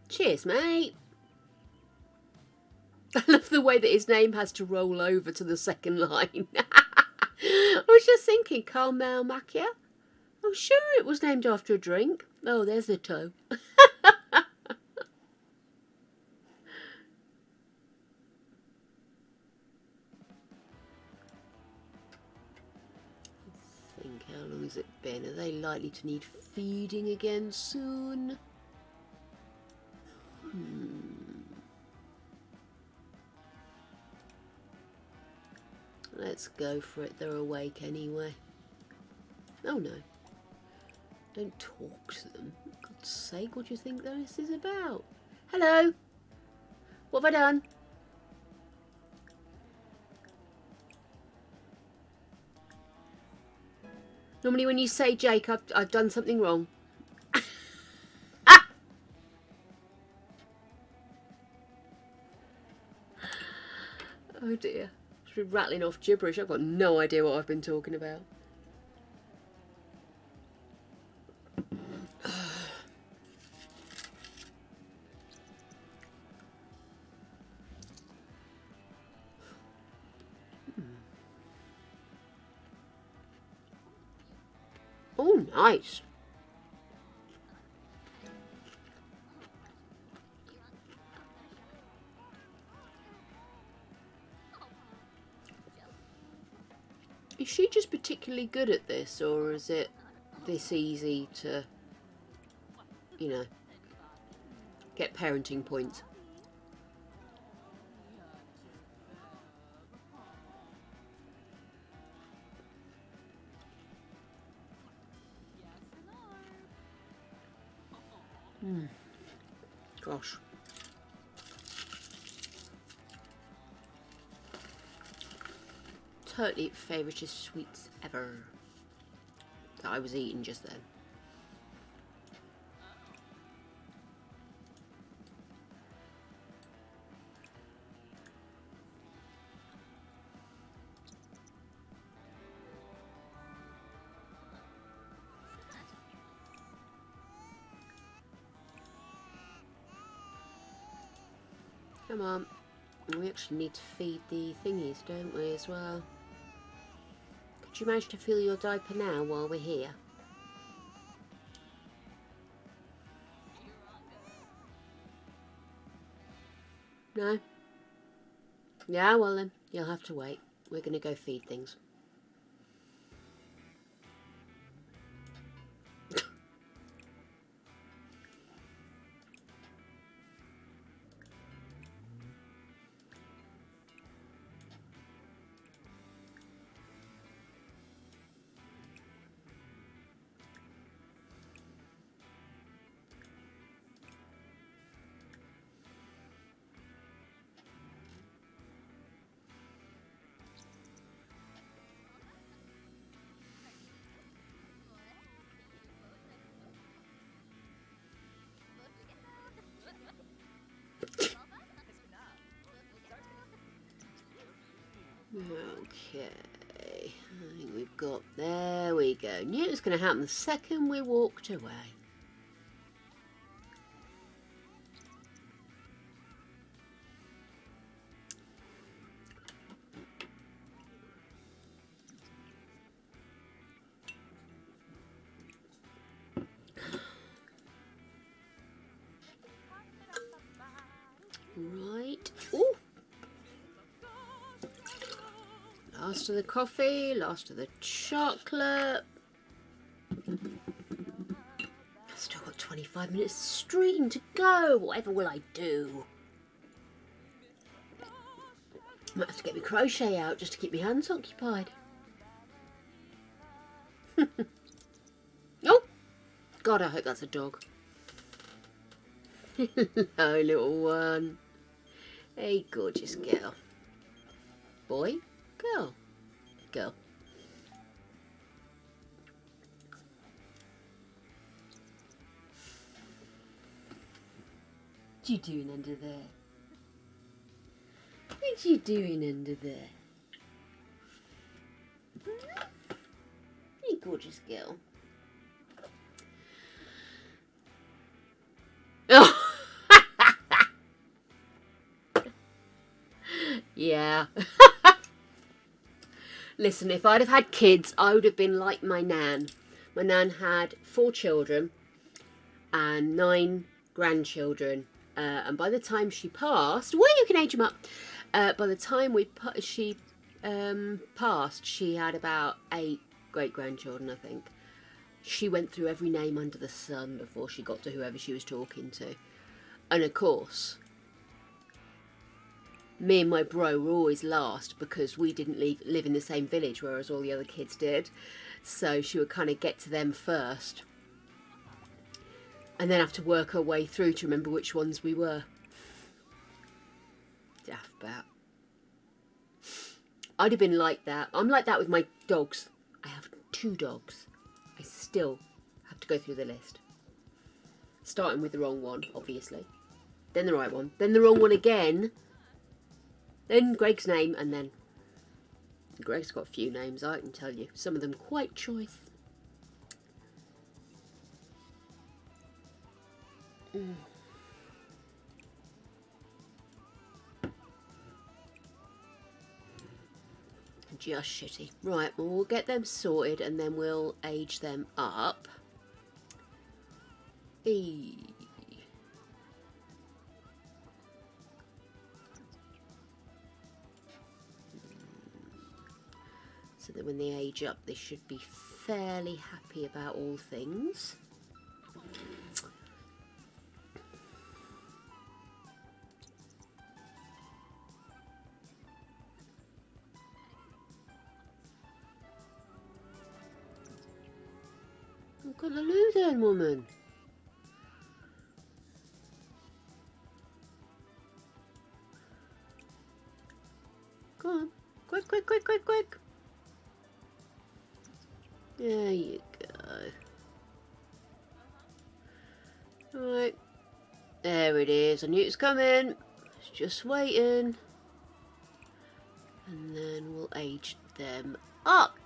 Cheers, mate. I love the way that his name has to roll over to the second line. I was just thinking, caramel macchia? I'm sure it was named after a drink. Oh, there's the toe. I think, how long has it been? Are they likely to need feeding again soon? Let's go for it. They're awake anyway. Oh no. Don't talk to them. For God's sake, what do you think this is about? Hello? What have I done? Normally when you say Jake, I've done something wrong. Oh dear. I've been rattling off gibberish. I've got no idea what I've been talking about. Oh, nice. Is she just particularly good at this, or is it this easy to, you know, get parenting points? Gosh. Totally favouriteest sweets ever that I was eating just then. Come on. We actually need to feed the thingies, don't we, as well? Could you manage to fill your diaper now while we're here? No? Yeah, well then, you'll have to wait. We're going to go feed things. Okay. I think we've got... There we go. Knew it was going to happen the second we walked away. Right. Ooh. Last of the coffee, last of the chocolate. I've still got 25 minutes of stream to go. Whatever will I do? Might have to get my crochet out just to keep my hands occupied. Oh! God, I hope that's a dog. Hello, little one. Hey, gorgeous girl. Boy? Girl? Girl. What you doing under there? What you doing under there? Hey, gorgeous girl. Oh! Yeah. Listen, if I'd have had kids, I would have been like my nan. My nan had 4 children and 9 grandchildren. And by the time she passed, well, you can age them up. By the time she passed, she had about 8 great-grandchildren, I think. She went through every name under the sun before she got to whoever she was talking to. And of course, me and my bro were always last because we didn't live in the same village, whereas all the other kids did. So she would kind of get to them first. And then have to work her way through to remember which ones we were. Daft bat. I'd have been like that. I'm like that with my dogs. I have 2 dogs. I still have to go through the list. Starting with the wrong one, obviously. Then the right one. Then the wrong one again. Then Greg's name, and then... Greg's got a few names, I can tell you. Some of them quite choice. Just shitty. Right, well, we'll get them sorted and then we'll age them up. Eee. So that when they age up, they should be fairly happy about all things. I've got the loo then, woman. Go on. Quick, quick, quick, quick, quick. There you go. Right. There it is. I knew it was coming. It's just waiting. And then we'll age them up.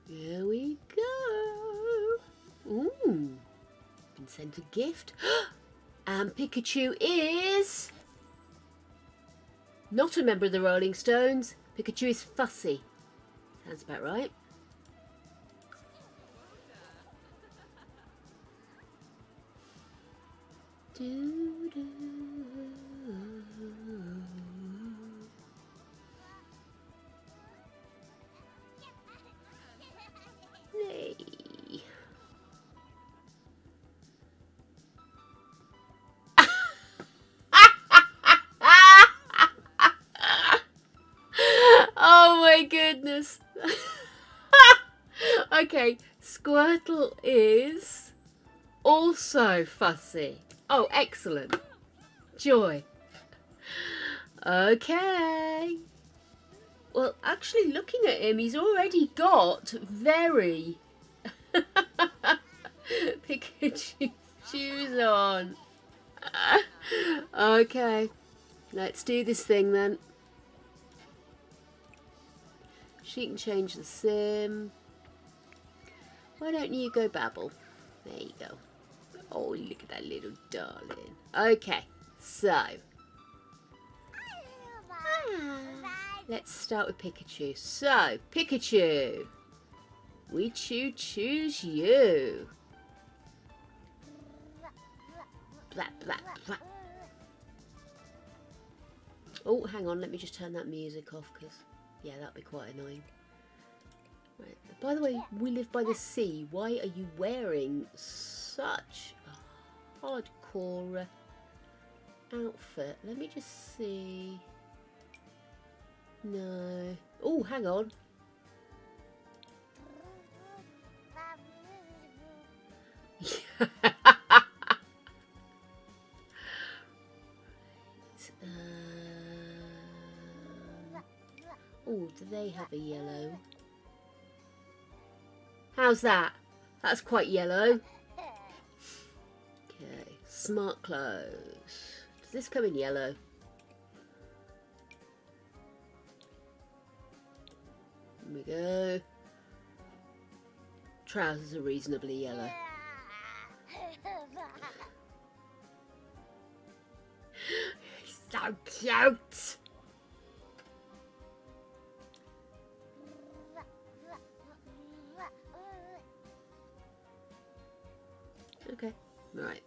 Here we go. Ooh. Been sent a gift. And Pikachu is... not a member of the Rolling Stones. Pikachu is fussy. Sounds about right. Doo-doo. Hey. Oh my goodness. Okay, Squirtle is also fussy. Oh, excellent. Joy. Okay. Well, actually, looking at him, he's already got very Pikachu shoes on. Okay, let's do this thing then. She can change the sim. Why don't you go babble? There you go. Oh, look at that little darling. Okay, so let's start with Pikachu. So, Pikachu, we choose you. Blah, blah, blah. Oh, hang on, let me just turn that music off, because, yeah, that'd be quite annoying. Right. By the way, we live by the sea. Why are you wearing such a hardcore outfit? Let me just see. No. Oh, hang on. Oh, do they have a yellow? How's that? That's quite yellow. Okay, smart clothes. Does this come in yellow? Here we go. Trousers are reasonably yellow. So cute! Okay, right.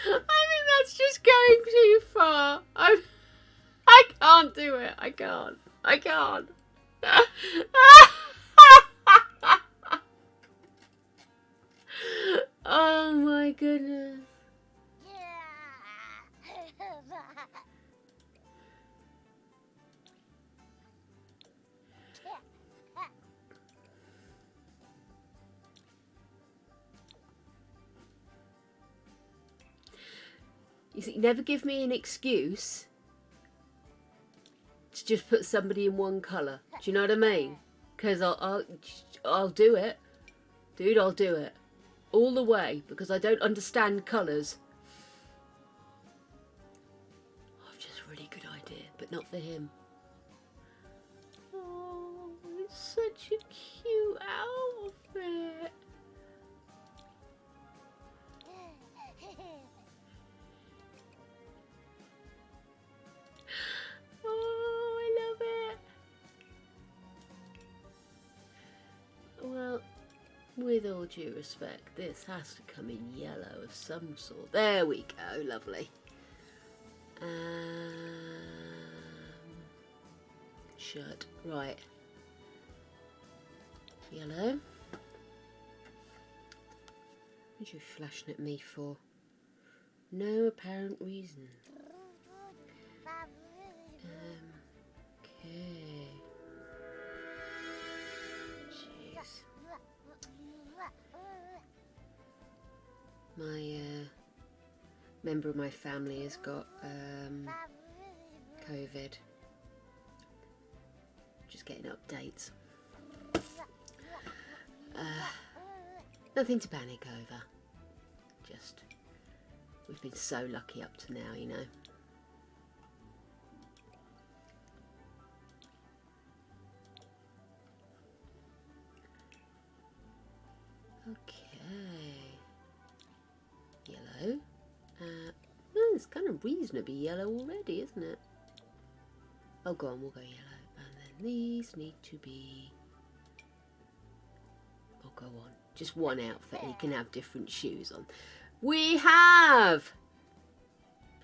I think that's just going too far. I can't do it. I can't. I can't. Oh my goodness. You see, never give me an excuse to just put somebody in one colour. Do you know what I mean? Because I'll do it. Dude, I'll do it. All the way, because I don't understand colours. I've just a really good idea, but not for him. Oh, it's such a cute outfit. Oh, I love it. Well, with all due respect, this has to come in yellow of some sort. There we go, lovely. Shirt, right. Yellow. What are you flashing at me for? No apparent reason. Okay. Jeez. My member of my family has got COVID. Just getting updates. Nothing to panic over. Just, we've been so lucky up to now, you know. Okay. Yellow. Well, it's kind of reasonably yellow already, isn't it? Oh, go on, we'll go yellow. And then these need to be... Oh, go on. Just one outfit, and he can have different shoes on. We have...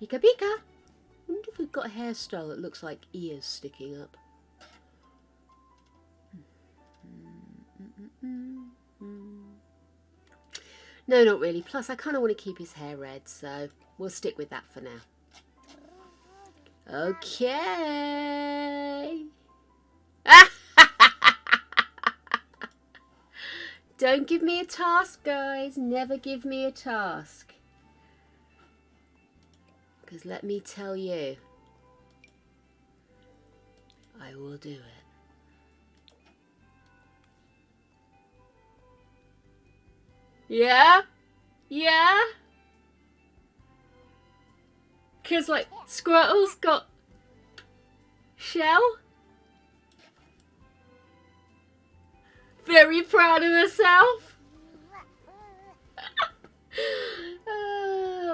Pika Pika! I wonder if we've got a hairstyle that looks like ears sticking up. No, not really. Plus, I kind of want to keep his hair red, so we'll stick with that for now. Okay. Don't give me a task, guys. Never give me a task. Because let me tell you, I will do it. Yeah? Yeah? Because, like, Squirtle's got Shell. Very proud of herself.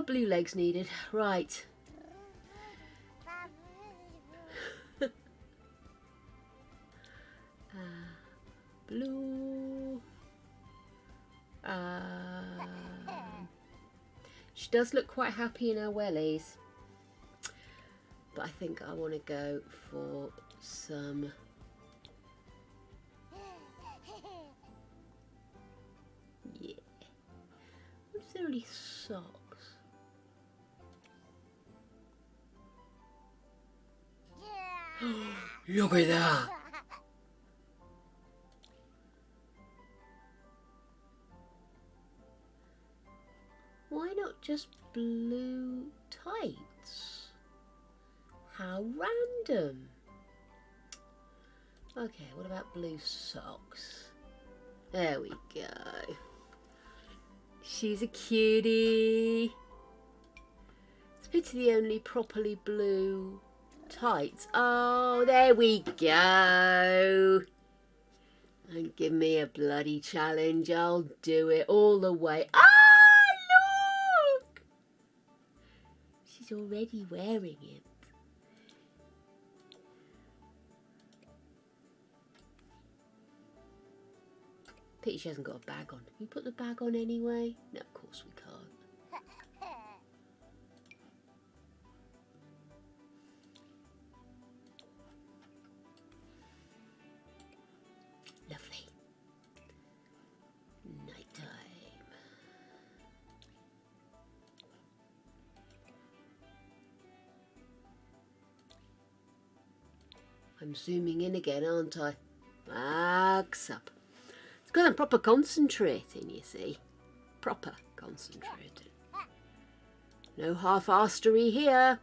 Blue legs needed. Right. Blue. She does look quite happy in her wellies. But I think I want to go for some... Yeah. What's there any socks? Look at that! Why not just blue tights? How random. Okay, what about blue socks? There we go. She's a cutie. It's a pity the only properly blue tights. Oh, there we go. And give me a bloody challenge. I'll do it all the way. Ah, look! She's already wearing it. Pity she hasn't got a bag on. Can we put the bag on anyway? No, of course we can't. Lovely. Nighttime. I'm zooming in again, aren't I? Backs up. It's because I'm proper concentrating, you see. Proper concentrating. No half-arsery here.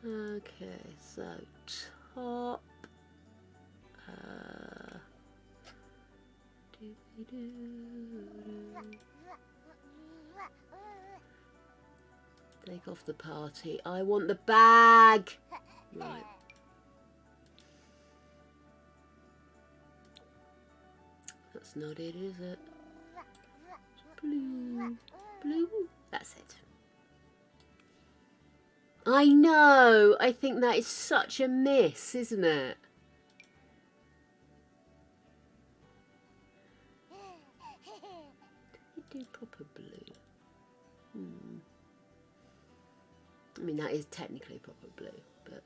Okay, so top. Take off the party. I want the bag. Right. That's not it, is it? Blue. Blue. That's it. I know. I think that is such a miss, isn't it? Do proper blue. I mean, that is technically proper blue, but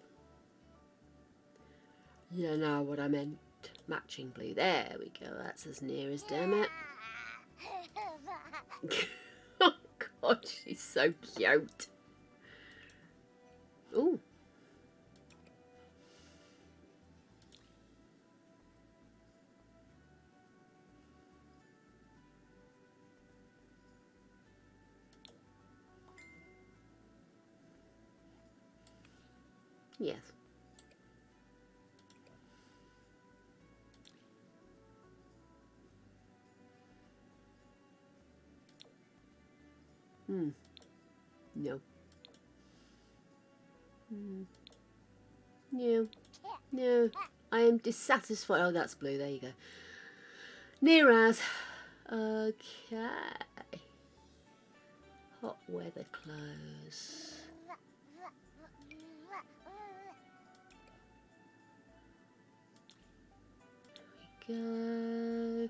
you know what I meant. Matching blue. There we go. That's as near as, damn it. Oh God, she's so cute. Ooh. Yes. No. No. No. I am dissatisfied. Oh, that's blue. There you go. Near as. Okay. Hot weather clothes. There we go.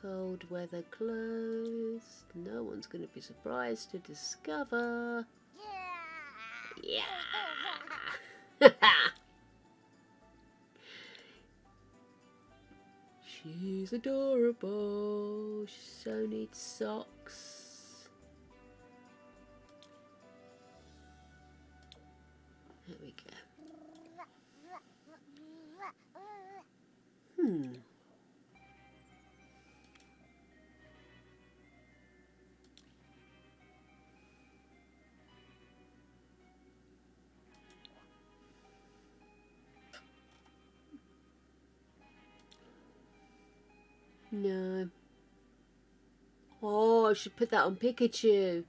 Cold weather clothes. No one's going to be surprised to discover. Yeah. She's adorable. She so needs socks. There we go. No. Oh, I should put that on Pikachu.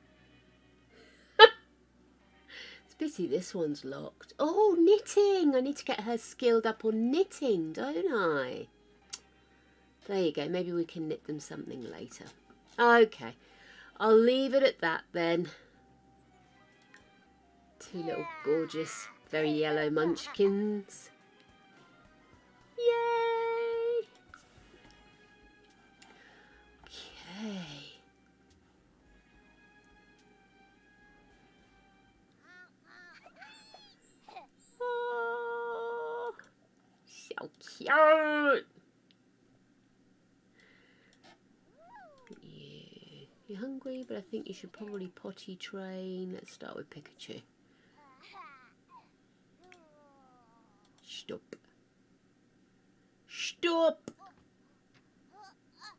It's pity this one's locked. Oh, knitting. I need to get her skilled up on knitting, don't I? There you go. Maybe we can knit them something later. Okay. I'll leave it at that then. Two little gorgeous, very yellow munchkins. Yay! Okay. Oh, so cute. Yeah. You're hungry, but I think you should probably potty train. Let's start with Pikachu. Stop. Stop!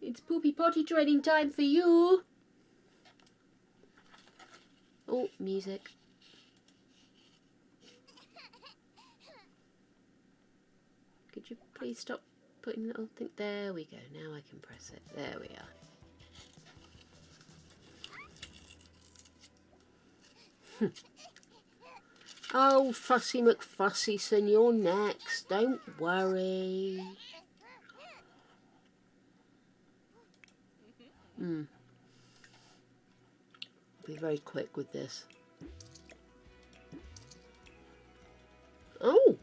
It's poopy potty training time for you. Oh, music. Could you please stop putting the little thing? There we go. Now I can press it. There we are. Oh, Fussy McFussyson, you're next. Don't worry. Be very quick with this. Oh!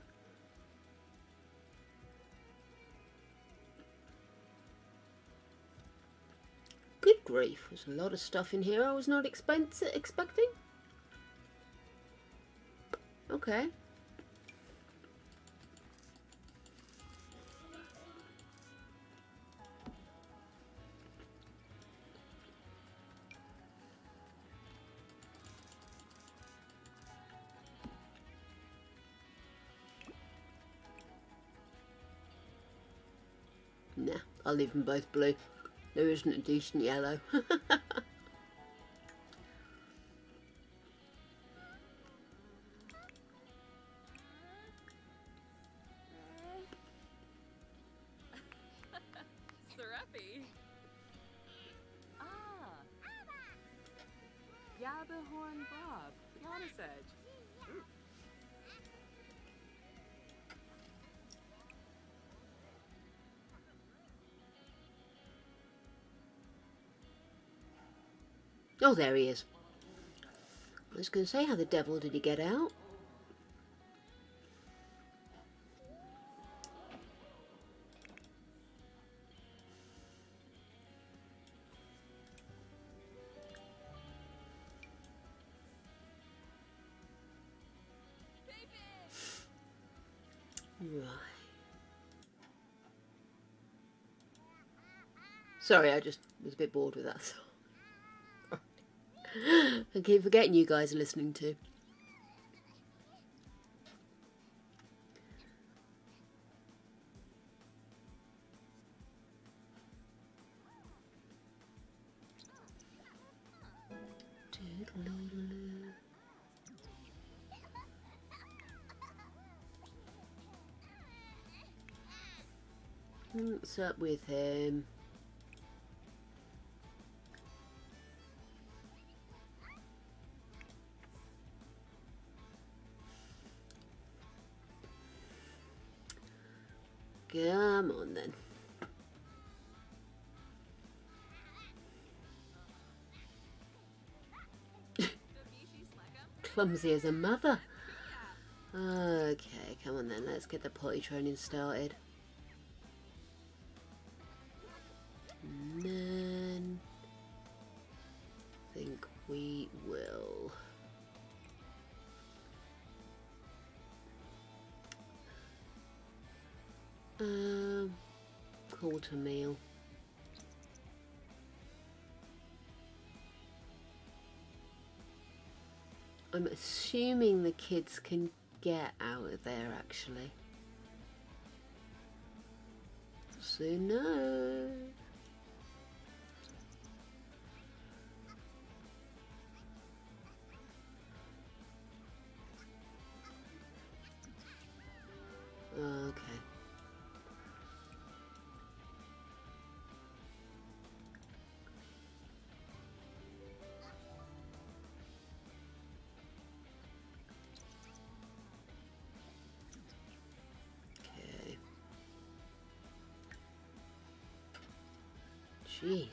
Good grief, there's a lot of stuff in here I was not expecting. Okay. Nah, I'll leave them both blue. There isn't a decent yellow. Serapi. Ah. Yabahorn Bob. Yannisage. Oh, there he is. I was going to say, how the devil did he get out? Right. Sorry, I just was a bit bored with that song. I keep forgetting you guys are listening to. What's up with him? Come on then. Clumsy as a mother. Okay, come on then. Let's get the potty training started. And then I think we will. quarter meal. I'm assuming the kids can get out of there actually. So no. Okay. Okay. Jeez.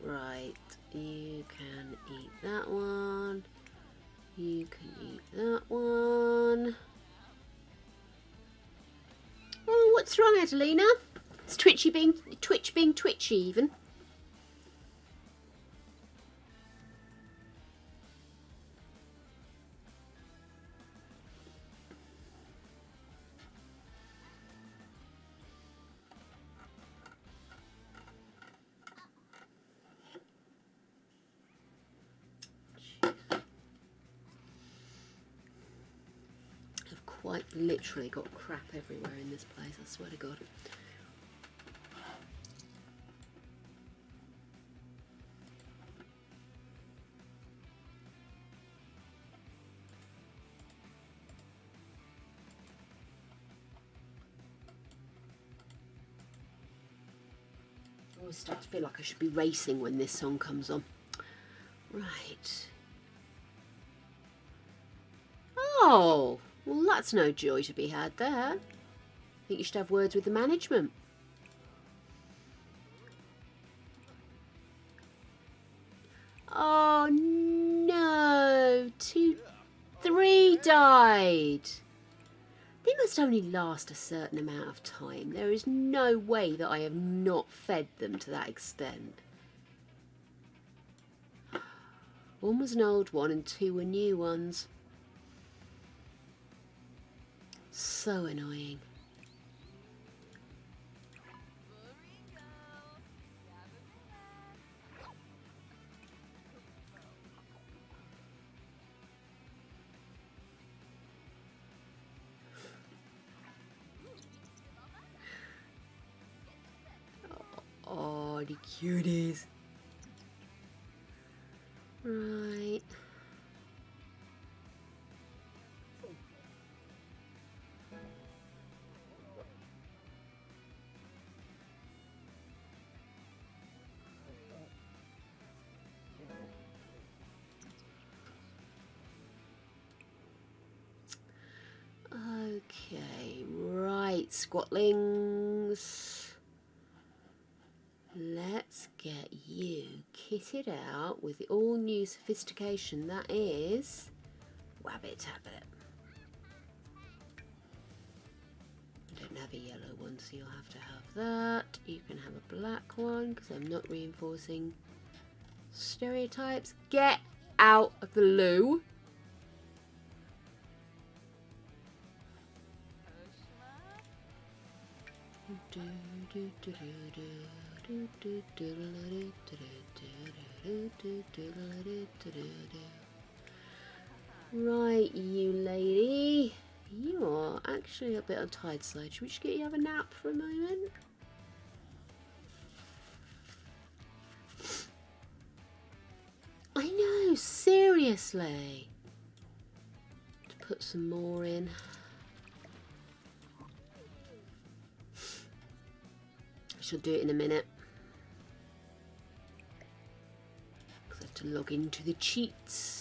Right, you can eat that one. You can eat that one. Oh, what's wrong, Adelina? Is Twitch being twitchy even? I've quite literally got crap everywhere in this place, I swear to God. I always start to feel like I should be racing when this song comes on. Right. Oh, well that's no joy to be had there. I think you should have words with the management. Oh no, 3 died. They must only last a certain amount of time. There is no way that I have not fed them to that extent. One was an old one and 2 were new ones. So annoying. Oh, the cuties. Right. Okay, right, squatlings. Let's get you kitted out with the all new sophistication that is Wabbit Tabbit. I don't have a yellow one, so you'll have to have that. You can have a black one because I'm not reinforcing stereotypes. Get out of the loo. Right, you lady. You are actually a bit on tired side. Should we just get you have a nap for a moment? I know, seriously. To put some more in. I shall do it in a minute. Because I have to log into the cheats.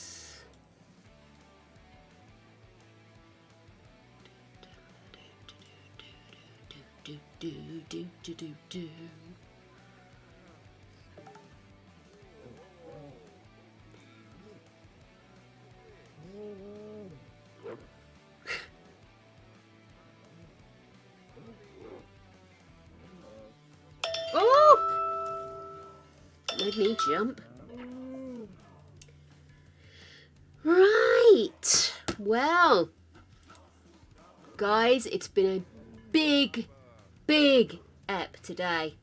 do do do do do do. Oh! Made me jump. Right. Well, guys, it's been a big ep today.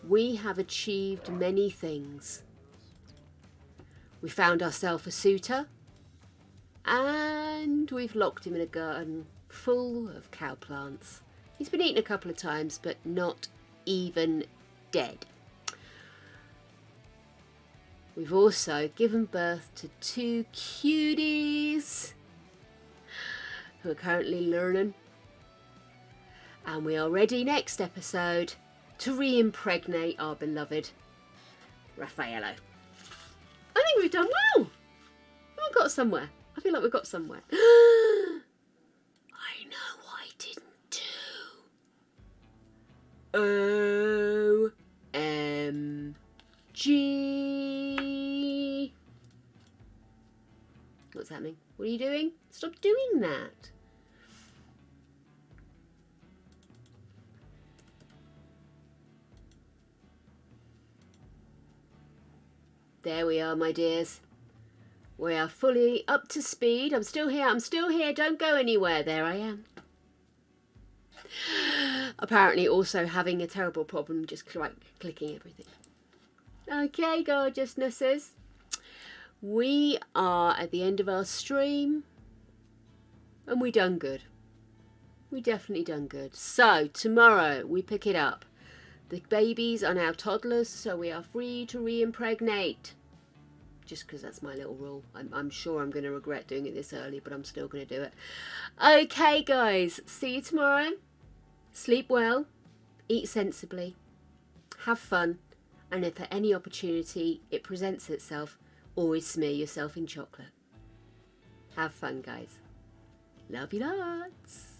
We have achieved many things. We found ourselves a suitor, and we've locked him in a garden full of cow plants. He's been eaten a couple of times, but not even dead. We've also given birth to 2 cuties who are currently learning. And we are ready next episode to re-impregnate our beloved Raffaello. I think we've done well. We've got somewhere. I feel like we've got somewhere. I know what I didn't do. OMG. What's happening? What are you doing? Stop doing that. There we are, my dears. We are fully up to speed. I'm still here. I'm still here. Don't go anywhere. There I am. Apparently also having a terrible problem just clicking everything. Okay, gorgeousnesses. We are at the end of our stream. And we done good. We definitely done good. So, tomorrow we pick it up. The babies are now toddlers, so we are free to re-impregnate. Just because that's my little rule. I'm sure I'm going to regret doing it this early, but I'm still going to do it. Okay, guys. See you tomorrow. Sleep well. Eat sensibly. Have fun. And if at any opportunity it presents itself, always smear yourself in chocolate. Have fun, guys. Love you lots.